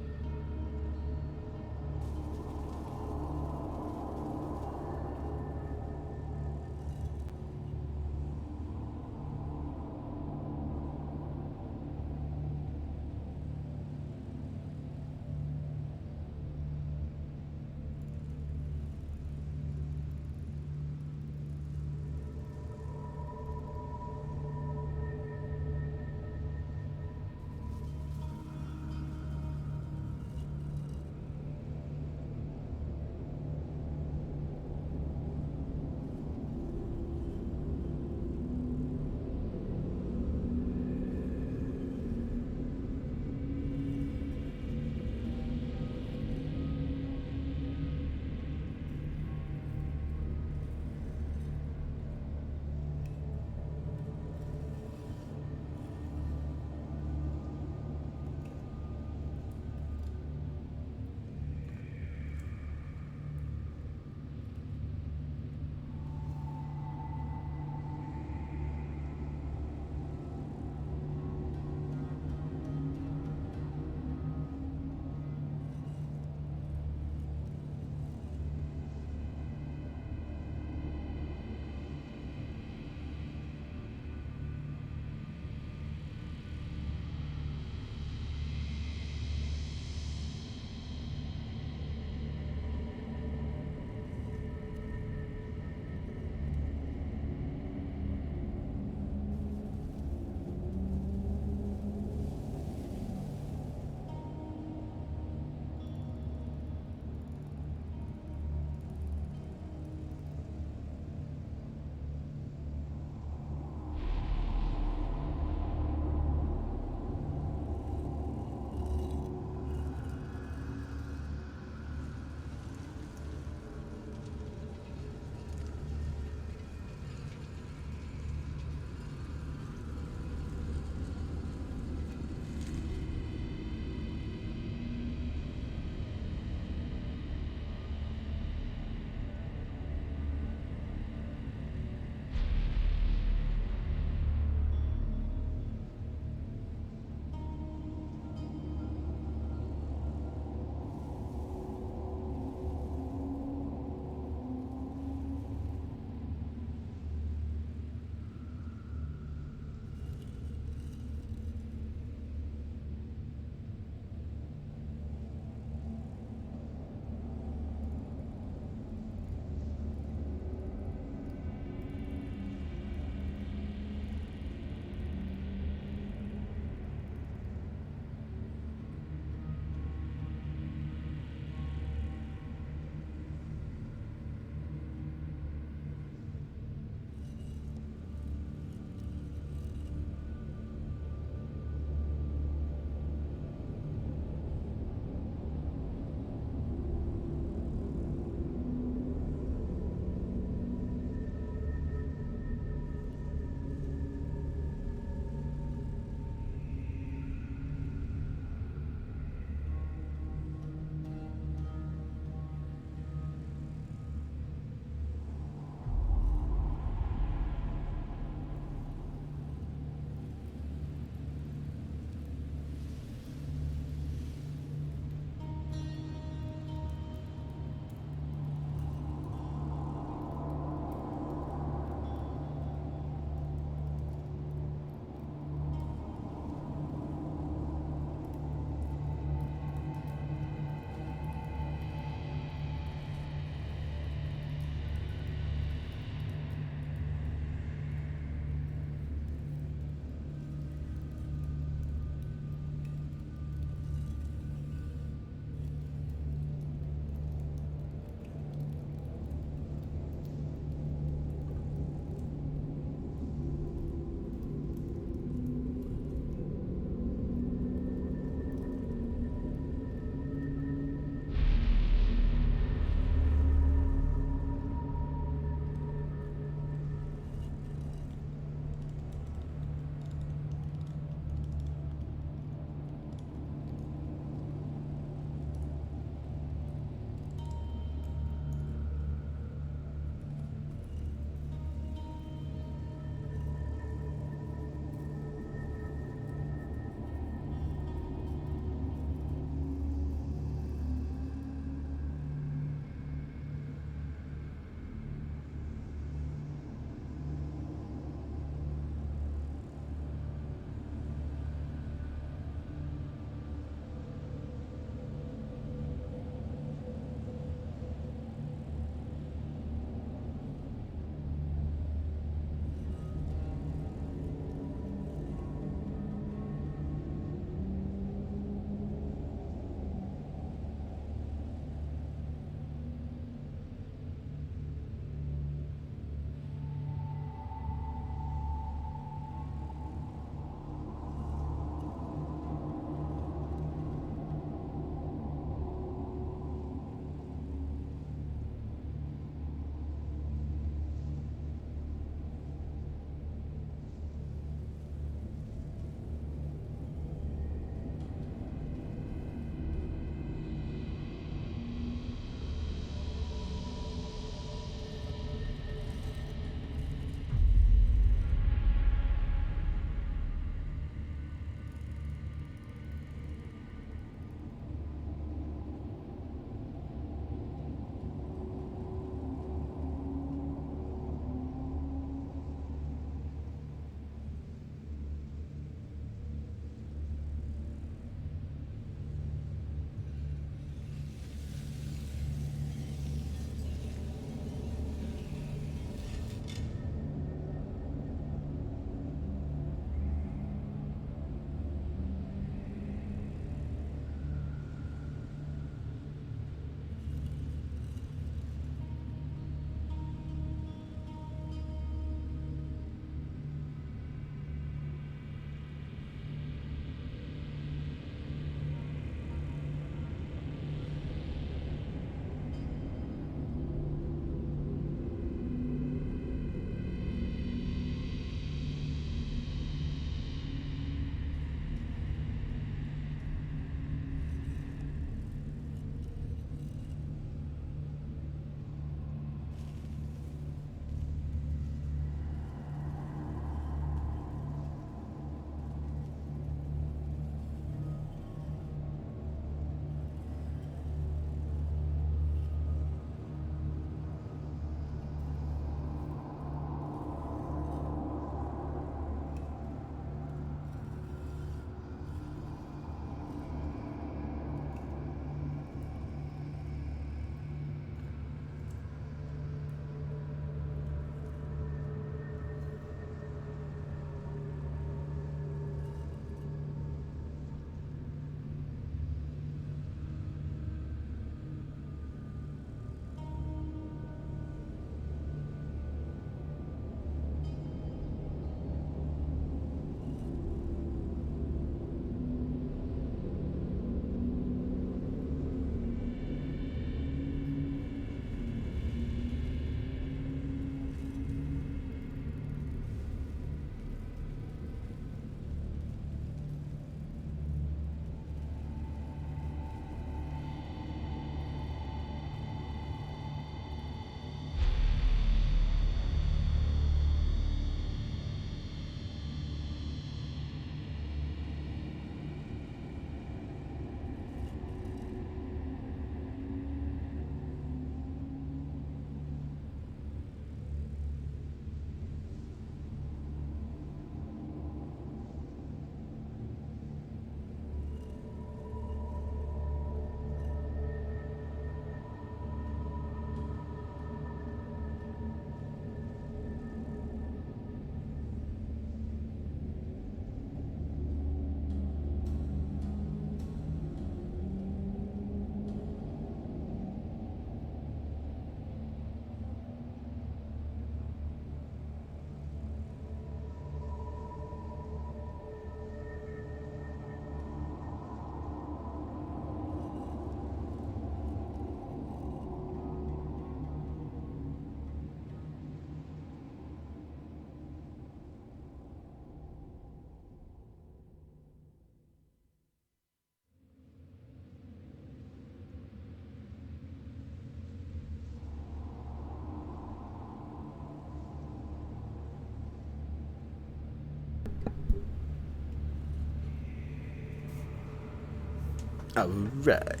Alright.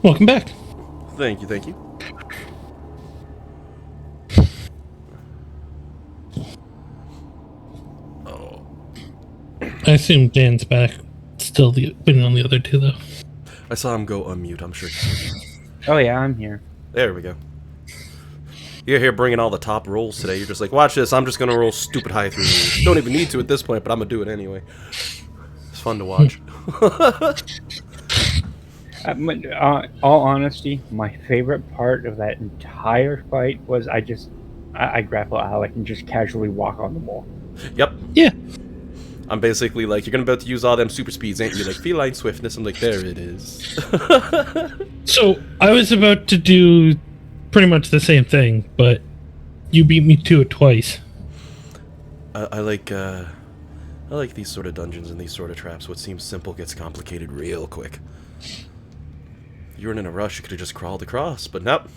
Welcome back. Thank you, thank you. Oh. I assume Dan's back. Still waiting on the other two, though. I saw him go unmute, I'm sure. Oh yeah, I'm here. There we go. You're here bringing all the top rolls today. You're just like, watch this, I'm just gonna roll stupid high through these. Don't even need to at this point, but I'm gonna do it anyway. It's fun to watch. All honesty, my favorite part of that entire fight was I grapple Alec and just casually walk on the wall. Yep. Yeah. I'm basically like, you're gonna about to use all them super speeds, ain't you? Like, feline swiftness. I'm like, there it is. So, I was about to do pretty much the same thing, but you beat me to it twice. I like these sort of dungeons and these sort of traps. What seems simple gets complicated real quick. You weren't in a rush, you could have just crawled across, but nope.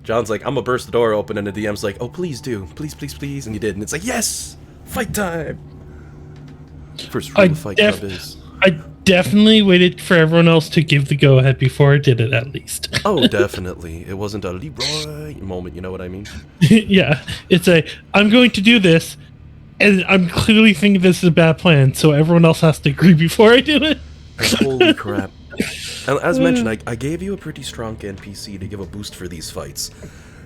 John's like, I'm gonna burst the door open, and the DM's like, oh, please do. Please, please, please. And you did, and it's like, yes! Fight time! First rule of Fight Club is... I definitely waited for everyone else to give the go-ahead before I did it, at least. Oh, definitely. It wasn't a Leroy moment, you know what I mean? Yeah, it's I'm going to do this, and I'm clearly thinking this is a bad plan, so everyone else has to agree before I do it. Holy crap. And as mentioned, I gave you a pretty strong NPC to give a boost for these fights.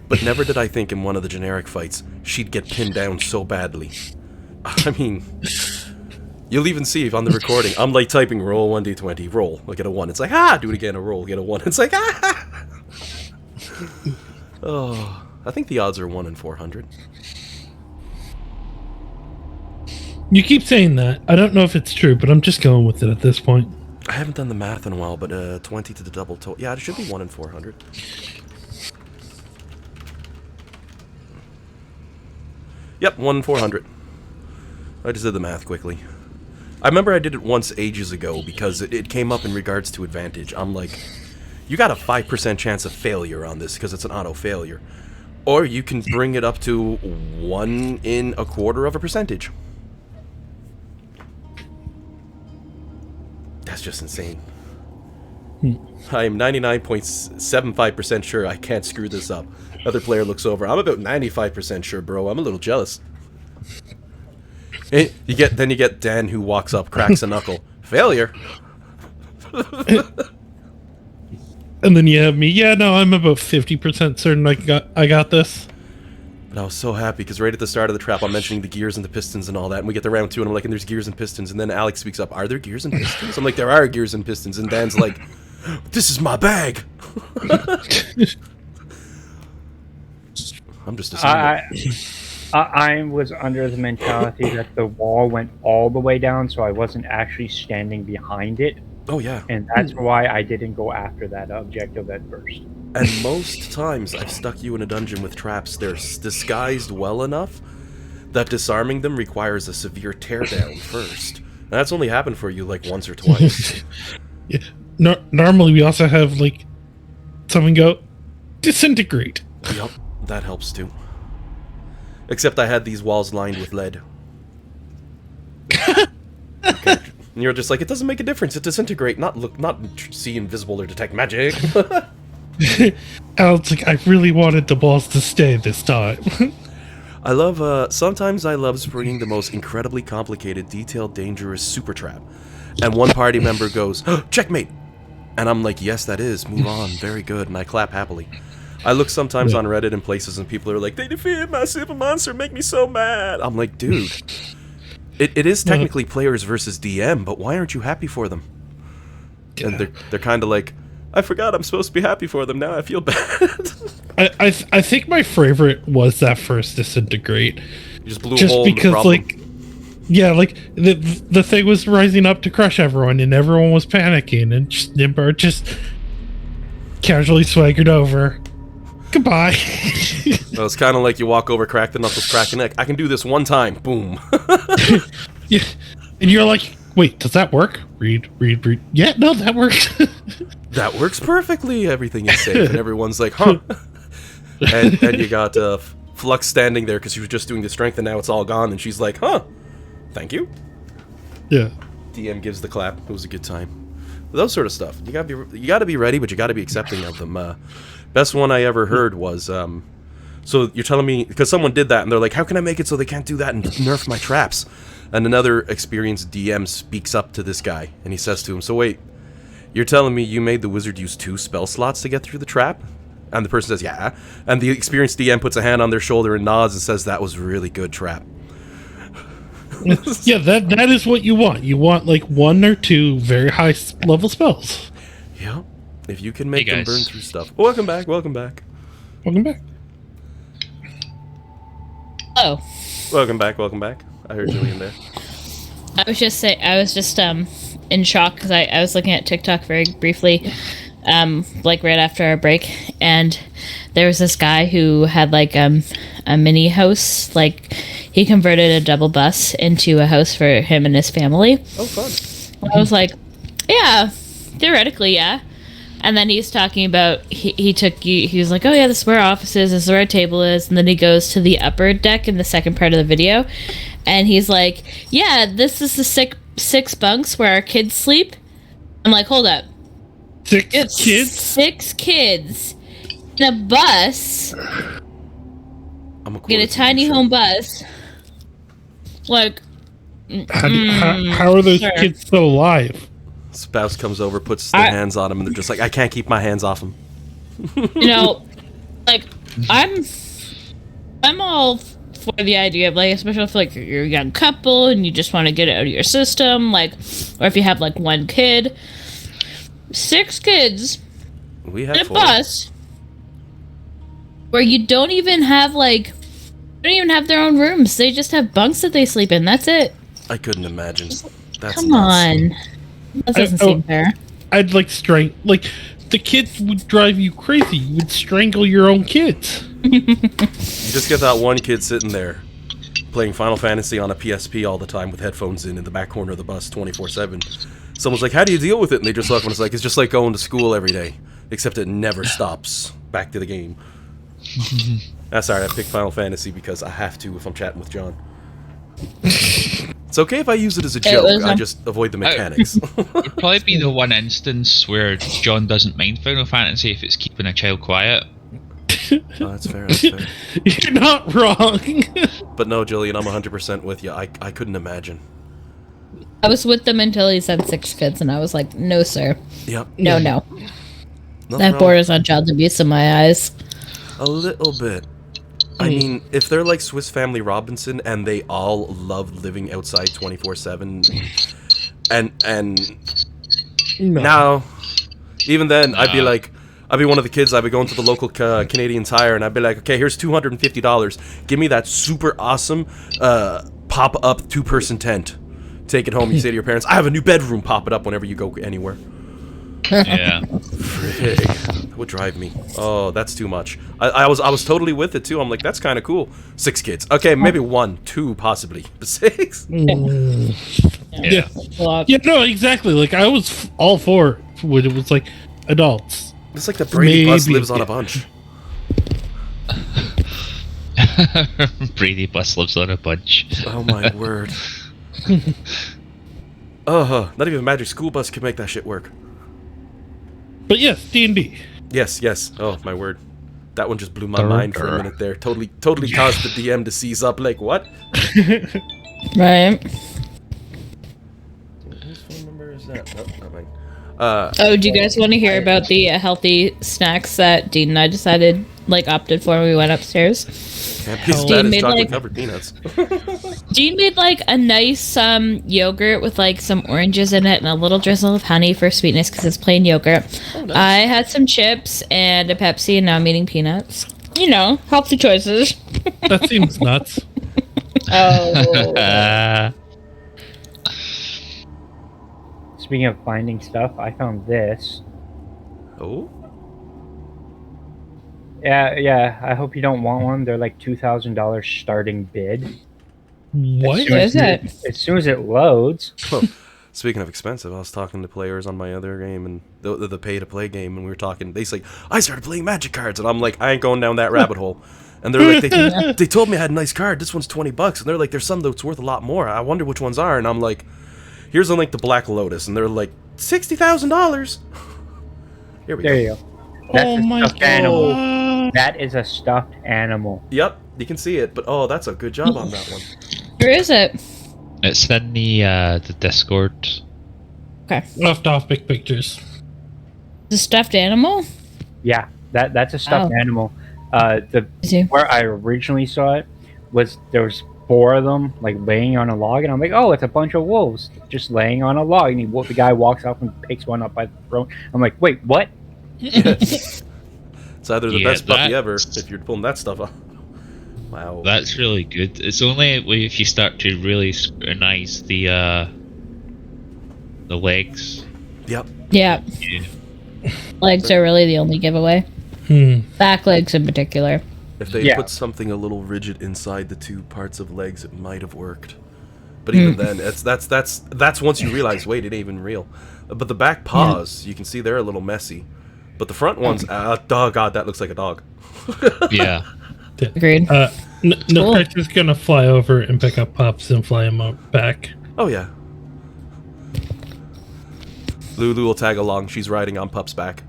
But never did I think in one of the generic fights she'd get pinned down so badly. I mean, you'll even see if on the recording, I'm like typing roll 1d20, roll, I'll get a 1. It's like, ah, do it again, a roll, get a 1. It's like, ah! Oh, I think the odds are 1 in 400. You keep saying that. I don't know if it's true, but I'm just going with it at this point. I haven't done the math in a while, but 20 to the double total. Yeah, it should be 1 in 400. Yep, 1 in 400. I just did the math quickly. I remember I did it once ages ago because it came up in regards to advantage. I'm like, you got a 5% chance of failure on this because it's an auto failure. Or you can bring it up to 1 in a quarter of a percentage. That's just insane. I am 99.75% sure I can't screw this up. Other player looks over. I'm about 95% sure, bro. I'm a little jealous. And you get Dan who walks up, cracks a knuckle. Failure. And then you have me. Yeah, no, I'm about 50% certain I got this. But I was so happy because right at the start of the trap, I'm mentioning the gears and the pistons and all that, and we get to round 2, and I'm like, and there's gears and pistons, and then Alex speaks up, are there gears and pistons? I'm like, there are gears and pistons, and Dan's like, this is my bag. I'm just assuming. I was under the mentality that the wall went all the way down, so I wasn't actually standing behind it. Oh, yeah. And that's why I didn't go after that objective at first. And most times I've stuck you in a dungeon with traps, they're disguised well enough that disarming them requires a severe teardown first. And that's only happened for you like once or twice. Yeah. Normally we also have like someone go disintegrate. Yep, that helps too. Except I had these walls lined with lead. Okay. And you're just like, it doesn't make a difference, it disintegrate, not see invisible or detect magic. Alex, like, I really wanted the balls to stay this time. I love, sometimes I love springing the most incredibly complicated, detailed, dangerous super trap. And one party member goes, oh, checkmate! And I'm like, yes, that is, move on, very good, and I clap happily. I look sometimes on Reddit and places and people are like, they defeated my super monster, make me so mad! I'm like, dude, it is technically players versus DM, but why aren't you happy for them? Yeah. And they're kind of like, I forgot I'm supposed to be happy for them, now I feel bad. I think my favorite was that first disintegrate. You just blew a hole in the problem. Like, yeah, like the thing was rising up to crush everyone, and everyone was panicking, and Nimbar just casually swaggered over. Goodbye. Well, it's kind of like you walk over, crack the knuckles, crack the neck. I can do this one time. Boom. Yeah, and you're like, wait, does that work? Read. Yeah, no, that works. That works perfectly. Everything is safe, and everyone's like, huh. And you got Flux standing there because she was just doing the strength, and now it's all gone, and she's like, huh. Thank you. Yeah. DM gives the clap. It was a good time. Those sort of stuff. You gotta be ready, but you gotta be accepting of them. Best one I ever heard was so you're telling me because someone did that and they're like, how can I make it so they can't do that and nerf my traps? And another experienced DM speaks up to this guy and he says to him, so wait, you're telling me you made the wizard use 2 spell slots to get through the trap? And the person says, yeah. And the experienced DM puts a hand on their shoulder and nods and says, that was a really good trap. Yeah, that is what you want. You want like 1 or 2 very high level spells. Yeah. If you can make Hey, them guys. burn through stuff. Welcome back, welcome back. Welcome back. Oh, Welcome back, welcome back. I heard Julian there. I was just in shock because I was looking at TikTok very briefly, like right after our break, and there was this guy who had like a mini house. Like he converted a double bus into a house for him and his family. Oh, fun. I was like, yeah, theoretically, yeah. And then he's talking about he was like, oh yeah, this is where our office is, this is where our table is, and then he goes to the upper deck in the second part of the video, and he's like, yeah, this is the six bunks where our kids sleep. I'm like, hold up, 6 it's kids? 6 kids in a bus, I'm get a tiny home bus, like, How are those sure. kids still alive? Spouse comes over, puts their hands on him, and they're just like, I can't keep my hands off him. you know, like I'm all for the idea of like, especially if like you're a young couple and you just want to get it out of your system, like, or if you have like 1 kid, 6 kids We in have a 4. bus where you don't even have their own rooms. They just have bunks that they sleep in. That's it. I couldn't imagine. That's Come nuts. on, that doesn't seem fair. I'd like the kids would drive you crazy. You would strangle your own kids. You just get that one kid sitting there playing Final Fantasy on a PSP all the time with headphones in the back corner of the bus 24/7. Someone's like, how do you deal with it? And they just look and it's like, it's just like going to school every day, except it never stops. Back to the game. Sorry, I picked Final Fantasy because I have to if I'm chatting with John. It's okay if I use it as a joke, I just avoid the mechanics. It'd probably be the one instance where John doesn't mind Final Fantasy if it's keeping a child quiet. Oh, that's fair, that's fair. You're not wrong. But no, Jillian, I'm 100% with you. I couldn't imagine. I was with them until he said 6 kids, and I was like, no, sir. Yep. No. Nothing That wrong. borders on child abuse in my eyes. A little bit. I mean, if they're like Swiss Family Robinson and they all love living outside 24/7, and No. now, even then, I'd be one of the kids. I'd be going to the local Canadian Tire, and I'd be like, okay, here's $250. Give me that super awesome pop-up 2-person tent. Take it home. You say to your parents, I have a new bedroom. Pop it up whenever you go anywhere. Yeah. Frig. That would drive me. Oh, that's too much. I was totally with it too. I'm like, that's kind of cool. 6 kids. Okay, maybe 1, 2, possibly. But 6? Yeah. Well, Yeah, no, exactly. Like, I was all for when it was like adults. It's like the Brady bus Maybe, lives on yeah. a bunch. Brady bus lives on a bunch. Oh my word. Not even a Magic School Bus could make that shit work. But yes, D&D. Yes. Oh my word. That one just blew my mind for a minute there. Totally caused the DM to seize up. Like, what? right. Whose phone number is that? Nope, not mine. Oh, do you guys want to hear about the healthy snacks that Dean and I decided, like, opted for when we went upstairs? Can't be as Dean bad as made, chocolate like- covered peanuts. Dean made, like, a nice yogurt with, like, some oranges in it and a little drizzle of honey for sweetness because it's plain yogurt. Oh, nice. I had some chips and a Pepsi, and now I'm eating peanuts. You know, healthy choices. That seems nuts. Oh. Speaking of finding stuff, I found this. Oh? Yeah. I hope you don't want one. They're like $2,000 starting bid. What? What is it? As soon as it loads. Well, speaking of expensive, I was talking to players on my other game, and the pay-to-play game, and we were talking, they say, I started playing Magic cards, and I'm like, I ain't going down that rabbit hole. And they're like, they told me I had a nice card, this one's $20, and they're like, there's some that's worth a lot more, I wonder which ones are, and I'm like, Here's a link to Black Lotus, and they're like $60,000. Here we There go. you go. That's Oh a my stuffed animal. god. That is a stuffed animal. Yep, you can see it, but oh, that's a good job on that one. Where is it? It's in the Discord. Okay. Left off big pictures. The stuffed animal? Yeah, that's a stuffed Oh. animal. See. Where I originally saw it was there was 4 of them like laying on a log, and I'm like, oh, it's a bunch of wolves just laying on a log. And the guy walks up and picks one up by the throat. I'm like, wait, what? It's either the Yeah, best puppy ever that's- if you're pulling that stuff off. Wow. That's really good. It's only if you start to really scrutinize the legs. Yep. Yeah. Yeah. Legs are really the only giveaway. Back legs in particular. If they Yeah. put something a little rigid inside the 2 parts of legs, it might have worked. But even then, that's once you realize, wait, it ain't even real. But the back paws, you can see they're a little messy. But the front ones, oh god, that looks like a dog. Yeah. Agreed. No Cool. person's gonna fly over and pick up Pups and fly him out back. Oh yeah. Lulu will tag along. She's riding on Pup's back.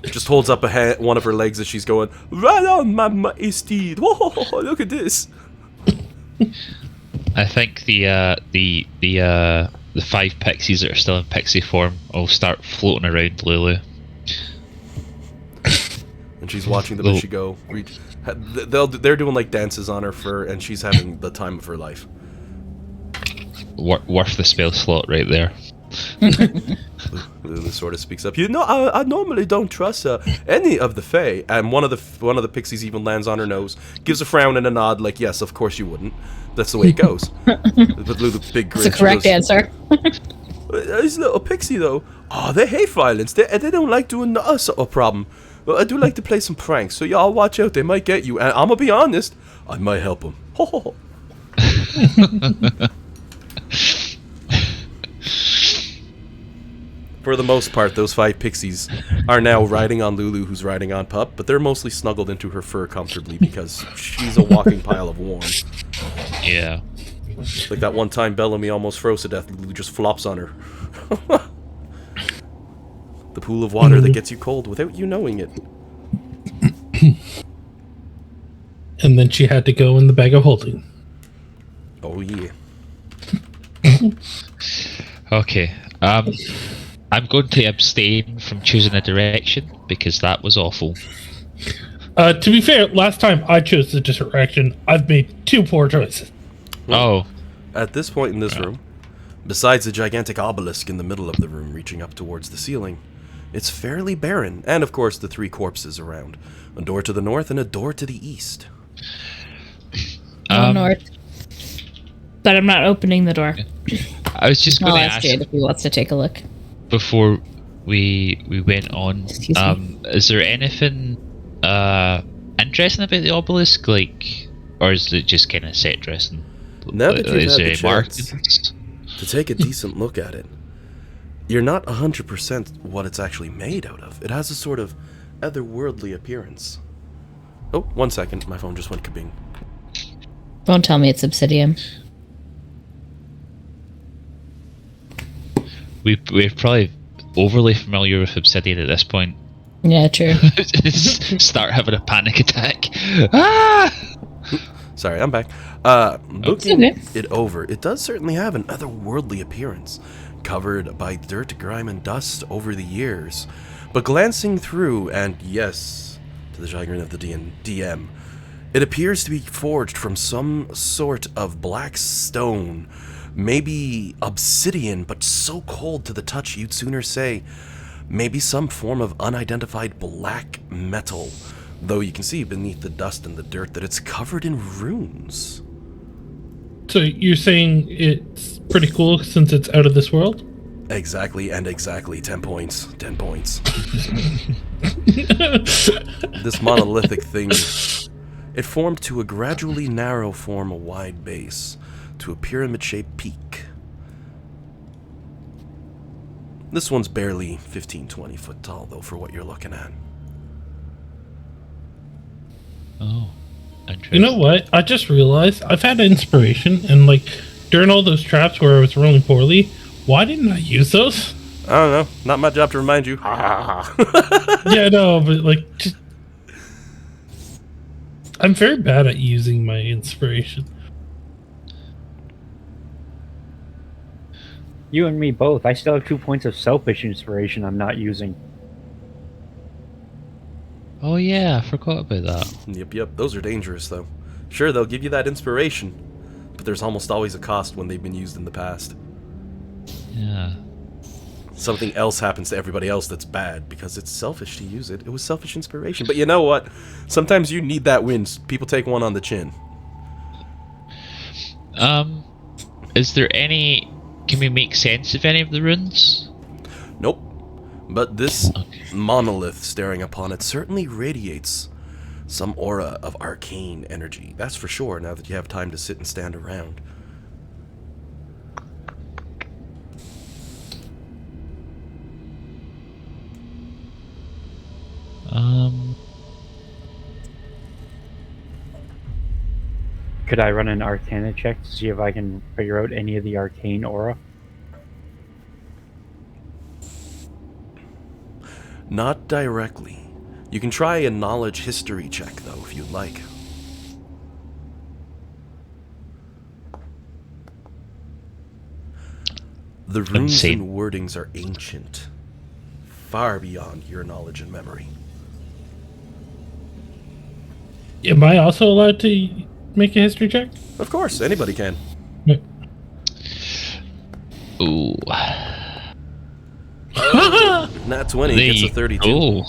Just holds up one of her legs as she's going, right on, my steed. Whoa, look at this. I think the 5 pixies that are still in pixie form will start floating around Lulu. And she's watching the bushy go. They're doing like dances on her fur, and she's having the time of her life. Worth the spell slot right there. Lulu sort of speaks up. You know, I normally don't trust any of the Fae. And one of the pixies even lands on her nose, gives a frown and a nod, like, yes, of course you wouldn't. That's the way it goes. But Lulu, big grin. That's the correct answer. This little pixie, though, oh, they hate violence. They don't like doing us a problem. Well, I do like to play some pranks, so y'all watch out. They might get you. And I'm gonna be honest, I might help them. Ho, ho, ho. For the most part, those 5 pixies are now riding on Lulu, who's riding on Pup, but they're mostly snuggled into her fur comfortably because she's a walking pile of warm. Yeah. Like that one time Bellamy almost froze to death, Lulu just flops on her. The pool of water that gets you cold without you knowing it. And then she had to go in the bag of holding. Oh yeah. Okay. I'm going to abstain from choosing a direction because that was awful. To be fair, last time I chose the direction, I've made 2 poor choices. Oh. At this point in this room, besides the gigantic obelisk in the middle of the room reaching up towards the ceiling, it's fairly barren, and of course the 3 corpses around. A door to the north and a door to the east. North. But I'm not opening the door. I was just I'll going to ask ask Jade if he wants to take a look. before we went on. Excuse me. Is there anything interesting about the obelisk, like, or is it just kind of set dressing? Now that you've Is had the there chance markings? to take a decent look at it, you're not 100% what it's actually made out of. It has a sort of otherworldly appearance. Oh, 1 second. My phone just went kabing. Don't tell me it's obsidian. We're probably overly familiar with obsidian at this point. Yeah, true. Start having a panic attack. Ah! Sorry, I'm back. Looking okay. it over, it does certainly have an otherworldly appearance, covered by dirt, grime, and dust over the years. But glancing through, and yes, to the chagrin of the DM, it appears to be forged from some sort of black stone, maybe obsidian, but so cold to the touch you'd sooner say maybe some form of unidentified black metal. Though you can see beneath the dust and the dirt that it's covered in runes. So you're saying it's pretty cool since it's out of this world? Exactly and exactly. 10 points. 10 points. This monolithic thing, it formed to a gradually narrow form, a wide base, to a pyramid-shaped peak. This one's barely 15-20 foot tall, though, for what you're looking at. Oh, interesting. You know what? I just realized I've had inspiration, and like during all those traps where I was rolling poorly, why didn't I use those? I don't know. Not my job to remind you. Yeah, no, but like, just, I'm very bad at using my inspiration. You and me both. I still have 2 points of selfish inspiration I'm not using. Oh yeah, I forgot about that. Yep. Those are dangerous, though. Sure, they'll give you that inspiration, but there's almost always a cost when they've been used in the past. Yeah. Something else happens to everybody else that's bad because it's selfish to use it. It was selfish inspiration. But you know what? Sometimes you need that win. People take one on the chin. Is there any... Can we make sense of any of the runes? Nope. But this Okay. monolith staring upon it certainly radiates some aura of arcane energy. That's for sure, now that you have time to sit and stand around. Could I run an Arcana check to see if I can figure out any of the arcane aura? Not directly. You can try a knowledge history check, though, if you'd like. The runes Insane. and wordings are ancient, far beyond your knowledge and memory. Am I also allowed to make a history check? Of course, anybody can. Ooh. Nat 20 There gets a you 32. go.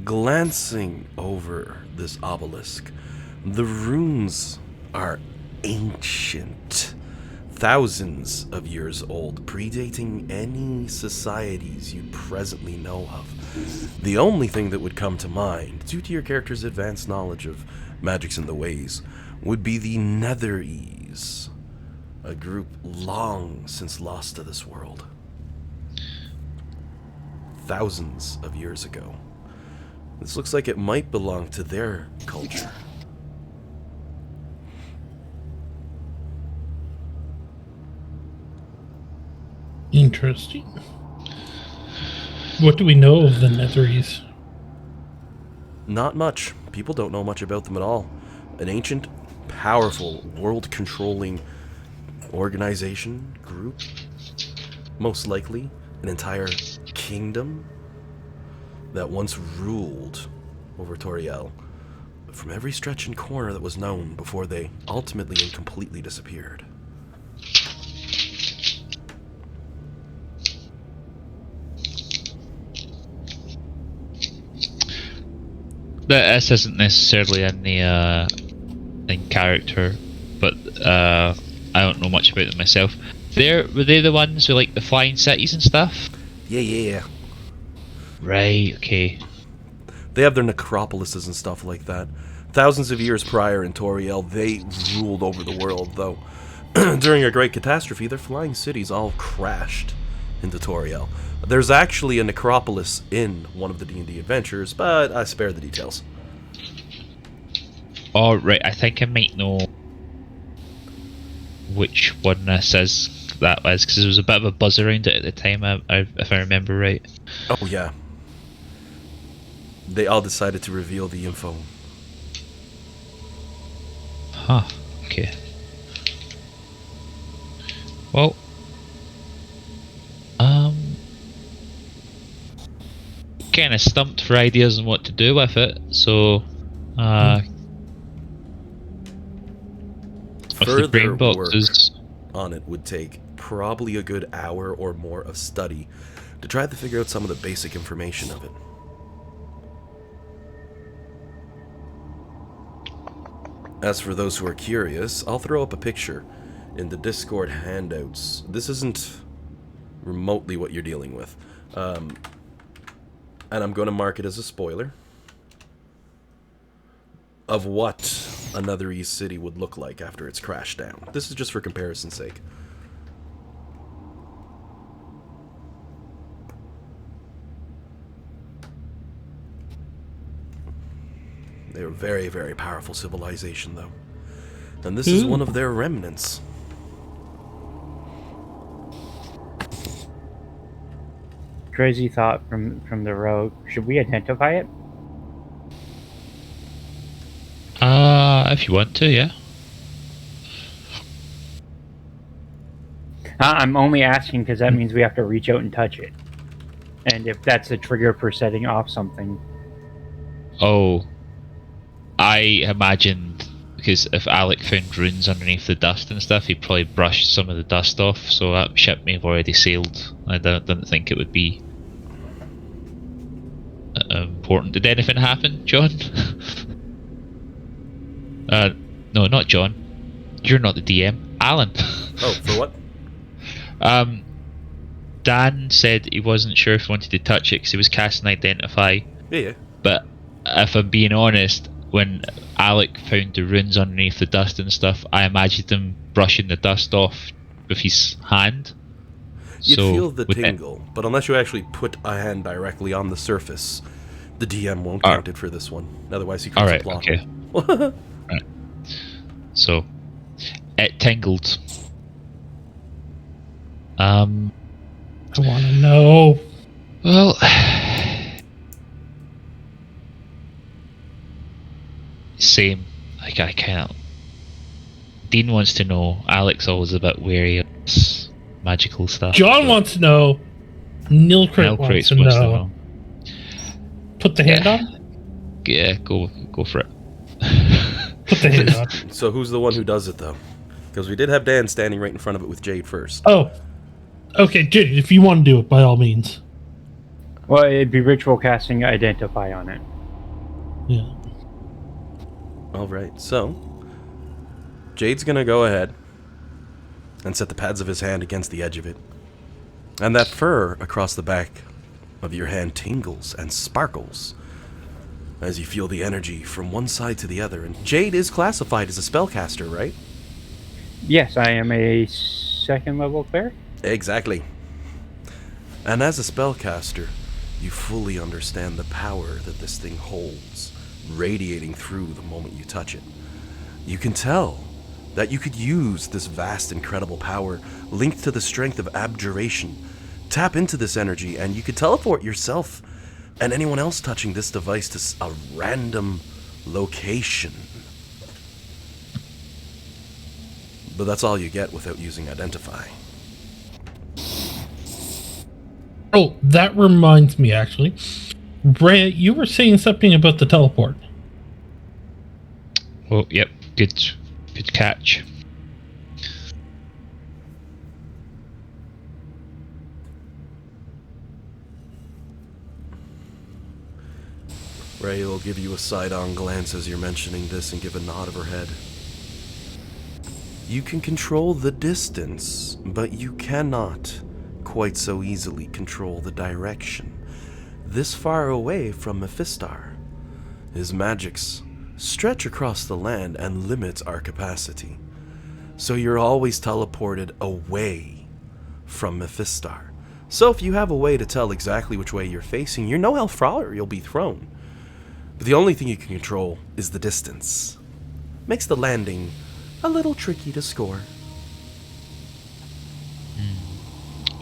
Glancing over this obelisk, the runes are ancient, thousands of years old, predating any societies you presently know of. The only thing that would come to mind, due to your character's advanced knowledge of magics and the ways, would be the Netherese, a group long since lost to this world. Thousands of years ago. This looks like it might belong to their culture. Interesting. What do we know of the Netherese? Not much. People don't know much about them at all. An ancient, powerful, world-controlling organization, group, most likely an entire kingdom that once ruled over Toriel from every stretch and corner that was known before they ultimately and completely disappeared. This isn't necessarily in the in character, but I don't know much about them myself. Were they the ones with like the flying cities and stuff? Yeah. Right. Okay. They have their necropolises and stuff like that. Thousands of years prior in Toriel, they ruled over the world, though. During a great catastrophe, their flying cities all crashed into Toriel. There's actually a necropolis in one of the D&D adventures, but I spare the details. Oh, right. I think I might know which one this is. That was because there was a bit of a buzz around it at the time, if I remember right. Oh, yeah. They all decided to reveal the info. Huh. Okay. Well. Kind of stumped for ideas on what to do with it, so with the Further brain work boxes. on it would take probably a good hour or more of study to try to figure out some of the basic information of it. As for those who are curious, I'll throw up a picture in the Discord handouts. This isn't remotely what you're dealing with. And I'm going to mark it as a spoiler of what another East City would look like after it's crashed down. This is just for comparison's sake. They're a very, very powerful civilization, though. And this is one of their remnants. Crazy thought from the rogue. Should we identify it? If you want to, yeah. I'm only asking because that means we have to reach out and touch it. And if that's a trigger for setting off something. Oh, I imagined, because if Alec found runes underneath the dust and stuff, he'd probably brushed some of the dust off, so that ship may have already sailed. I didn't think it would be important. Did anything happen, John? No, not John. You're not the DM. Alan. Oh, for what? Dan said he wasn't sure if he wanted to touch it because he was casting Identify. Yeah. But if I'm being honest, when Alec found the runes underneath the dust and stuff, I imagined him brushing the dust off with his hand. You'd So feel the tingle, but unless you actually put a hand directly on the surface, the DM won't count it for this one. Otherwise, he could Alright, plot. okay. Right. So, it tingled. I want to know. Well, same. Like, I can't. Dean wants to know. Alex always a bit wary of this magical stuff. John wants to know. Nilcrit wants to know. Put the hand on? Yeah, go for it. Put the hand on. So who's the one who does it, though? Because we did have Dan standing right in front of it with Jade first. Oh. Okay, Jade, if you want to do it, by all means. Well, it'd be ritual casting Identify on it. Yeah. Alright, so Jade's gonna go ahead and set the pads of his hand against the edge of it. And that fur across the back of your hand tingles and sparkles as you feel the energy from one side to the other. And Jade is classified as a spellcaster, right? Yes, I am a 2nd level cleric. Exactly. And as a spellcaster, you fully understand the power that this thing holds, radiating through the moment you touch it. You can tell that you could use this vast, incredible power linked to the strength of abjuration. Tap into this energy and you could teleport yourself and anyone else touching this device to a random location. But that's all you get without using Identify. Oh, that reminds me, actually. Ray, you were saying something about the teleport. Oh, yep. Good catch. Ray will give you a side-on glance as you're mentioning this and give a nod of her head. You can control the distance, but you cannot quite so easily control the direction. This far away from Mephistar, his magics stretch across the land and limit our capacity. So you're always teleported away from Mephistar. So if you have a way to tell exactly which way you're facing, you know how far you'll be thrown. But the only thing you can control is the distance. Makes the landing a little tricky to score.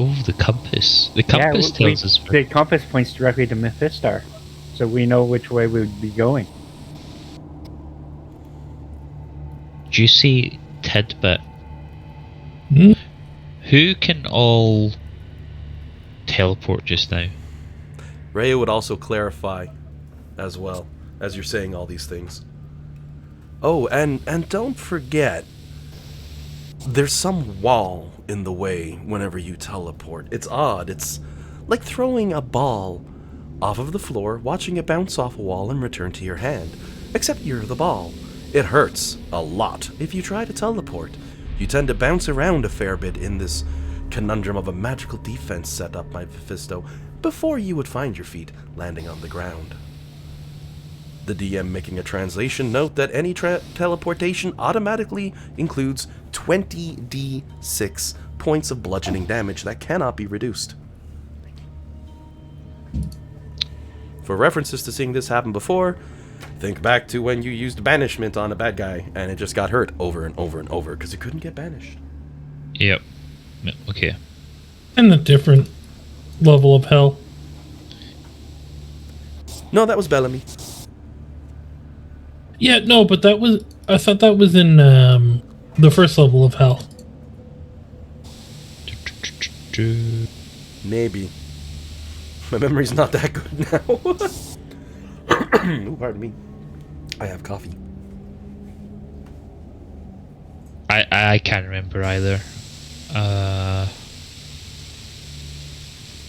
Oh, the compass. The compass tells us. The compass points directly to Mephistar, so we know which way we would be going. Juicy tidbit. Hmm? Who can all teleport just now? Rhea would also clarify as well as you're saying all these things. Oh, and don't forget, there's some wall in the way whenever you teleport. It's odd. It's like throwing a ball off of the floor, watching it bounce off a wall and return to your hand. Except you're the ball. It hurts a lot if you try to teleport. You tend to bounce around a fair bit in this conundrum of a magical defense set up by Mephisto before you would find your feet landing on the ground. The DM making a translation note that any teleportation automatically includes 20d6 points of bludgeoning damage that cannot be reduced. For references to seeing this happen before, Think back to when you used banishment on a bad guy and it just got hurt over and over and over because it couldn't get banished. Yep. Okay. And a different level of hell. No, that was Bellamy. Yeah, no, but I thought that was in the first level of hell. Maybe. My memory's not that good now. Ooh, pardon me. I have coffee. I can't remember either.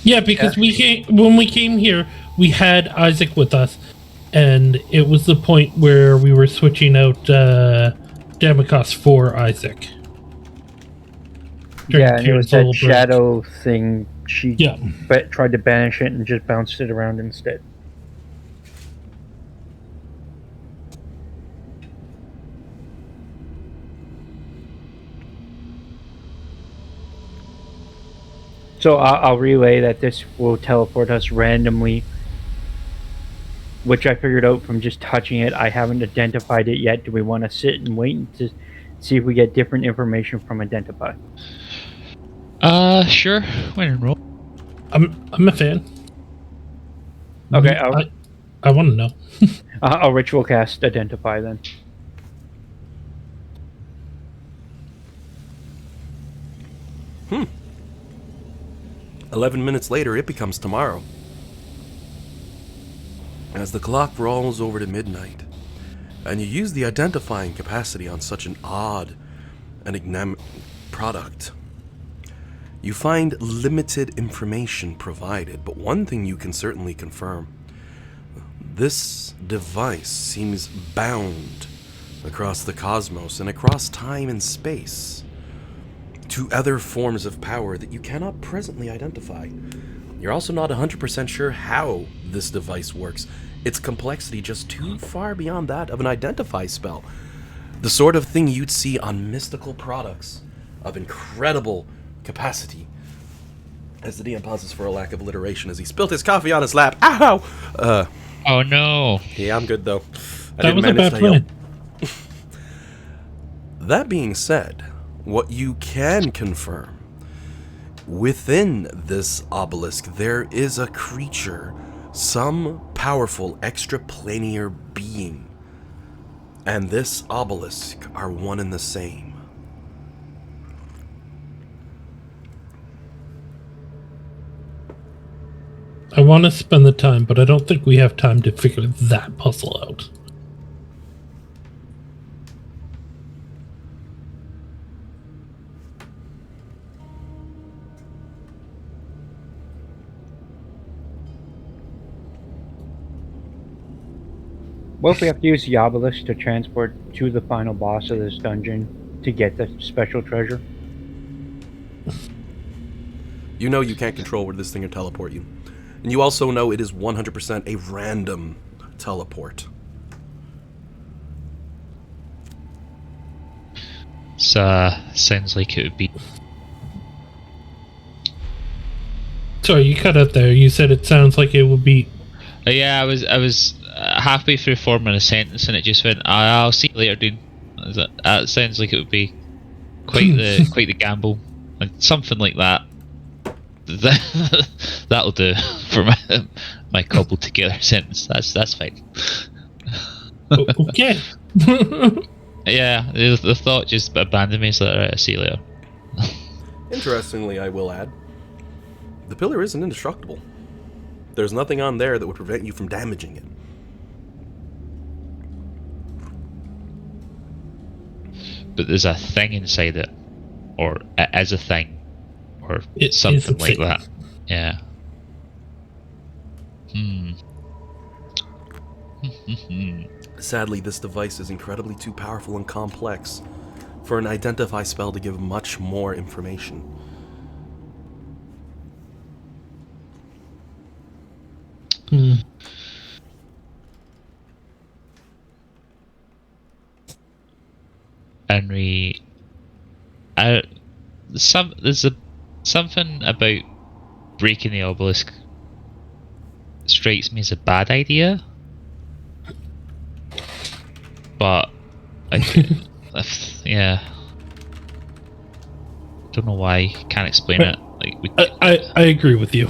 Yeah, because when we came here, we had Isaac with us, and it was the point where we were switching out Damokos for Isaac. Yeah, and it was Kieran's that little break. shadow thing. She Yeah. tried to banish it and just bounced it around instead. So I'll relay that this will teleport us randomly, which I figured out from just touching it. I haven't identified it yet. Do we want to sit and wait to see if we get different information from identify? Sure. When in roll. I'm a fan. Okay, I want to know. I'll ritual cast identify then. Hmm. 11 minutes later, it becomes tomorrow. As the clock rolls over to midnight, and you use the identifying capacity on such an odd and product, you find limited information provided, but one thing you can certainly confirm. This device seems bound across the cosmos and across time and space to other forms of power that you cannot presently identify. You're also not 100% sure how this device works. Its complexity just too far beyond that of an identify spell. The sort of thing you'd see on mystical products of incredible capacity. As the DM pauses for a lack of alliteration as he spilt his coffee on his lap. Ow! Oh no. Yeah, I'm good though. That was a bad plan. That being said, what you can confirm, within this obelisk there is a creature, some powerful extraplanar being, and this obelisk are one and the same. I want to spend the time, but I don't think we have time to figure that puzzle out. Well, if we have to use the obelisk to transport to the final boss of this dungeon to get the special treasure. You know you can't control where this thing will teleport you. And you also know it is 100% a random teleport. Sounds like it would be. Sorry, you cut out there. You said it sounds like it would be. Yeah, I was halfway through forming a sentence and it just went. I'll see you later, dude. That sounds like it would be quite the gamble, like something like that. That'll do for my cobbled together sentence. That's fine. Okay. Yeah, the thought just abandoned me, so I'll see you later. Interestingly, I will add, the pillar isn't indestructible. There's nothing on there that would prevent you from damaging it. But there's a thing inside it, or as a thing, or It is something a like thing. that. Yeah. Sadly, this device is incredibly too powerful and complex for an identify spell to give much more information. Henry, there's something about breaking the obelisk strikes me as a bad idea. but yeah, don't know why. Can't explain it. Like I agree with you.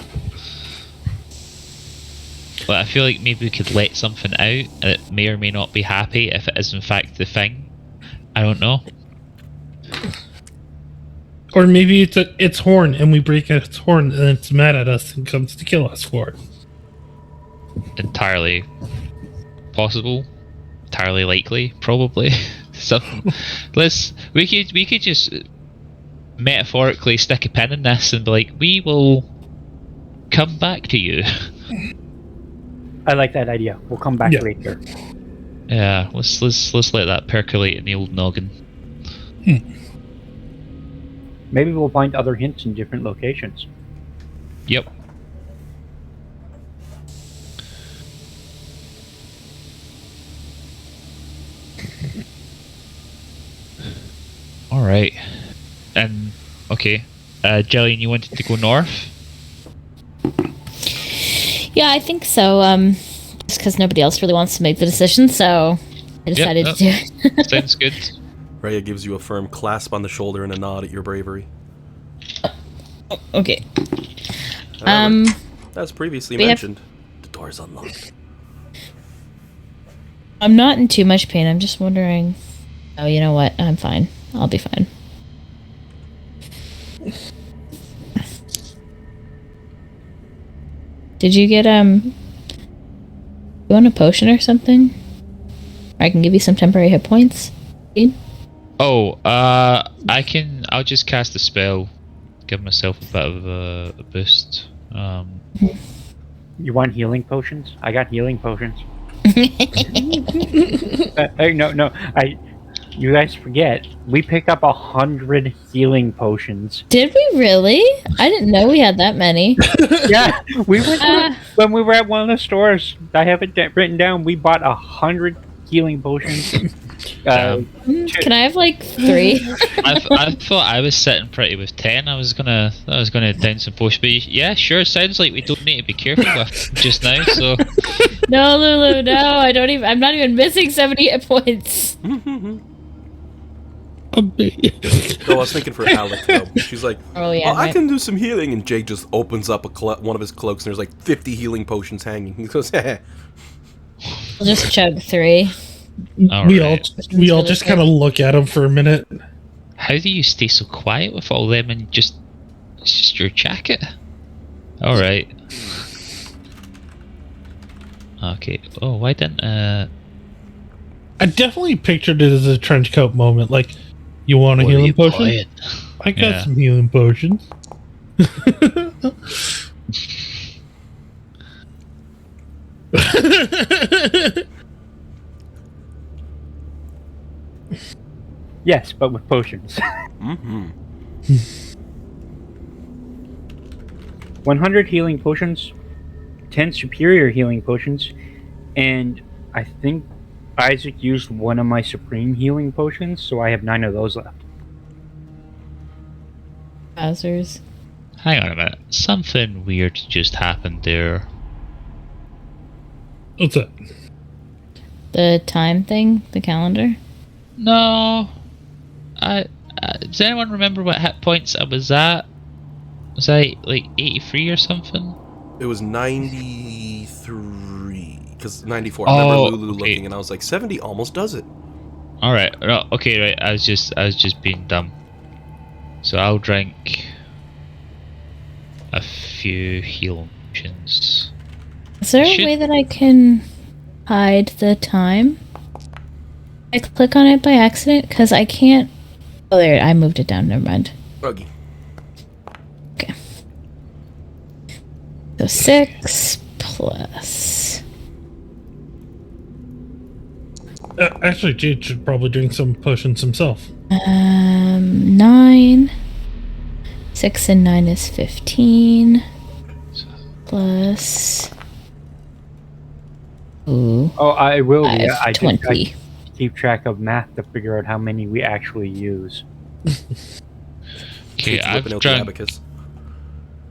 but I feel like maybe we could let something out, and it may or may not be happy if it is in fact the thing. I don't know. Or maybe its horn, and we break its horn, and it's mad at us and comes to kill us for it. Entirely possible. Entirely likely. Probably. We could just metaphorically stick a pin in this and be like, we will come back to you. I like that idea. We'll come back later. Yeah, let's let that percolate in the old noggin. Maybe we'll find other hints in different locations. Yep. All right. And okay, Jillian, you wanted to go north? Yeah, I think so. Just because nobody else really wants to make the decision, so I decided to do it. Sounds good. Rhea gives you a firm clasp on the shoulder and a nod at your bravery. Okay. As previously mentioned, the door is unlocked. I'm not in too much pain. I'm just wondering. Oh, you know what? I'm fine. I'll be fine. Did you get you want a potion or something? Or I can give you some temporary hit points. Oh, I'll just cast a spell. Give myself a bit of a boost. You want healing potions? I got healing potions. No. You guys forget, we picked up 100 healing potions. Did we really? I didn't know we had that many. Yeah, we went when we were at one of the stores. I have it written down. We bought 100 healing potions. Can I have like 3? I thought I was sitting pretty with 10. I was gonna down some potions, but yeah, sure. Sounds like we don't need to be careful with just now. So No, Lulu, no. I'm not even missing 70 hit points. I was thinking for Alec though. She's like, Oh yeah. I can do some healing, and Jake just opens up one of his cloaks, and there's like 50 healing potions hanging. He goes, We'll just chug 3. We all just kind of look at him for a minute. How do you stay so quiet with all them and it's just your jacket? All right. Okay. Oh, why didn't I definitely pictured it as a trench coat moment. Like, you want a healing potion? buying? I got some healing potions. Yes, but with potions. 100 healing potions, 10 superior healing potions, and I think Isaac used one of my supreme healing potions, so I have 9 of those left. Wowzers. Hang on a minute. Something weird just happened there. What's that? The time thing? The calendar? No. Does anyone remember what hit points I was at? Was I like 83 or something? It was 93, because 94. I remember Lulu looking, and I was like, 70 almost does it. All right. No, okay. Right. I was just being dumb. So I'll drink a few heal potions. Is there a way that I can hide the time? I click on it by accident because I can't. Oh, there! I moved it down. Never mind. Buggy. Okay. So 6 plus. Actually, Jade should probably drink some potions himself. 9. 6 and 9 is 15. Plus. Ooh. Oh, I will. I have 20. I keep track of math to figure out how many we actually use. Okay, It's I've whipping out the drunk abacus.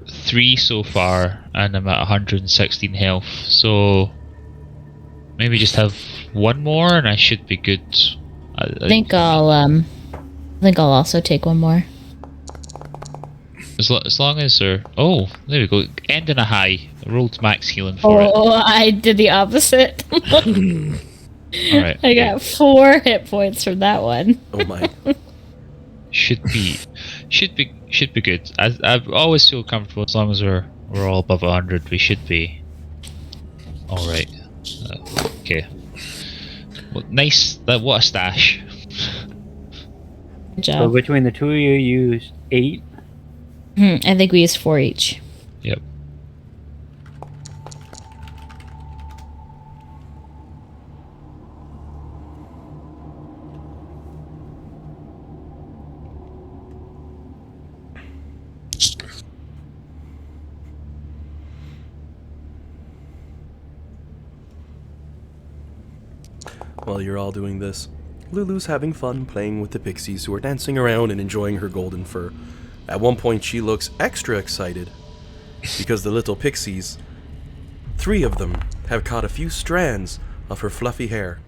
3 so far, and I'm at 116 health. So maybe just have one more, and I should be good. I think I'll also take one more. As long as they're... Oh, there we go. End in a high. I rolled max healing for it. Oh, I did the opposite. Alright. I got 4 hit points from that one. Oh my. Should be good. I always feel comfortable as long as we're all above 100. We should be all right. Okay. Well, nice. What a stash. Good So job. between the two of you, used 8. I think we used 4 each. Yep. While you're all doing this, Lulu's having fun playing with the pixies who are dancing around and enjoying her golden fur. At one point she looks extra excited because the little pixies, 3 of them, have caught a few strands of her fluffy hair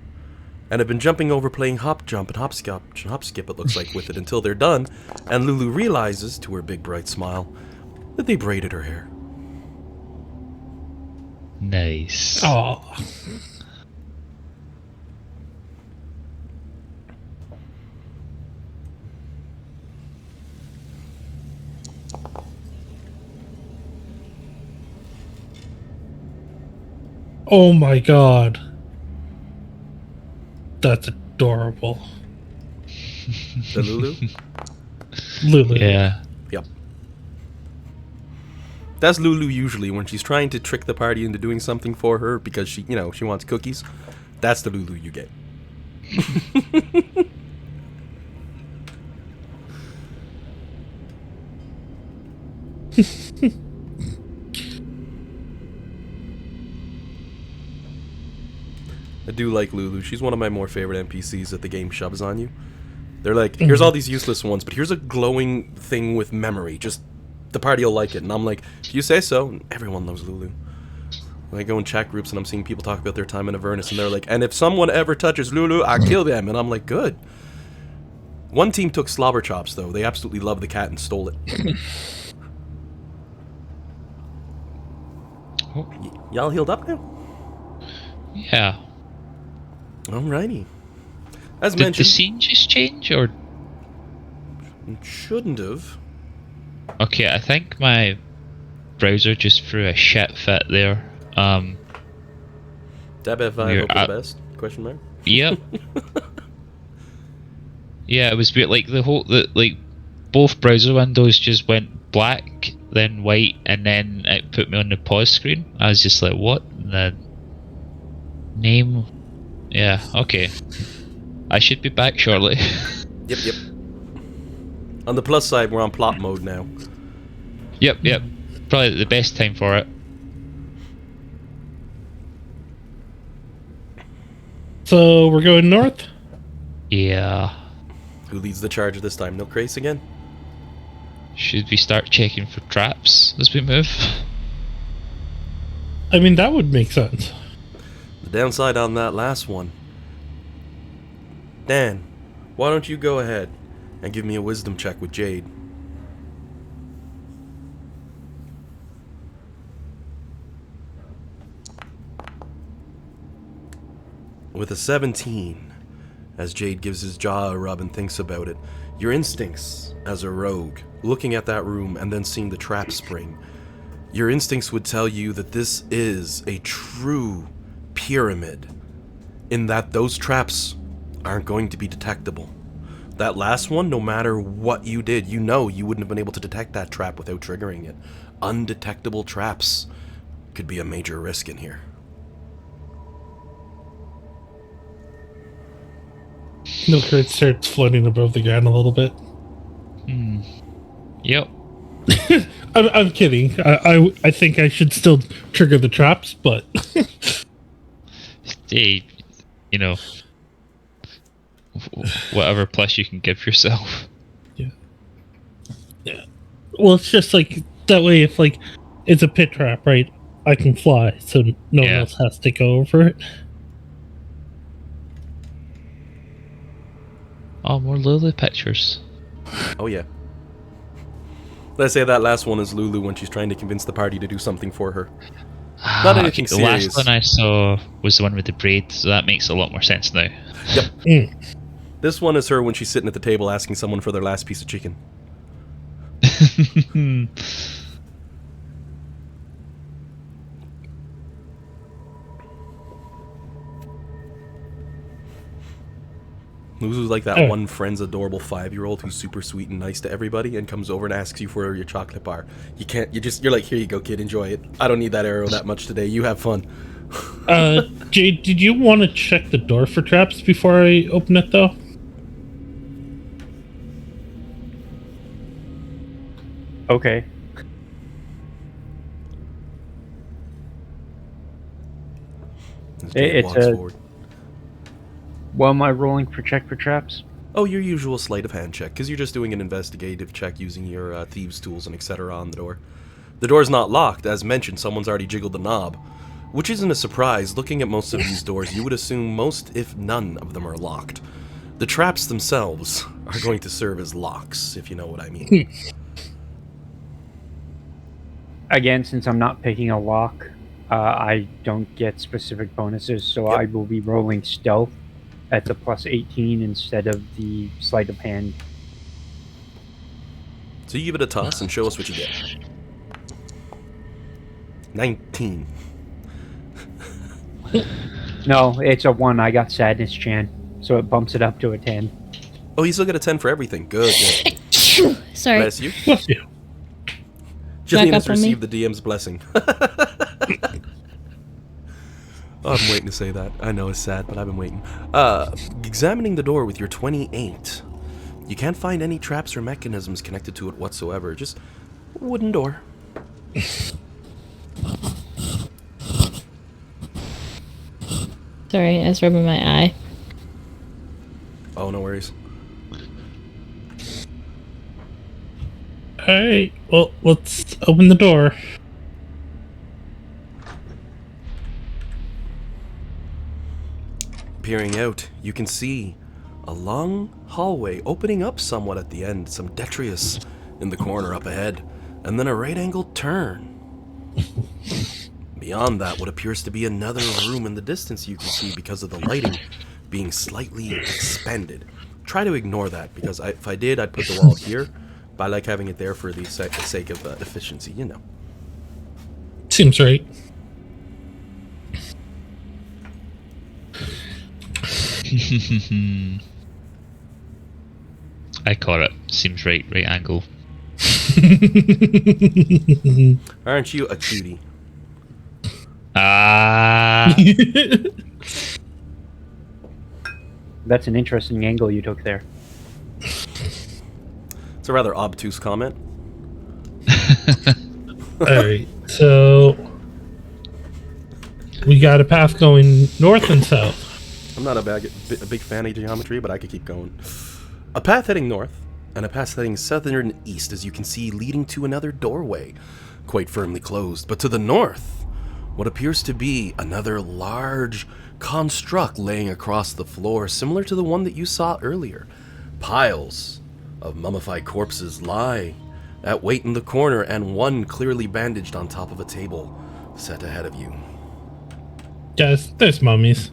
and have been jumping over playing hop jump and hop skip it looks like with it until they're done, and Lulu realizes, to her big bright smile, that they braided her hair. Nice. Oh. Oh my god. That's adorable. The Lulu? Lulu. Yeah. Yep. That's Lulu usually when she's trying to trick the party into doing something for her because she wants cookies. That's the Lulu you get. I do like Lulu. She's one of my more favorite NPCs that the game shoves on you. They're like, here's all these useless ones, but here's a glowing thing with memory. Just, the party will like it. And I'm like, if you say so, and everyone loves Lulu. When I go in chat groups and I'm seeing people talk about their time in Avernus, and they're like, and if someone ever touches Lulu, I kill them. And I'm like, good. One team took Slobber Chops, though. They absolutely loved the cat and stole it. Y'all healed up now? Yeah. Alrighty. As Did the mentioned, scene just change, or? shouldn't have. Okay, I think my browser just threw a shit fit there. Tab F5, We're hope for at- the best? Question mark? Yep. Yeah, it was weird. Like like both browser windows just went black, then white, and then it put me on the pause screen. I was just like, what? The name? Yeah. Okay. I should be back shortly. Yep. On the plus side, we're on plot mode now. Yep. Probably the best time for it. So we're going north? Yeah. Who leads the charge this time? No Crace again? Should we start checking for traps as we move? I mean, that would make sense. The downside on that last one. Dan, why don't you go ahead and give me a wisdom check with Jade? With a 17, as Jade gives his jaw a rub and thinks about it, your instincts as a rogue, looking at that room and then seeing the trap spring, your instincts would tell you that this is a true pyramid, in that those traps aren't going to be detectable. That last one, no matter what you did, you wouldn't have been able to detect that trap without triggering it. Undetectable traps could be a major risk in here. Milkert starts floating above the ground a little bit. Yep. I'm kidding. I think I should still trigger the traps, but Hey, whatever plus you can give yourself. yeah. Well, it's just like that way. If like it's a pit trap, right? I can fly, so no one Yeah. else has to go over it. Oh, more Lulu pictures. Oh yeah. Let's say that last one is Lulu when she's trying to convince the party to do something for her. Not anything The serious. last one I saw was the one with the braid, so that makes a lot more sense now. Yep. This one is her when she's sitting at the table asking someone for their last piece of chicken. Lulu's like that one friend's adorable 5-year-old who's super sweet and nice to everybody and comes over and asks you for your chocolate bar. You're like, here you go, kid, enjoy it. I don't need that arrow that much today. You have fun. Jade, did you want to check the door for traps before I open it, though? Okay. It's a... Forward. What am I rolling for check for traps? Oh, your usual sleight of hand check, because you're just doing an investigative check using your thieves' tools and etc. on the door. The door's not locked. As mentioned, someone's already jiggled the knob. Which isn't a surprise. Looking at most of these doors, you would assume most, if none, of them are locked. The traps themselves are going to serve as locks, if you know what I mean. Again, since I'm not picking a lock, I don't get specific bonuses, so I will be rolling stealth. That's a plus 18 instead of the sleight of hand. So you give it a toss and show us what you get. 19. No, it's a 1. I got Sadness Chan, so it bumps it up to a 10. Oh, you still get a 10 for everything. Good. Sorry. Bless you. Bless you. Jillian has received the DM's blessing. Oh, I'm waiting to say that. I know it's sad, but I've been waiting. Examining the door with your 28. You can't find any traps or mechanisms connected to it whatsoever. Just a wooden door. Sorry, I was rubbing my eye. Oh, no worries. Alright, well, let's open the door. Peering out, you can see a long hallway opening up somewhat at the end, some detritus in the corner up ahead, and then a right-angled turn. Beyond that, what appears to be another room in the distance you can see because of the lighting being slightly expanded. Try to ignore that, because if I did, I'd put the wall here, but I like having it there for the sake of efficiency, you know. Seems right. I caught it. Seems right angle. Aren't you a cutie? That's an interesting angle you took there. It's a rather obtuse comment. Alright, so we got a path going north and south. I'm not a big fan of geometry, but I could keep going. A path heading north, and a path heading southern east, as you can see, leading to another doorway, quite firmly closed. But to the north, what appears to be another large construct laying across the floor, similar to the one that you saw earlier. Piles of mummified corpses lie at weight in the corner, and one clearly bandaged on top of a table set ahead of you. Guys, there's mummies.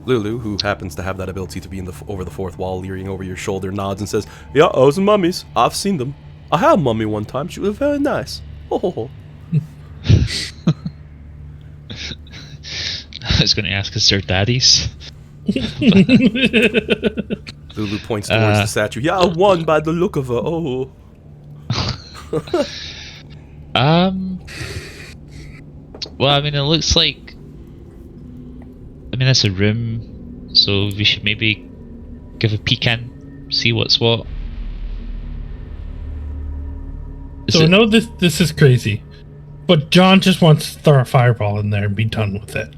Lulu, who happens to have that ability to be over the fourth wall, leering over your shoulder, nods and says, "Yeah, those are mummies. I've seen them. I had a mummy one time. She was very nice." Ho ho ho. I was going to ask, is there daddies? Lulu points towards the statue. "Yeah, one by the look of her. Oh." Well, I mean, it looks like... I mean, that's a room, so we should maybe give a peek in, see what's what. So I know this is crazy, but John just wants to throw a fireball in there and be done with it.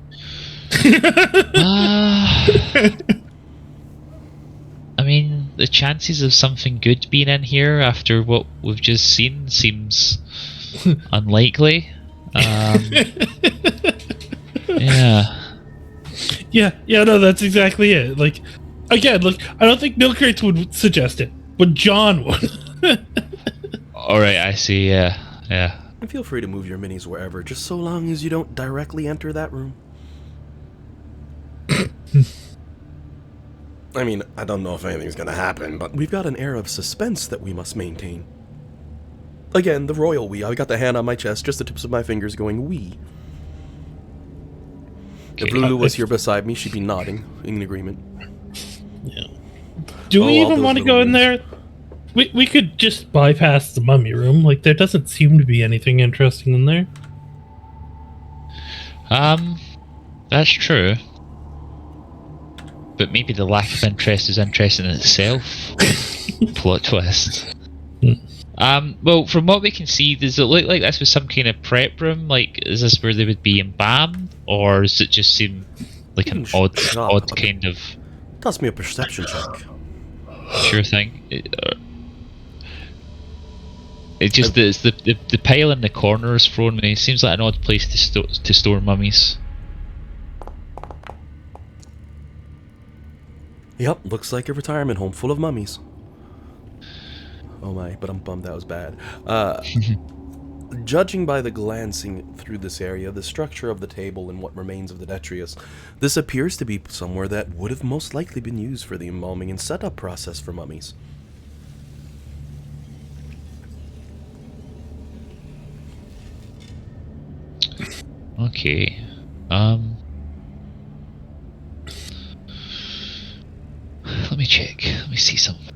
I mean, the chances of something good being in here after what we've just seen seems unlikely. Yeah, no, that's exactly it. Like, Again, look, I don't think Milk Crates would suggest it, but John would. Alright, I see, yeah. And feel free to move your minis wherever, just so long as you don't directly enter that room. I mean, I don't know if anything's gonna happen, but we've got an air of suspense that we must maintain. Again, the royal we. I got the hand on my chest, just the tips of my fingers going we. If Okay. Lulu was here beside me, she'd be nodding in agreement. Yeah. Do we all even those want to little go in rooms. there? We could just bypass the mummy room. Like, there doesn't seem to be anything interesting in there. That's true. But maybe the lack of interest is interesting in itself. Plot twist. Well, from what we can see, does it look like this was some kind of prep room? Like, is this where they would be embalmed? Or does it just seem like an odd kind of... Toss me a perception check. Sure thing. It just the pile in the corner is thrown me. It seems like an odd place to store mummies. Yep, looks like a retirement home full of mummies. Oh my, but I'm bummed that was bad. Judging by the glancing through this area, the structure of the table and what remains of the detritus, this appears to be somewhere that would have most likely been used for the embalming and setup process for mummies. Okay. Let me check. Let me see something.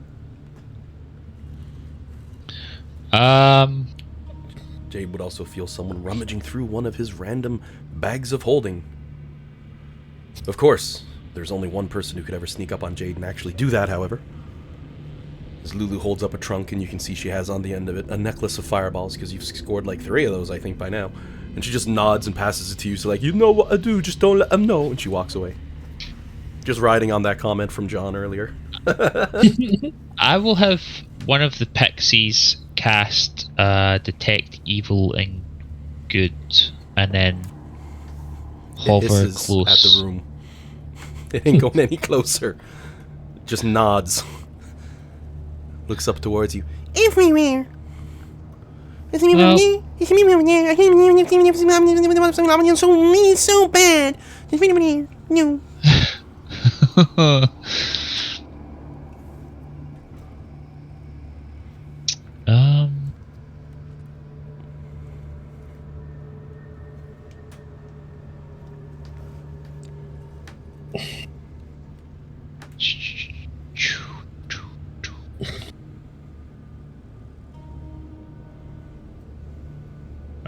Jade would also feel someone rummaging through one of his random bags of holding. Of course, there's only one person who could ever sneak up on Jade and actually do that, however. As Lulu holds up a trunk, and you can see she has on the end of it a necklace of fireballs, because you've scored like 3 of those, I think, by now. And she just nods and passes it to you, so like, you know what I do, just don't let them know, and she walks away. Just riding on that comment from John earlier. I will have one of the pixies cast detect evil and good, and then hover It hisses close. at the room. It ain't going any closer. Just nods. Looks up towards you. Everywhere. Well, So bad. No.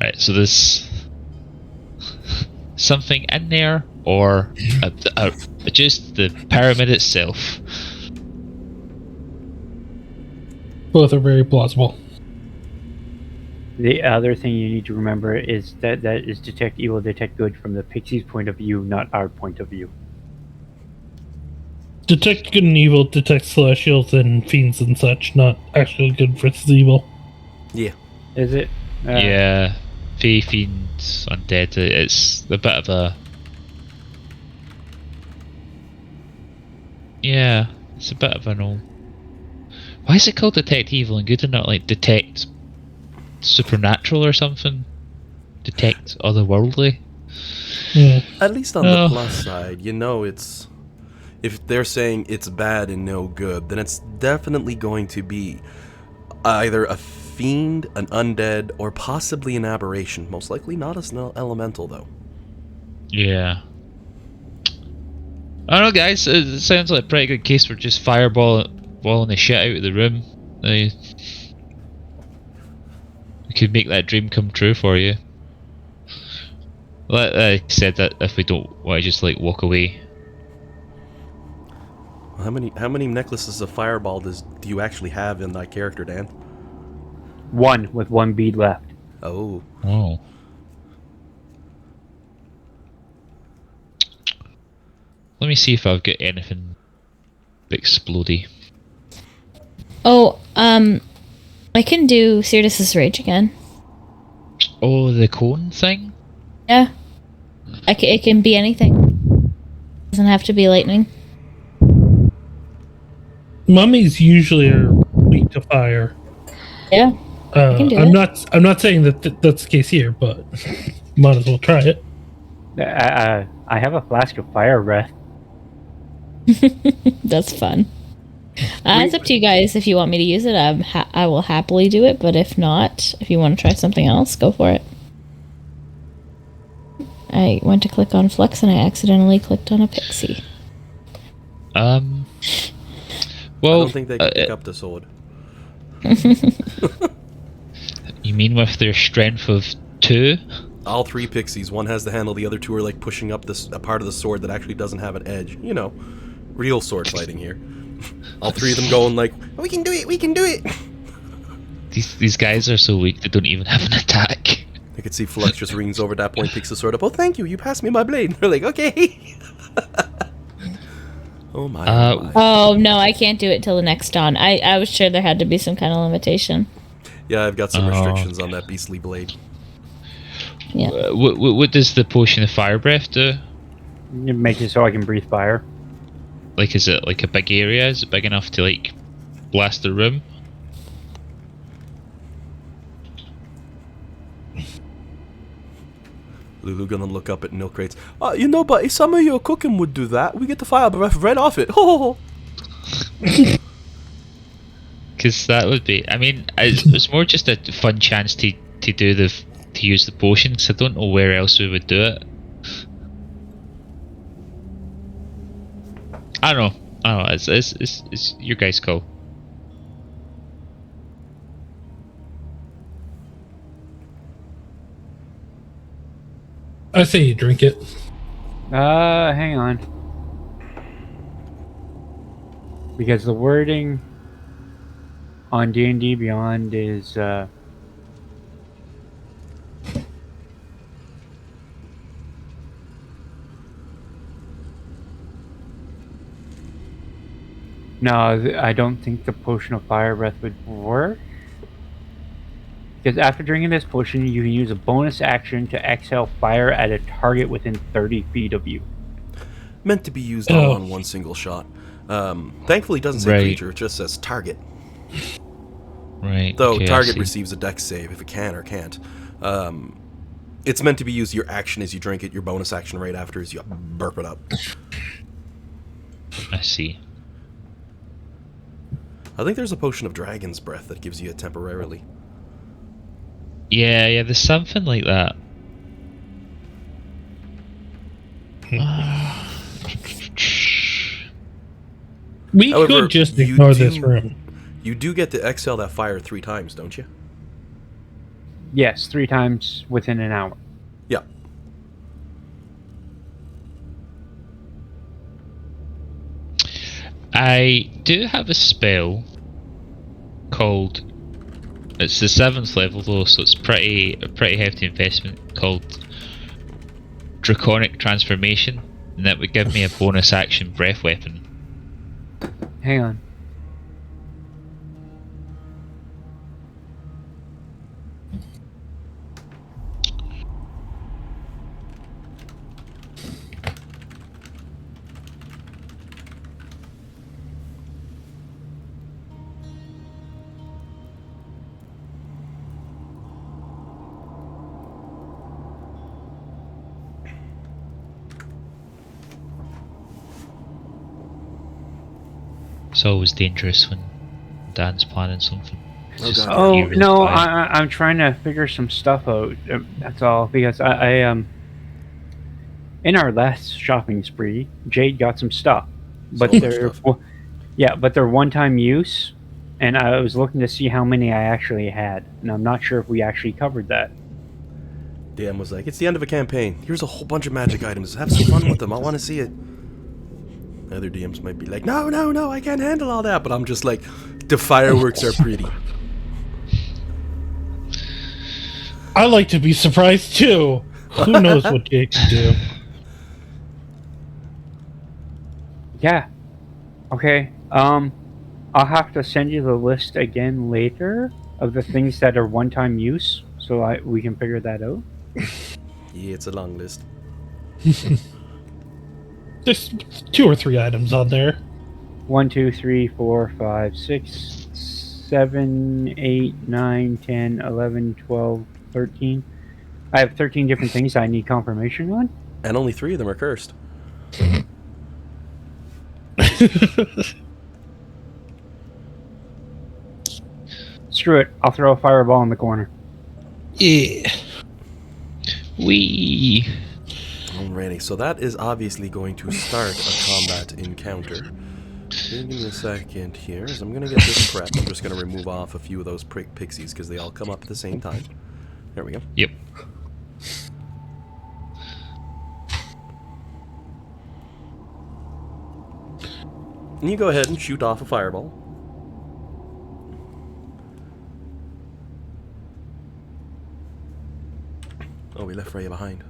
Right, so there's something in there, or just the pyramid itself. Both are very plausible. The other thing you need to remember is that is detect evil, detect good from the pixie's point of view, not our point of view. Detect good and evil, detect celestials and fiends and such, not actually good versus evil. Yeah. Is it? Yeah, Fae, Fiends, Undead, it's a bit of a... Yeah, it's a bit of an old... Why is it called Detect Evil and Good and not like Detect Supernatural or something? Detect Otherworldly? Yeah. At least on the plus side, you know it's... If they're saying it's bad and no good, then it's definitely going to be either a fiend, an undead, or possibly an aberration. Most likely not as an elemental, though. Yeah. I don't know, guys. It sounds like a pretty good case for just fireballing the shit out of the room. We could make that dream come true for you. Like I said, that if we don't want to just like walk away. How many necklaces of fireball do you actually have in that character, Dan? One with one bead left. Oh. Oh. Let me see if I've got anything explodey. Oh, I can do Cyrus's Rage again. Oh, the cone thing? Yeah. It can be anything. Doesn't have to be lightning. Mummies usually are weak to fire. Yeah. can do I'm it. not saying that that's the case here, but might as well try it. I have a flask of fire breath. That's fun. It's up to you guys if you want me to use it. I will happily do it, but if not, if you want to try something else, go for it. I went to click on Flex and I accidentally clicked on a pixie. Well, I don't think they can pick up the sword. You mean with their strength of 2? All 3 pixies. One has the handle. The other 2 are like pushing up a part of the sword that actually doesn't have an edge. You know, real sword fighting here. All 3 of them going like, "We can do it! We can do it!" These guys are so weak they don't even have an attack. I could see Flux just rings over at that point, picks the sword up. "Oh, thank you! You passed me my blade." They're like, "Okay." Oh my! Oh my. Oh no, I can't do it till the next dawn. I was sure there had to be some kind of limitation. Yeah, I've got some restrictions on that beastly blade. Yeah. What does the potion of fire breath do? It makes it so I can breathe fire. Like, is it like a big area? Is it big enough to like blast the room? Lulu gonna look up at milk crates. You know, but if some of your cooking would do that, we get the fire breath right off it. Because that would be. I mean, it's more just a fun chance to use the potion. Because I don't know where else we would do it. I don't know. It's your guys' call. I say you drink it. Hang on. Because the wording on D&D Beyond is no, I don't think the potion of fire breath would work. Because after drinking this potion, you can use a bonus action to exhale fire at a target within 30 feet of you. Meant to be used all on one single shot. Thankfully, it doesn't say creature; it just says target. Right. Though okay, target receives a dex save if it can or can't. It's meant to be used. Your action as you drink it. Your bonus action right after is you burp it up. I see. I think there's a potion of dragon's breath that gives you it temporarily. Yeah, there's something like that. We However, could just ignore this room. You do get to exhale that fire 3 times, don't you? Yes, 3 times within an hour. Yeah. I do have a spell called. It's the 7th level though, so it's a pretty hefty investment, called Draconic Transformation, and that would give me a bonus action breath weapon. Hang on. It's always dangerous when Dan's planning something. Oh no, I'm trying to figure some stuff out. That's all, because I in our last shopping spree, Jade got some stuff, but they're but they're one-time use, and I was looking to see how many I actually had, and I'm not sure if we actually covered that. DM was like, "It's the end of a campaign. Here's a whole bunch of magic items. Have some fun with them. I want to see it." Other DMs might be like, no, I can't handle all that. But I'm just like, the fireworks are pretty. I like to be surprised too. Who knows what Jake can do? Yeah. Okay. I'll have to send you the list again later of the things that are one-time use, so we can figure that out. Yeah, it's a long list. There's 2 or 3 items on there. 1, 2, 3, 4, 5, 6, 7, 8, 9, 10, 11, 12, 13. I have 13 different things I need confirmation on. And only 3 of them are cursed. Screw it. I'll throw a fireball in the corner. Yeah. Wee. Alrighty, so that is obviously going to start a combat encounter. Give me a second here, as I'm going to get this prepped. I'm just going to remove off a few of those pixies because they all come up at the same time. There we go. Yep. And you go ahead and shoot off a fireball. Oh, we left Freya behind.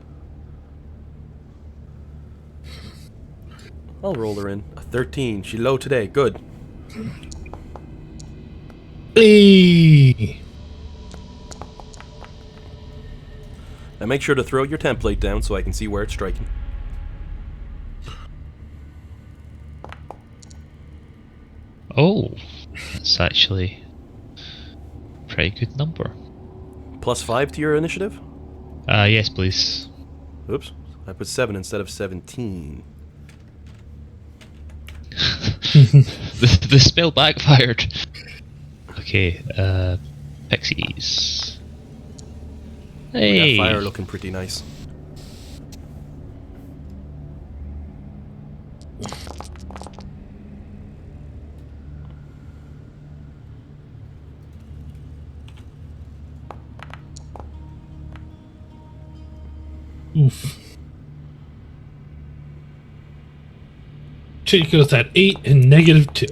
I'll roll her in. A 13. She low today. Good. Hey. Now make sure to throw your template down so I can see where it's striking. Oh, that's actually a pretty good number. +5 to your initiative? Yes, please. Oops. I put 7 instead of 17. The spell backfired. Okay, pixies. Hey. That fire looking pretty nice. Oof. Chico's at 8 and -2.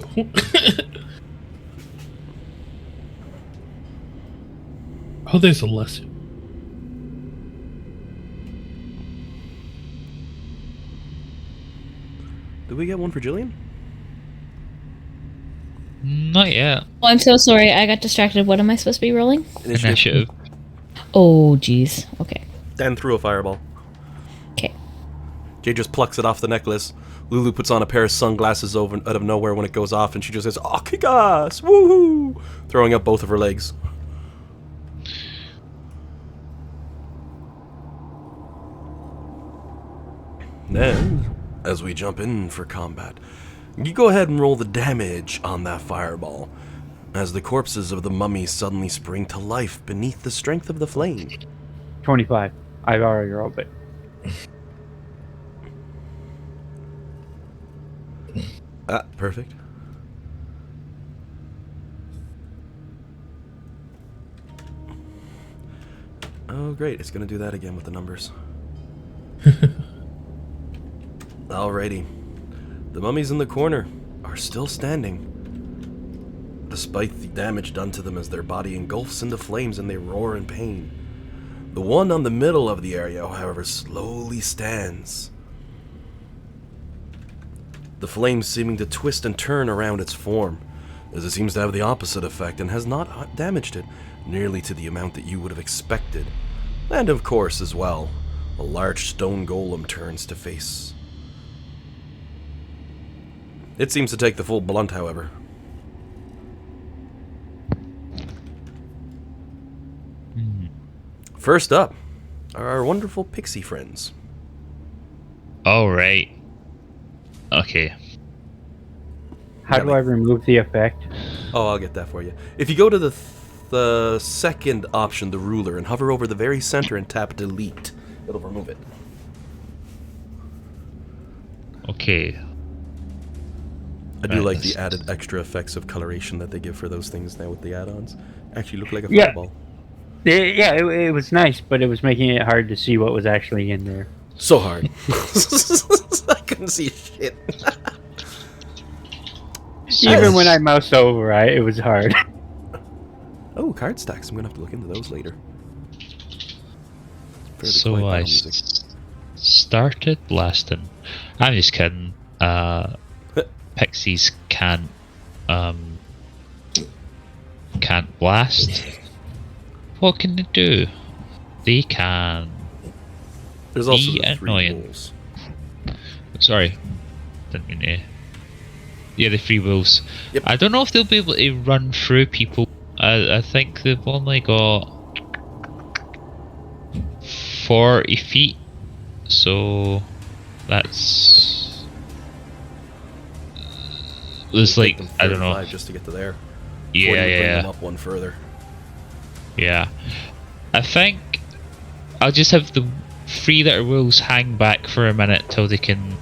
Oh, there's a lesson. Did we get one for Jillian? Not yet. Oh, I'm so sorry. I got distracted. What am I supposed to be rolling? Initiative. Oh, jeez. Okay. Dan threw a fireball. Okay. Jay just plucks it off the necklace. Lulu puts on a pair of sunglasses over out of nowhere when it goes off, and she just says, "Oh, kick ass! Woohoo!" Throwing up both of her legs. Then, as we jump in for combat, you go ahead and roll the damage on that fireball, as the corpses of the mummies suddenly spring to life beneath the strength of the flame. 25. I've already rolled it. Ah, perfect. Oh, great. It's going to do that again with the numbers. Alrighty. The mummies in the corner are still standing, despite the damage done to them as their body engulfs into flames and they roar in pain. The one on the middle of the area, however, slowly stands, the flames seeming to twist and turn around its form, as it seems to have the opposite effect and has not damaged it nearly to the amount that you would have expected. And of course, as well, a large stone golem turns to face. It seems to take the full blunt, however. First up are our wonderful pixie friends. All right. Okay. How do I remove the effect? Oh, I'll get that for you. If you go to the second option, the ruler, and hover over the very center and tap delete, it'll remove it. Okay. I do Right, like the added extra effects of coloration that they give for those things now with the add-ons. Actually look like a Yeah. fireball. It was nice, but it was making it hard to see what was actually in there. So hard. I couldn't see shit. Even when I moused over, it was hard. Oh, card stacks. I'm going to have to look into those later. Fairly So quiet I battle music. started blasting. I'm just kidding. Pixies can't blast. What can they do? They can. There's also be the 3 annoying. wolves. Sorry, didn't mean to Yeah, the free wolves. Yep. I don't know if they'll be able to run through people. I think they've only got 40 feet, so that's there's It'll take like them I don't know. 35 just to get to there. Yeah, Before you bring them yeah, up one further. yeah. I think I'll just have the three that are wolves hang back for a minute till they can.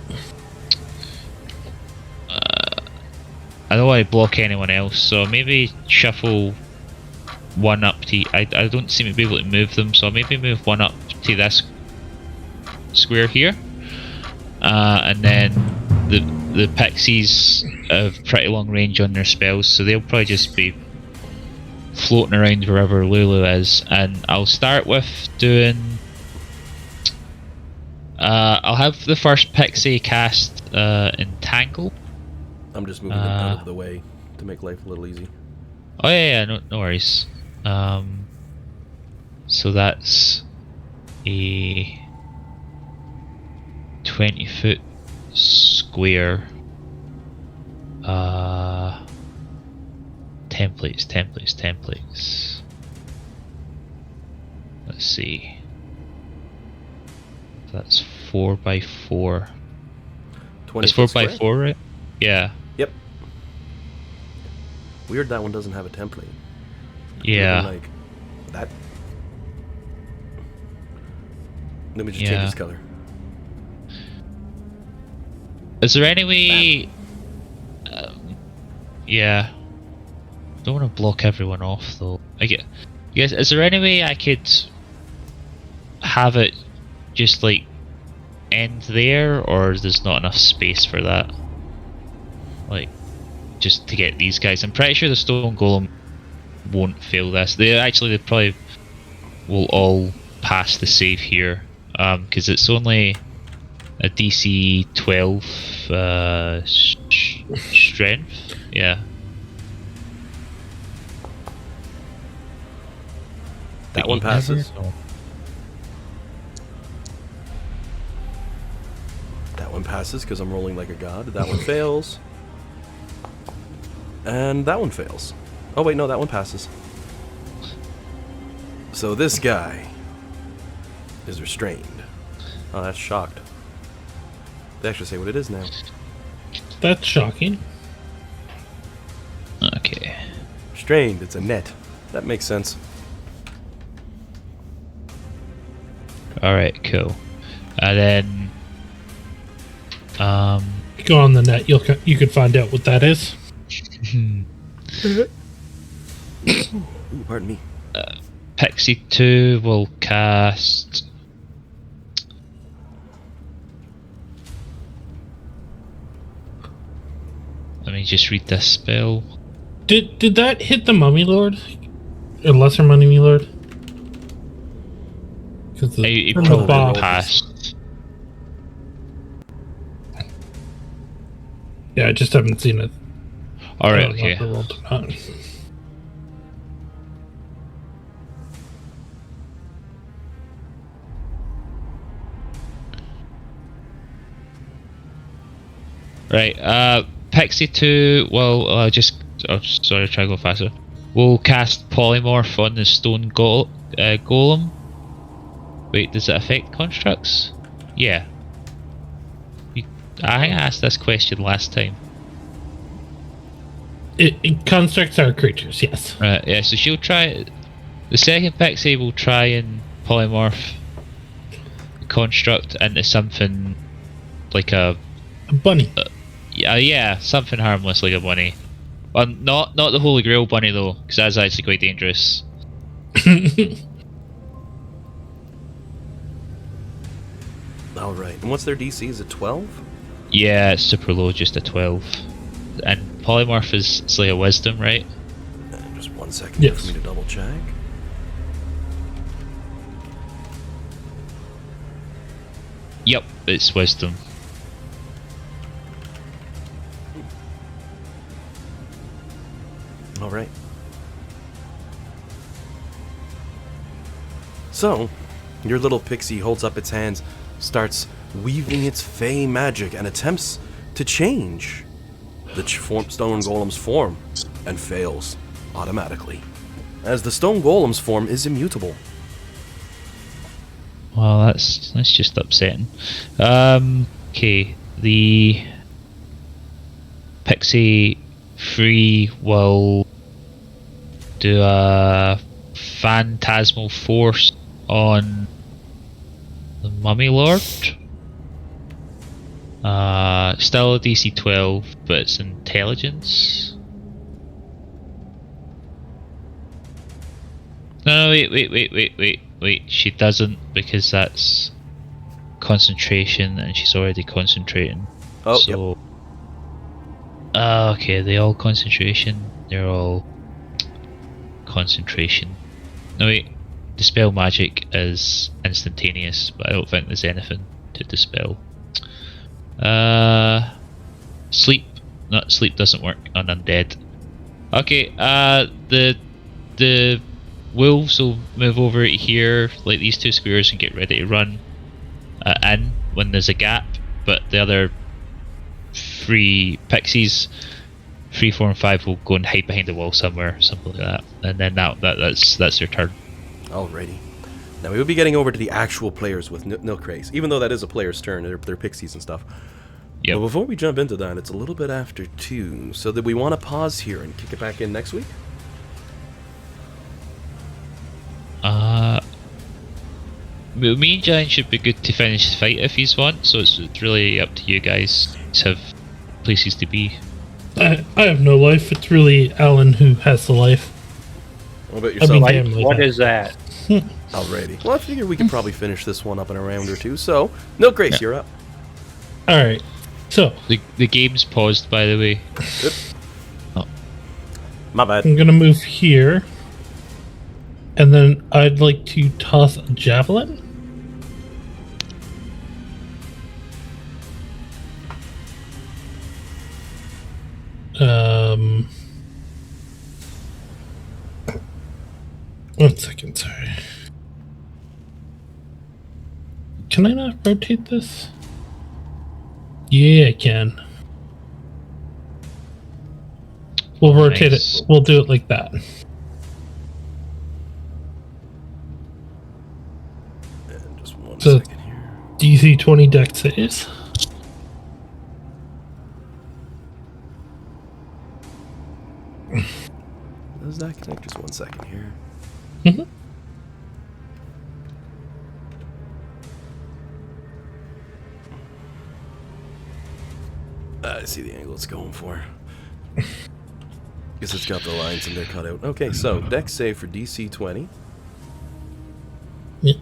I don't want to block anyone else, so maybe shuffle one up to. I don't seem to be able to move them, so maybe move one up to this square here, and then the pixies have pretty long range on their spells, so they'll probably just be floating around wherever Lulu is. And I'll start with doing. I'll have the first pixie cast Entangle. I'm just moving them out of the way to make life a little easy. Oh yeah, no worries. So that's a 20-foot square. Templates. Let's see. That's 4x4. 20 It's 4x4, right? Yeah. Yep. Weird that one doesn't have a template. Yeah. Looking like that. Let me just Yeah. change this color. Is there any way? Yeah. Don't want to block everyone off though. Yes. Is there any way I could have it just like end there, or there's not enough space for that? Like, just to get these guys. I'm pretty sure the stone golem won't fail this. They probably will all pass the save here, because it's only a DC 12 strength. Yeah. That one passes. That one passes because I'm rolling like a god. That one fails. And that one fails. Oh wait, no, that one passes. So this guy is restrained. Oh, that's shocked. They actually say what it is now. That's shocking. Okay. Restrained, it's a net. That makes sense. Alright, cool. And then Go on the net. You could find out what that is. Ooh, pardon me. Pixie 2 will cast. Let me just read this spell. Did that hit the Mummy Lord? Or Lesser Mummy Lord? Because He the probably boss. passed. Yeah, I just haven't seen it. Alright, I don't know if okay. I rolled or not. Right, Pixie 2 will sorry, try to go faster. We'll cast Polymorph on the stone golem. Wait, does it affect constructs? Yeah. I think I asked this question last time. It constructs our creatures, yes. Right, yeah, so she'll try. The second Pixie will try and polymorph construct into something like a. A bunny. Yeah, something harmless like a bunny. Well, not the Holy Grail bunny though, because that's actually quite dangerous. Alright, and what's their DC? Is it 12? Yeah, it's super low, just a 12. And polymorph is it's like a wisdom, right? Just 1 second Yes. for me to double check. Yep, it's wisdom. Alright. So, your little pixie holds up its hands, starts weaving its fey magic, and attempts to change the stone golem's form and fails automatically, as the stone golem's form is immutable. Well, that's just upsetting. Okay, the Pixie 3 will do a Phantasmal Force on the Mummy Lord. Still a DC 12, but it's intelligence. No, wait. She doesn't, because that's concentration, and she's already concentrating. Oh, so, yep. Okay, they all concentration. They're all concentration. No, wait. Dispel magic is instantaneous, but I don't think there's anything to dispel. Sleep. Not sleep doesn't work on undead. Okay, the wolves will move over here, like these two squares, and get ready to run in when there's a gap. But the other 3 pixies, 3, 4, and 5, will go and hide behind the wall somewhere, something like that. And then that's their turn. Alrighty. Now we will be getting over to the actual players with Nilkrace, even though that is a player's turn. They're pixies and stuff. Yep. But before we jump into that, it's a little bit after 2, so that we want to pause here and kick it back in next week. Me and Giant should be good to finish the fight if he's want, so it's really up to you guys to have places to be. I have no life. It's really Alan who has the life. What about yourself? What is that? Alrighty. Well, I figure we could probably finish this one up in a round or 2, so Nilkrace, you're up. Alright. So The game's paused, by the way. Yep. Oh. My bad. I'm gonna move here. And then I'd like to toss a javelin. One second, sorry. Can I not rotate this? Yeah, I can. We'll rotate Nice. it. We'll do it like that. And just one So- second here. DC 20 deck saves. Does that connect? Just one second here. Mhm. I see the angle it's going for. Guess it's got the lines and they're cut out. Okay, so deck save for DC 20. Yep.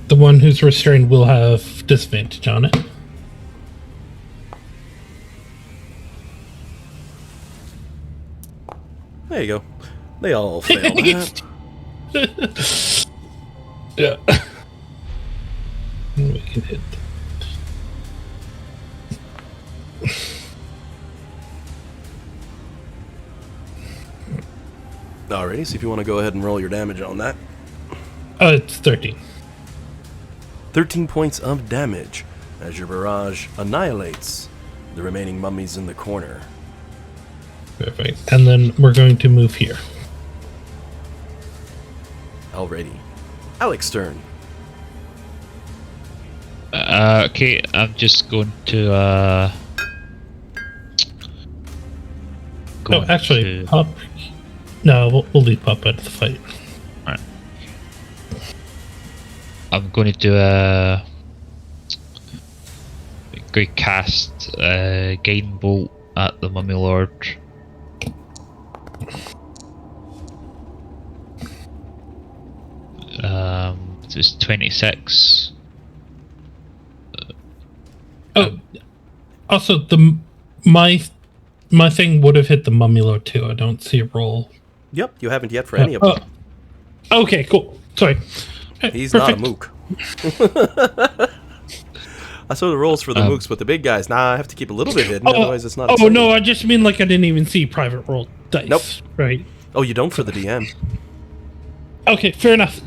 The one who's restrained will have disadvantage on it. There you go. They all fail that. Yeah. We can hit. Alrighty, so if you want to go ahead and roll your damage on that. It's 13. 13 points of damage as your barrage annihilates the remaining mummies in the corner. Perfect. And then we're going to move here. Alrighty. Alec's turn. Okay, I'm just going to Oh, actually, Pup. No, we'll leave Pup out of the fight. Alright. I'm going to do a great cast Guiding Bolt at the Mummy Lord. It was 26. Oh, also my thing would have hit the Mummy Lord too. I don't see a roll. Yep, you haven't yet for any of them. Okay, cool. Sorry. He's Perfect. not a mook. I saw the rolls for the mooks, but the big guys, nah, I have to keep a little bit hidden, otherwise it's not Oh, exciting. no, I just mean like I didn't even see private roll dice. Nope. Right. Oh, you don't for the DM. Okay, fair enough.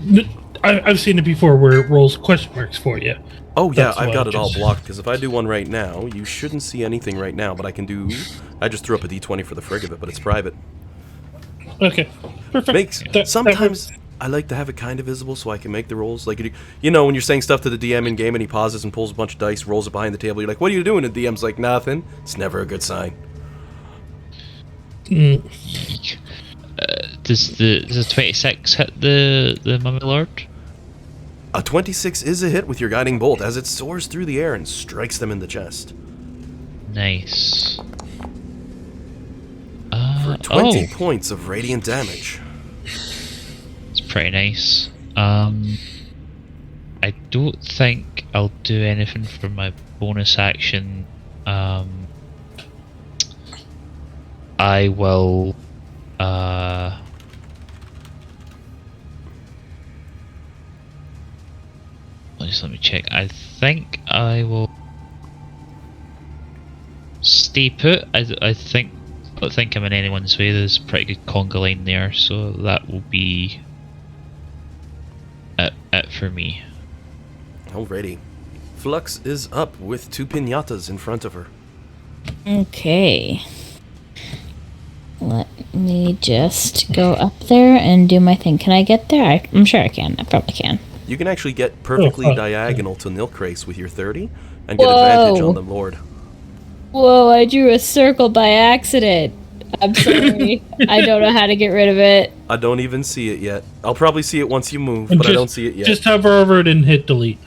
I've seen it before where it rolls question marks for you. Oh, yeah, That's I've why got I it all just- blocked, because if I do one right now, you shouldn't see anything right now, but I can do... I just threw up a d20 for the frig of it, but it's private. Okay, perfect. Makes... That Sometimes works. I like to have it kind of visible so I can make the rolls. Like, you know, when you're saying stuff to the DM in-game and he pauses and pulls a bunch of dice, rolls it behind the table, you're like, what are you doing? And the DM's like, nothing. It's never a good sign. Does the 26 hit the Mummy Lord? A 26 is a hit with your guiding bolt as it soars through the air and strikes them in the chest. Nice. For 20 points of radiant damage. It's pretty nice. I don't think I'll do anything for my bonus action. I will. Let me check. I think I will stay put. I don't think I'm in anyone's way. There's a pretty good conga line there, so that will be it for me. Alrighty. Flux is up with 2 pinatas in front of her. Okay. Let me just go up there and do my thing. Can I get there? I'm sure I can. I probably can. You can actually get perfectly Oh, diagonal to Nilkrace with your 30 and get Whoa. advantage on the Lord. Whoa, I drew a circle by accident. I'm sorry. I don't know how to get rid of it. I don't even see it yet. I'll probably see it once you move, And but I just- don't see it yet. Just hover over it and hit delete.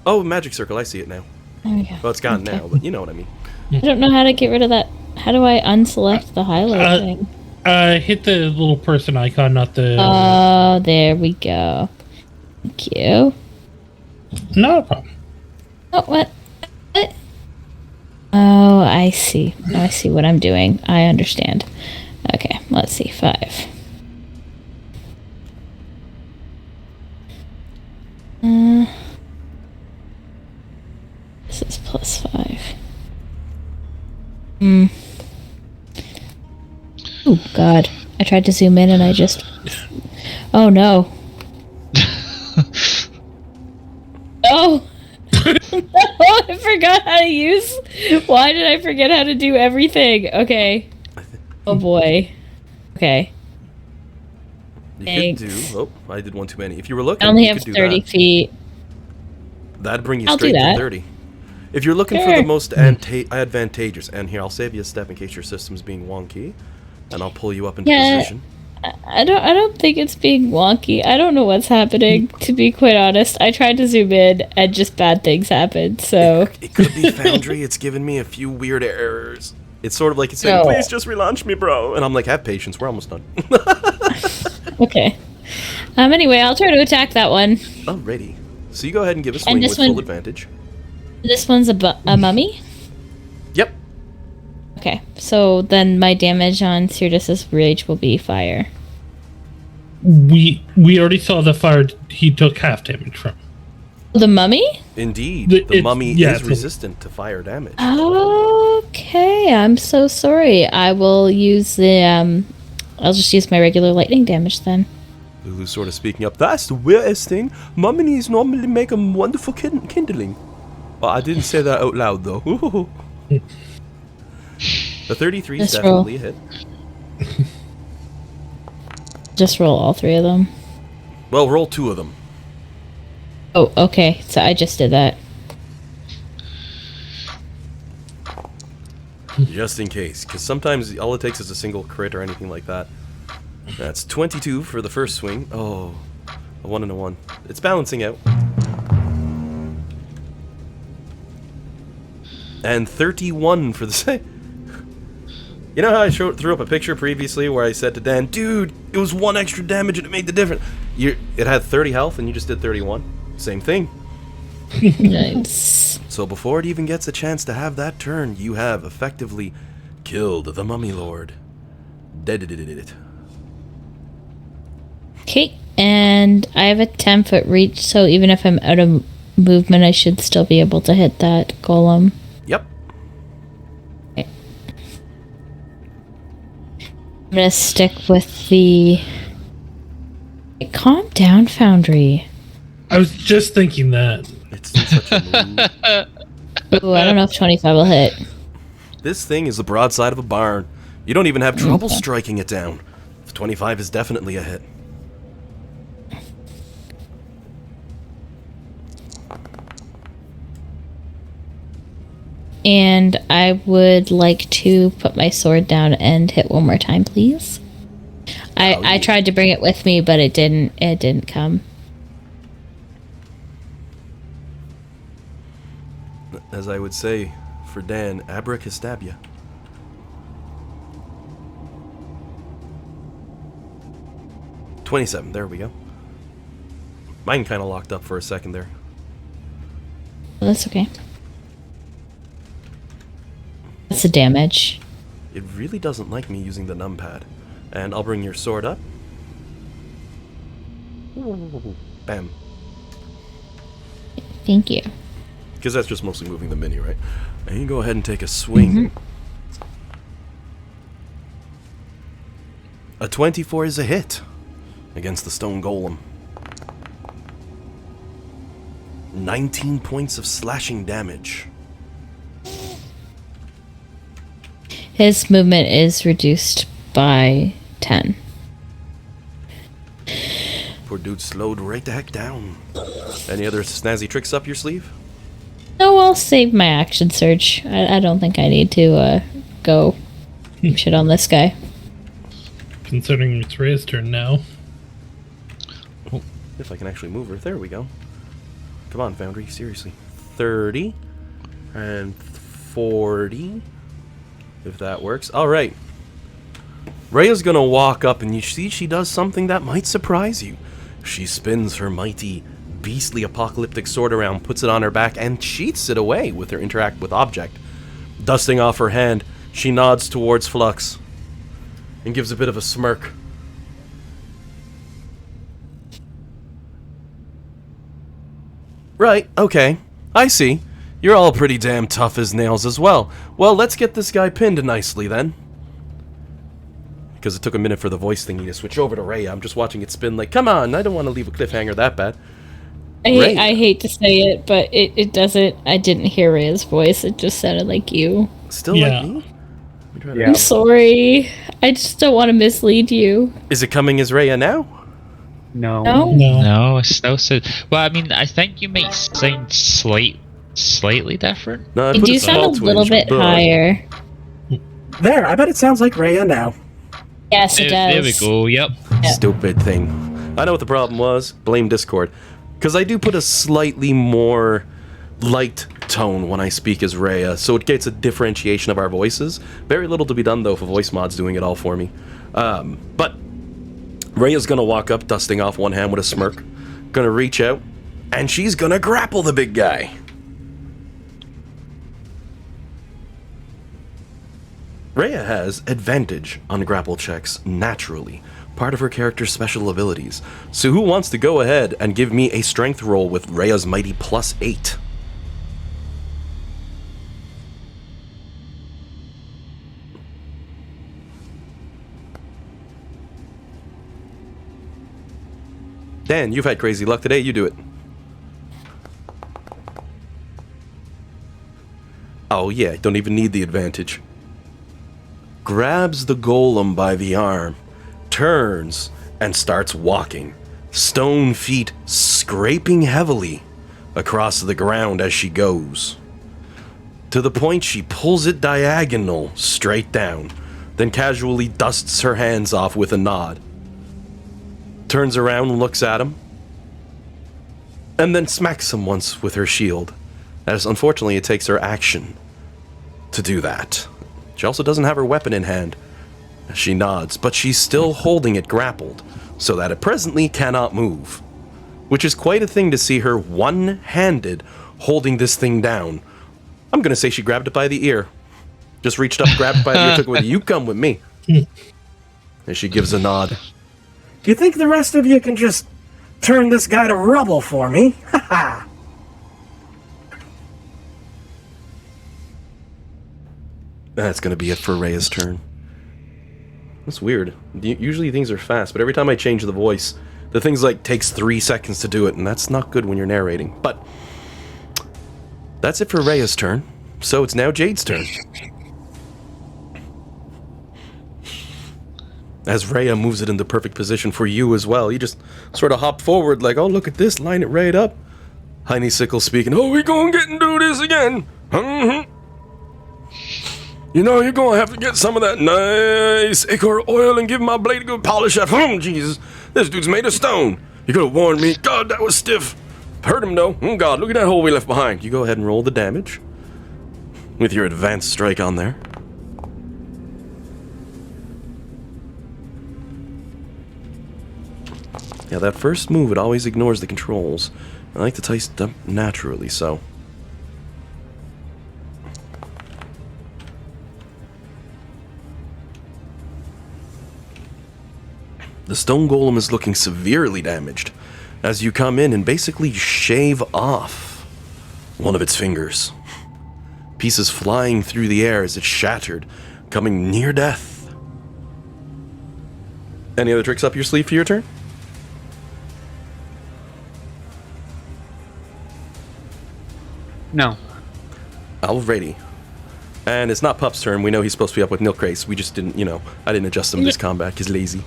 Oh, magic circle, I see it now. There we go. Well, it's gone Okay. now, but you know what I mean. I don't know how to get rid of that. How do I unselect the highlight thing? Hit the little person icon, not the... Oh, there we go. Thank you. no problem. Oh, what? What? Oh, I see. I see what I'm doing. I understand. Okay, let's see. 5. This is +5. Oh, God. I tried to zoom in and I just... Oh, no. Oh! No, I forgot how to use... Why did I forget how to do everything? Okay. Oh, boy. Okay. You Thanks. could do... Oh, I did one too many. If you were looking, I only you have could do 30 that. feet. That'd bring you I'll do straight to that. 30. If you're looking for Sure. the most advantageous, and here, I'll save you a step in case your system's being wonky, and I'll pull you up into Yeah. position. I don't think it's being wonky. I don't know what's happening, to be quite honest. I tried to zoom in and just bad things happened, so... It could be Foundry. It's given me a few weird errors. It's sort of like it's saying, No. please just relaunch me, bro. And I'm like, have patience. We're almost done. Okay. Anyway, I'll try to attack that one. Alrighty. So you go ahead and give a swing this with full one- advantage. This one's a mummy? Yep. Okay, so then my damage on Cyrtus's rage will be fire. We already saw the fire he took half damage from. The mummy? Indeed. The- The it's- mummy yeah, is it's a- resistant to fire damage. Okay, I'm so sorry. I will use the, I'll just use my regular lightning damage then. Lulu's sort of speaking up. That's the weirdest thing. Mummies normally make a wonderful kindling. Well, I didn't say that out loud, though. The 33 is Just roll. definitely a hit. Just roll all 3 of them. Well, roll 2 of them. Oh, okay, so I just did that. Just in case. Because sometimes all it takes is a single crit or anything like that. That's 22 for the first swing. Oh, a 1 and a 1. It's balancing out. And 31 for the second. You know how I threw up a picture previously where I said to Dan, dude, it was 1 extra damage and it made the difference. It had 30 health and you just did 31. Same thing. Nice. So before it even gets a chance to have that turn, you have effectively killed the Mummy Lord. Dead it. Okay, and I have a 10-foot reach, so even if I'm out of movement, I should still be able to hit that golem. Yep. Okay. I'm gonna stick with the... Calm down, Foundry. I was just thinking that. It's such a move. Ooh, I don't know if 25 will hit. This thing is the broadside of a barn. You don't even have trouble striking it down. 25 is definitely a hit. And I would like to put my sword down and hit one more time, please. I tried to bring it with me, but it didn't come. As I would say for Dan, abracadabra. $27, there we go. Mine kind of locked up for a second there. Well, that's okay. That's the damage. It really doesn't like me using the numpad. And I'll bring your sword up. Ooh, bam. Thank you. Because that's just mostly moving the mini, right? And you go ahead and take a swing. A 24 is a hit against the stone golem. 19 points of slashing damage. His movement is reduced by 10. Poor dude slowed right the heck down. Any other snazzy tricks up your sleeve? No, I'll save my action surge. I don't think I need to go shit on this guy. Considering it's Ray's turn now. If I can actually move her. There we go. Come on, Foundry. Seriously. 30. And 40. If that works. Alright. Rhea's gonna walk up and you see she does something that might surprise you. She spins her mighty, beastly apocalyptic sword around, puts it on her back, and cheats it away with her interact with object. Dusting off her hand, she nods towards Flux and gives a bit of a smirk. Right, okay. I see. You're all pretty damn tough as nails as well. Well, let's get this guy pinned nicely then. Because it took a minute for the voice thingy to switch over to Rhea. I'm just watching it spin like, come on, I don't want to leave a cliffhanger that bad. I hate to say it, but it doesn't. I didn't hear Rhea's voice. It just sounded like you. Still like me? Yeah. I'm sorry. I just don't want to mislead you. Is it coming as Rhea now? No. No? No, it's still so. Well, I mean, I think you might sound slightly different. No, I You put do a sound a small little twinge, bit but- higher. There, I bet it sounds like Rhea now. Yes, it does. There we go. Yep. Stupid thing. I know what the problem was. Blame Discord. Because I do put a slightly more light tone when I speak as Rhea, so it gets a differentiation of our voices. Very little to be done, though, if a voice mod's doing it all for me. But Rhea's gonna walk up, dusting off one hand with a smirk. Gonna reach out, and she's gonna grapple the big guy. Rhea has advantage on grapple checks naturally, part of her character's special abilities. So who wants to go ahead and give me a strength roll with Rhea's mighty +8? Dan, you've had crazy luck today, you do it. Oh yeah, don't even need the advantage. Grabs the golem by the arm, turns, and starts walking, stone feet scraping heavily across the ground as she goes. To the point she pulls it diagonal straight down, then casually dusts her hands off with a nod. Turns around and looks at him, and then smacks him once with her shield, as unfortunately it takes her action to do that. She also doesn't have her weapon in hand. She nods, but she's still holding it grappled, so that it presently cannot move. Which is quite a thing to see her one-handed holding this thing down. I'm gonna say she grabbed it by the ear. Just reached up, grabbed it by the ear, took it with her. You come with me. And she gives a nod. Do you think the rest of you can just turn this guy to rubble for me? Ha ha! That's gonna be it for Rhea's turn. That's weird. Usually things are fast, but every time I change the voice, the thing's like takes 3 seconds to do it, and that's not good when you're narrating. But that's it for Rhea's turn. So it's now Jade's turn. As Rhea moves it into perfect position for you as well, you just sort of hop forward like, oh, look at this, line it right up. Honeysickle speaking, oh, we gonna get and do this again. You know, you're gonna have to get some of that nice ichor oil and give my blade a good polish at home. Jesus, this dude's made of stone. You could have warned me. God, that was stiff. Hurt him, though. Oh, God, look at that hole we left behind. You go ahead and roll the damage with your advanced strike on there. Yeah, that first move, it always ignores the controls. I like to taste them naturally, so. The stone golem is looking severely damaged as you come in and basically shave off one of its fingers. Pieces flying through the air as it's shattered, coming near death. Any other tricks up your sleeve for your turn? No. Alrighty. And it's not Pup's turn. We know he's supposed to be up with Milk Race. We just didn't, I didn't adjust him to this combat. He's lazy.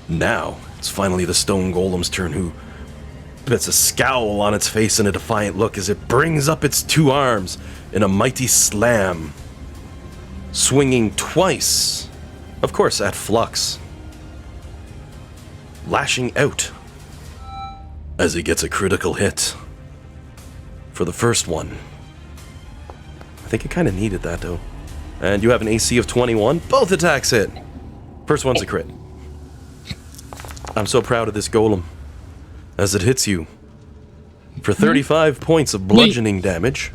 Now, it's finally the stone golem's turn, who puts a scowl on its face and a defiant look as it brings up its 2 arms in a mighty slam, swinging twice, of course, at Flux, lashing out as it gets a critical hit for the first one. I think it kind of needed that, though. And you have an AC of 21. Both attacks hit. First one's a crit. I'm so proud of this golem as it hits you for 35 points of bludgeoning damage.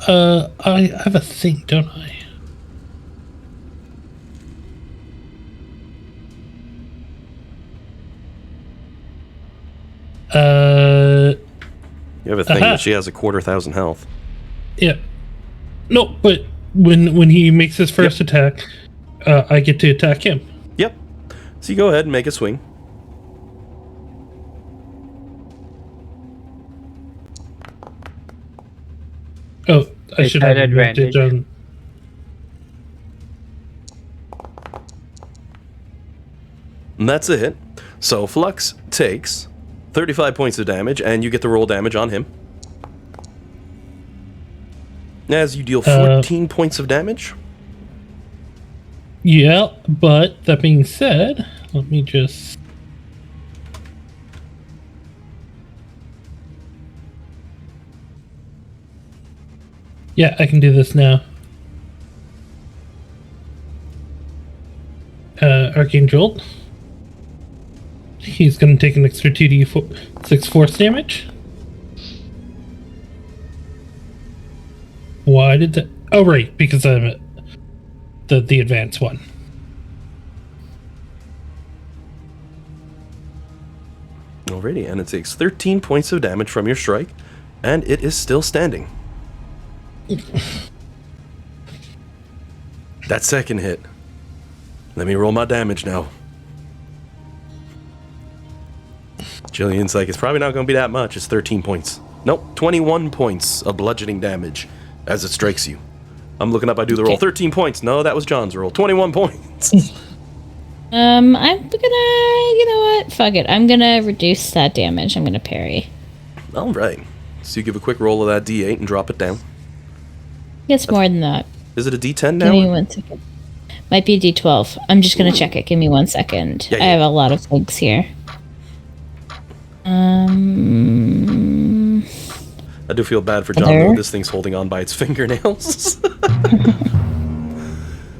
I have a thing, don't I? You have a thing that she has 250,000 health. Yeah. No, but when he makes his first attack, I get to attack him. Yep. So you go ahead and make a swing. Oh, I should have advantage on. And that's a hit. So Flux takes 35 points of damage, and you get to roll damage on him. As you deal 14 points of damage. Yeah, but that being said, let me just... Yeah, I can do this now. Arcane Jolt. He's going to take an extra 2d6 force damage. Why did that... Oh, right, because I'm the advanced one. Alrighty, and it takes 13 points of damage from your strike, and it is still standing. That second hit. Let me roll my damage now. Jillian's like, it's probably not going to be that much. It's 13 points. Nope, 21 points of bludgeoning damage as it strikes you. I'm looking up, I do the roll. 13 points. No, that was John's roll. 21 points. I'm gonna, you know what? Fuck it. I'm gonna reduce that damage. I'm gonna parry. Alright. So you give a quick roll of that D8 and drop it down. It's more than that. Is it a D10 Give now? me 1 second. Might be a D12. I'm just gonna check it. Give me 1 second. Yeah. I have a lot of things here. I do feel bad for John, though. This thing's holding on by its fingernails.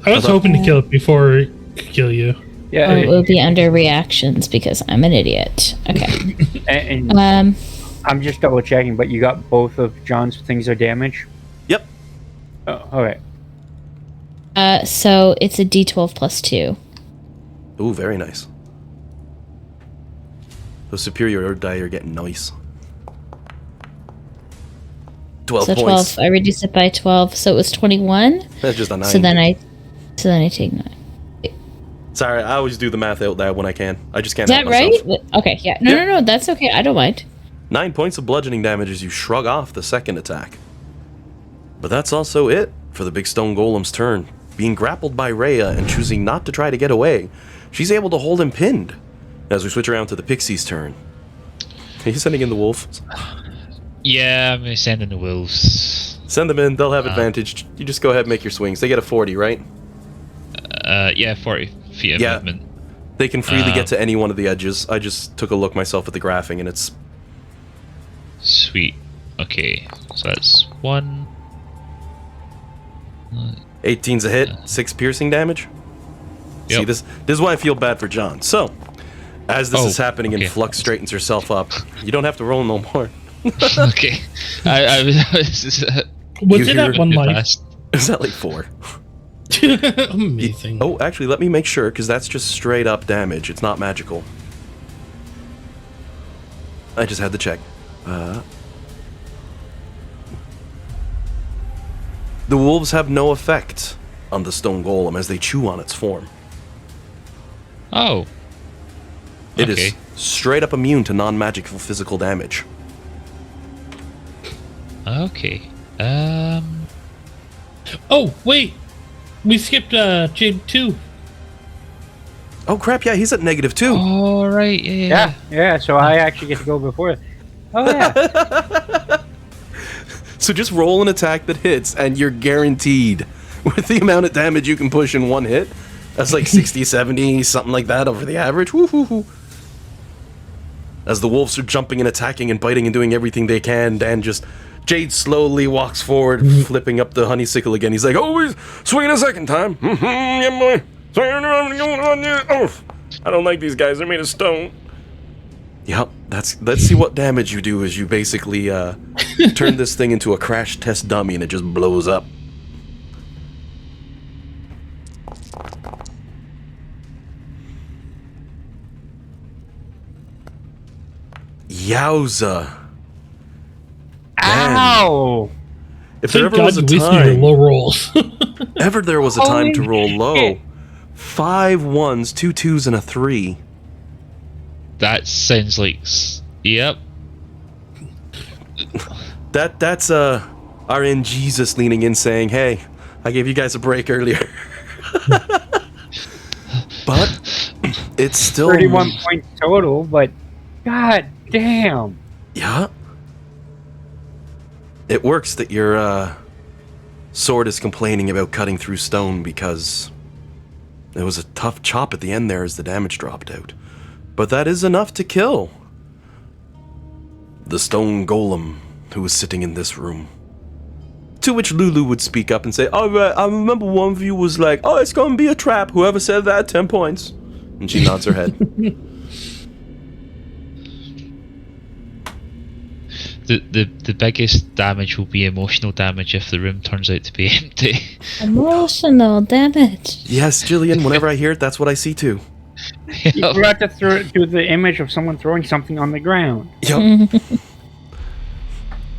I was hoping to kill it before it could kill you. Yeah, it will be under reactions because I'm an idiot. Okay. and I'm just double checking, but you got both of John's things of damage? Yep. Oh, alright. So it's a D12 plus 2. Ooh, very nice. Those superior die are getting nice. 12 So points. 12. I reduced it by 12, so it was 21. That's just a 9. So then I take 9. Sorry, I always do the math out loud when I can. I just can't Is help that right? myself. Okay, yeah. No, that's okay. I don't mind. 9 points of bludgeoning damage as you shrug off the second attack. But that's also it for the big stone golem's turn. Being grappled by Rhea and choosing not to try to get away, she's able to hold him pinned. As we switch around to the pixie's turn. Are you sending in the wolves? Yeah, I'm going to send in the wolves. Send them in, they'll have advantage. You just go ahead and make your swings. They get a 40, right? Yeah, 40 feet of Yeah. movement. They can freely get to any one of the edges. I just took a look myself at the graphing and it's... Sweet. Okay, so that's 1. 18's a hit, 6 piercing damage. Yep. See, this is why I feel bad for John. So, as this is happening and okay. Flux straightens herself up, you don't have to roll no more. Okay. I was Was it at 1 life? fast. Is that like 4? Amazing. Oh, actually, let me make sure, because that's just straight up damage. It's not magical. I just had to check. The wolves have no effect on the stone golem as they chew on its form. Oh. It Okay. is straight up immune to non-magical physical damage. Okay. Oh, wait. We skipped Jade 2. Oh crap, yeah, he's at -2. All right. Yeah, so I actually get to go before. Oh, yeah. So just roll an attack that hits and you're guaranteed with the amount of damage you can push in one hit. That's like 60, 70, something like that over the average. Woo-hoo-hoo. As the wolves are jumping and attacking and biting and doing everything they can, Dan just... Jade slowly walks forward, flipping up the honeysuckle again. He's like, "Oh, swing a second time. Yeah, boy. I don't like these guys. They're made of stone." Yep, let's see what damage you do as you basically turn this thing into a crash test dummy and it just blows up. Yowza. Man. Ow! If there Thank ever God was a you wasted your time, low rolls. there was a time to roll Holy low, shit. 5 1s, 2 2s, and a 3. That sounds like. Yep. That's RN Jesus leaning in saying, "Hey, I gave you guys a break earlier." But it's still 31 points total, but god damn. Yeah. It works that your sword is complaining about cutting through stone because it was a tough chop at the end there as the damage dropped out. But that is enough to kill the stone golem who was sitting in this room. To which Lulu would speak up and say, "Oh, I remember one of you was like, oh, it's going to be a trap. Whoever said that, 10 points. And she nods her head. The biggest damage will be emotional damage if the room turns out to be empty. Emotional damage. Yes, Jillian, whenever I hear it, that's what I see too. You forgot to do the image of someone throwing something on the ground. Yep.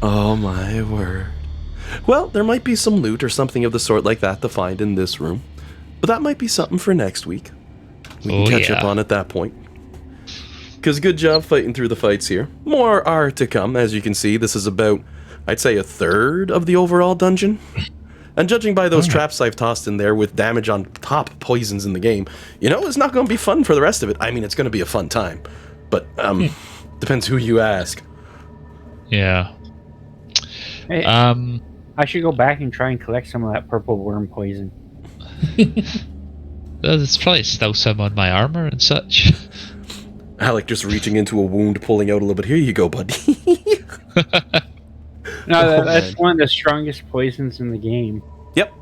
Oh my word. Well, there might be some loot or something of the sort like that to find in this room. But that might be something for next week. We can catch up on at that point. Because good job fighting through the fights here. More are to come. As you can see, this is about, I'd say, a third of the overall dungeon. And judging by those traps I've tossed in there with damage on top poisons in the game, you know, it's not going to be fun for the rest of it. I mean, it's going to be a fun time. But, depends who you ask. Yeah. Hey, I should go back and try and collect some of that purple worm poison. There's probably still some on my armor and such. Alec just reaching into a wound, pulling out a little bit. Here you go, buddy. No, that's one of the strongest poisons in the game. Yep.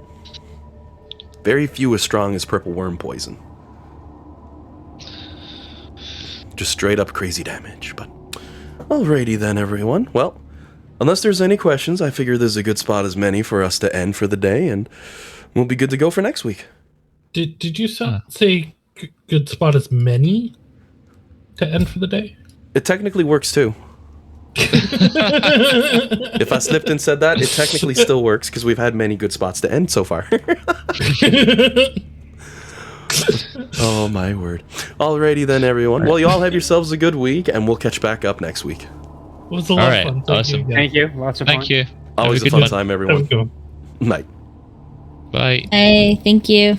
Very few as strong as purple worm poison. Just straight up crazy damage. But alrighty then, everyone. Well, unless there's any questions, I figure this is a good spot as many for us to end for the day, and we'll be good to go for next week. Did you say good spot as many to end for the day? It technically works too. If I slipped and said that, it technically still works because we've had many good spots to end so far. Oh my word. Alrighty then, everyone. Well, you all have yourselves a good week, and we'll catch back up next week. It was a lot Alright, of fun. awesome. Thank you. Lots of fun. Thank you. Always Have a good fun time, Have a everyone. good one. Night. Bye. Hey, thank you.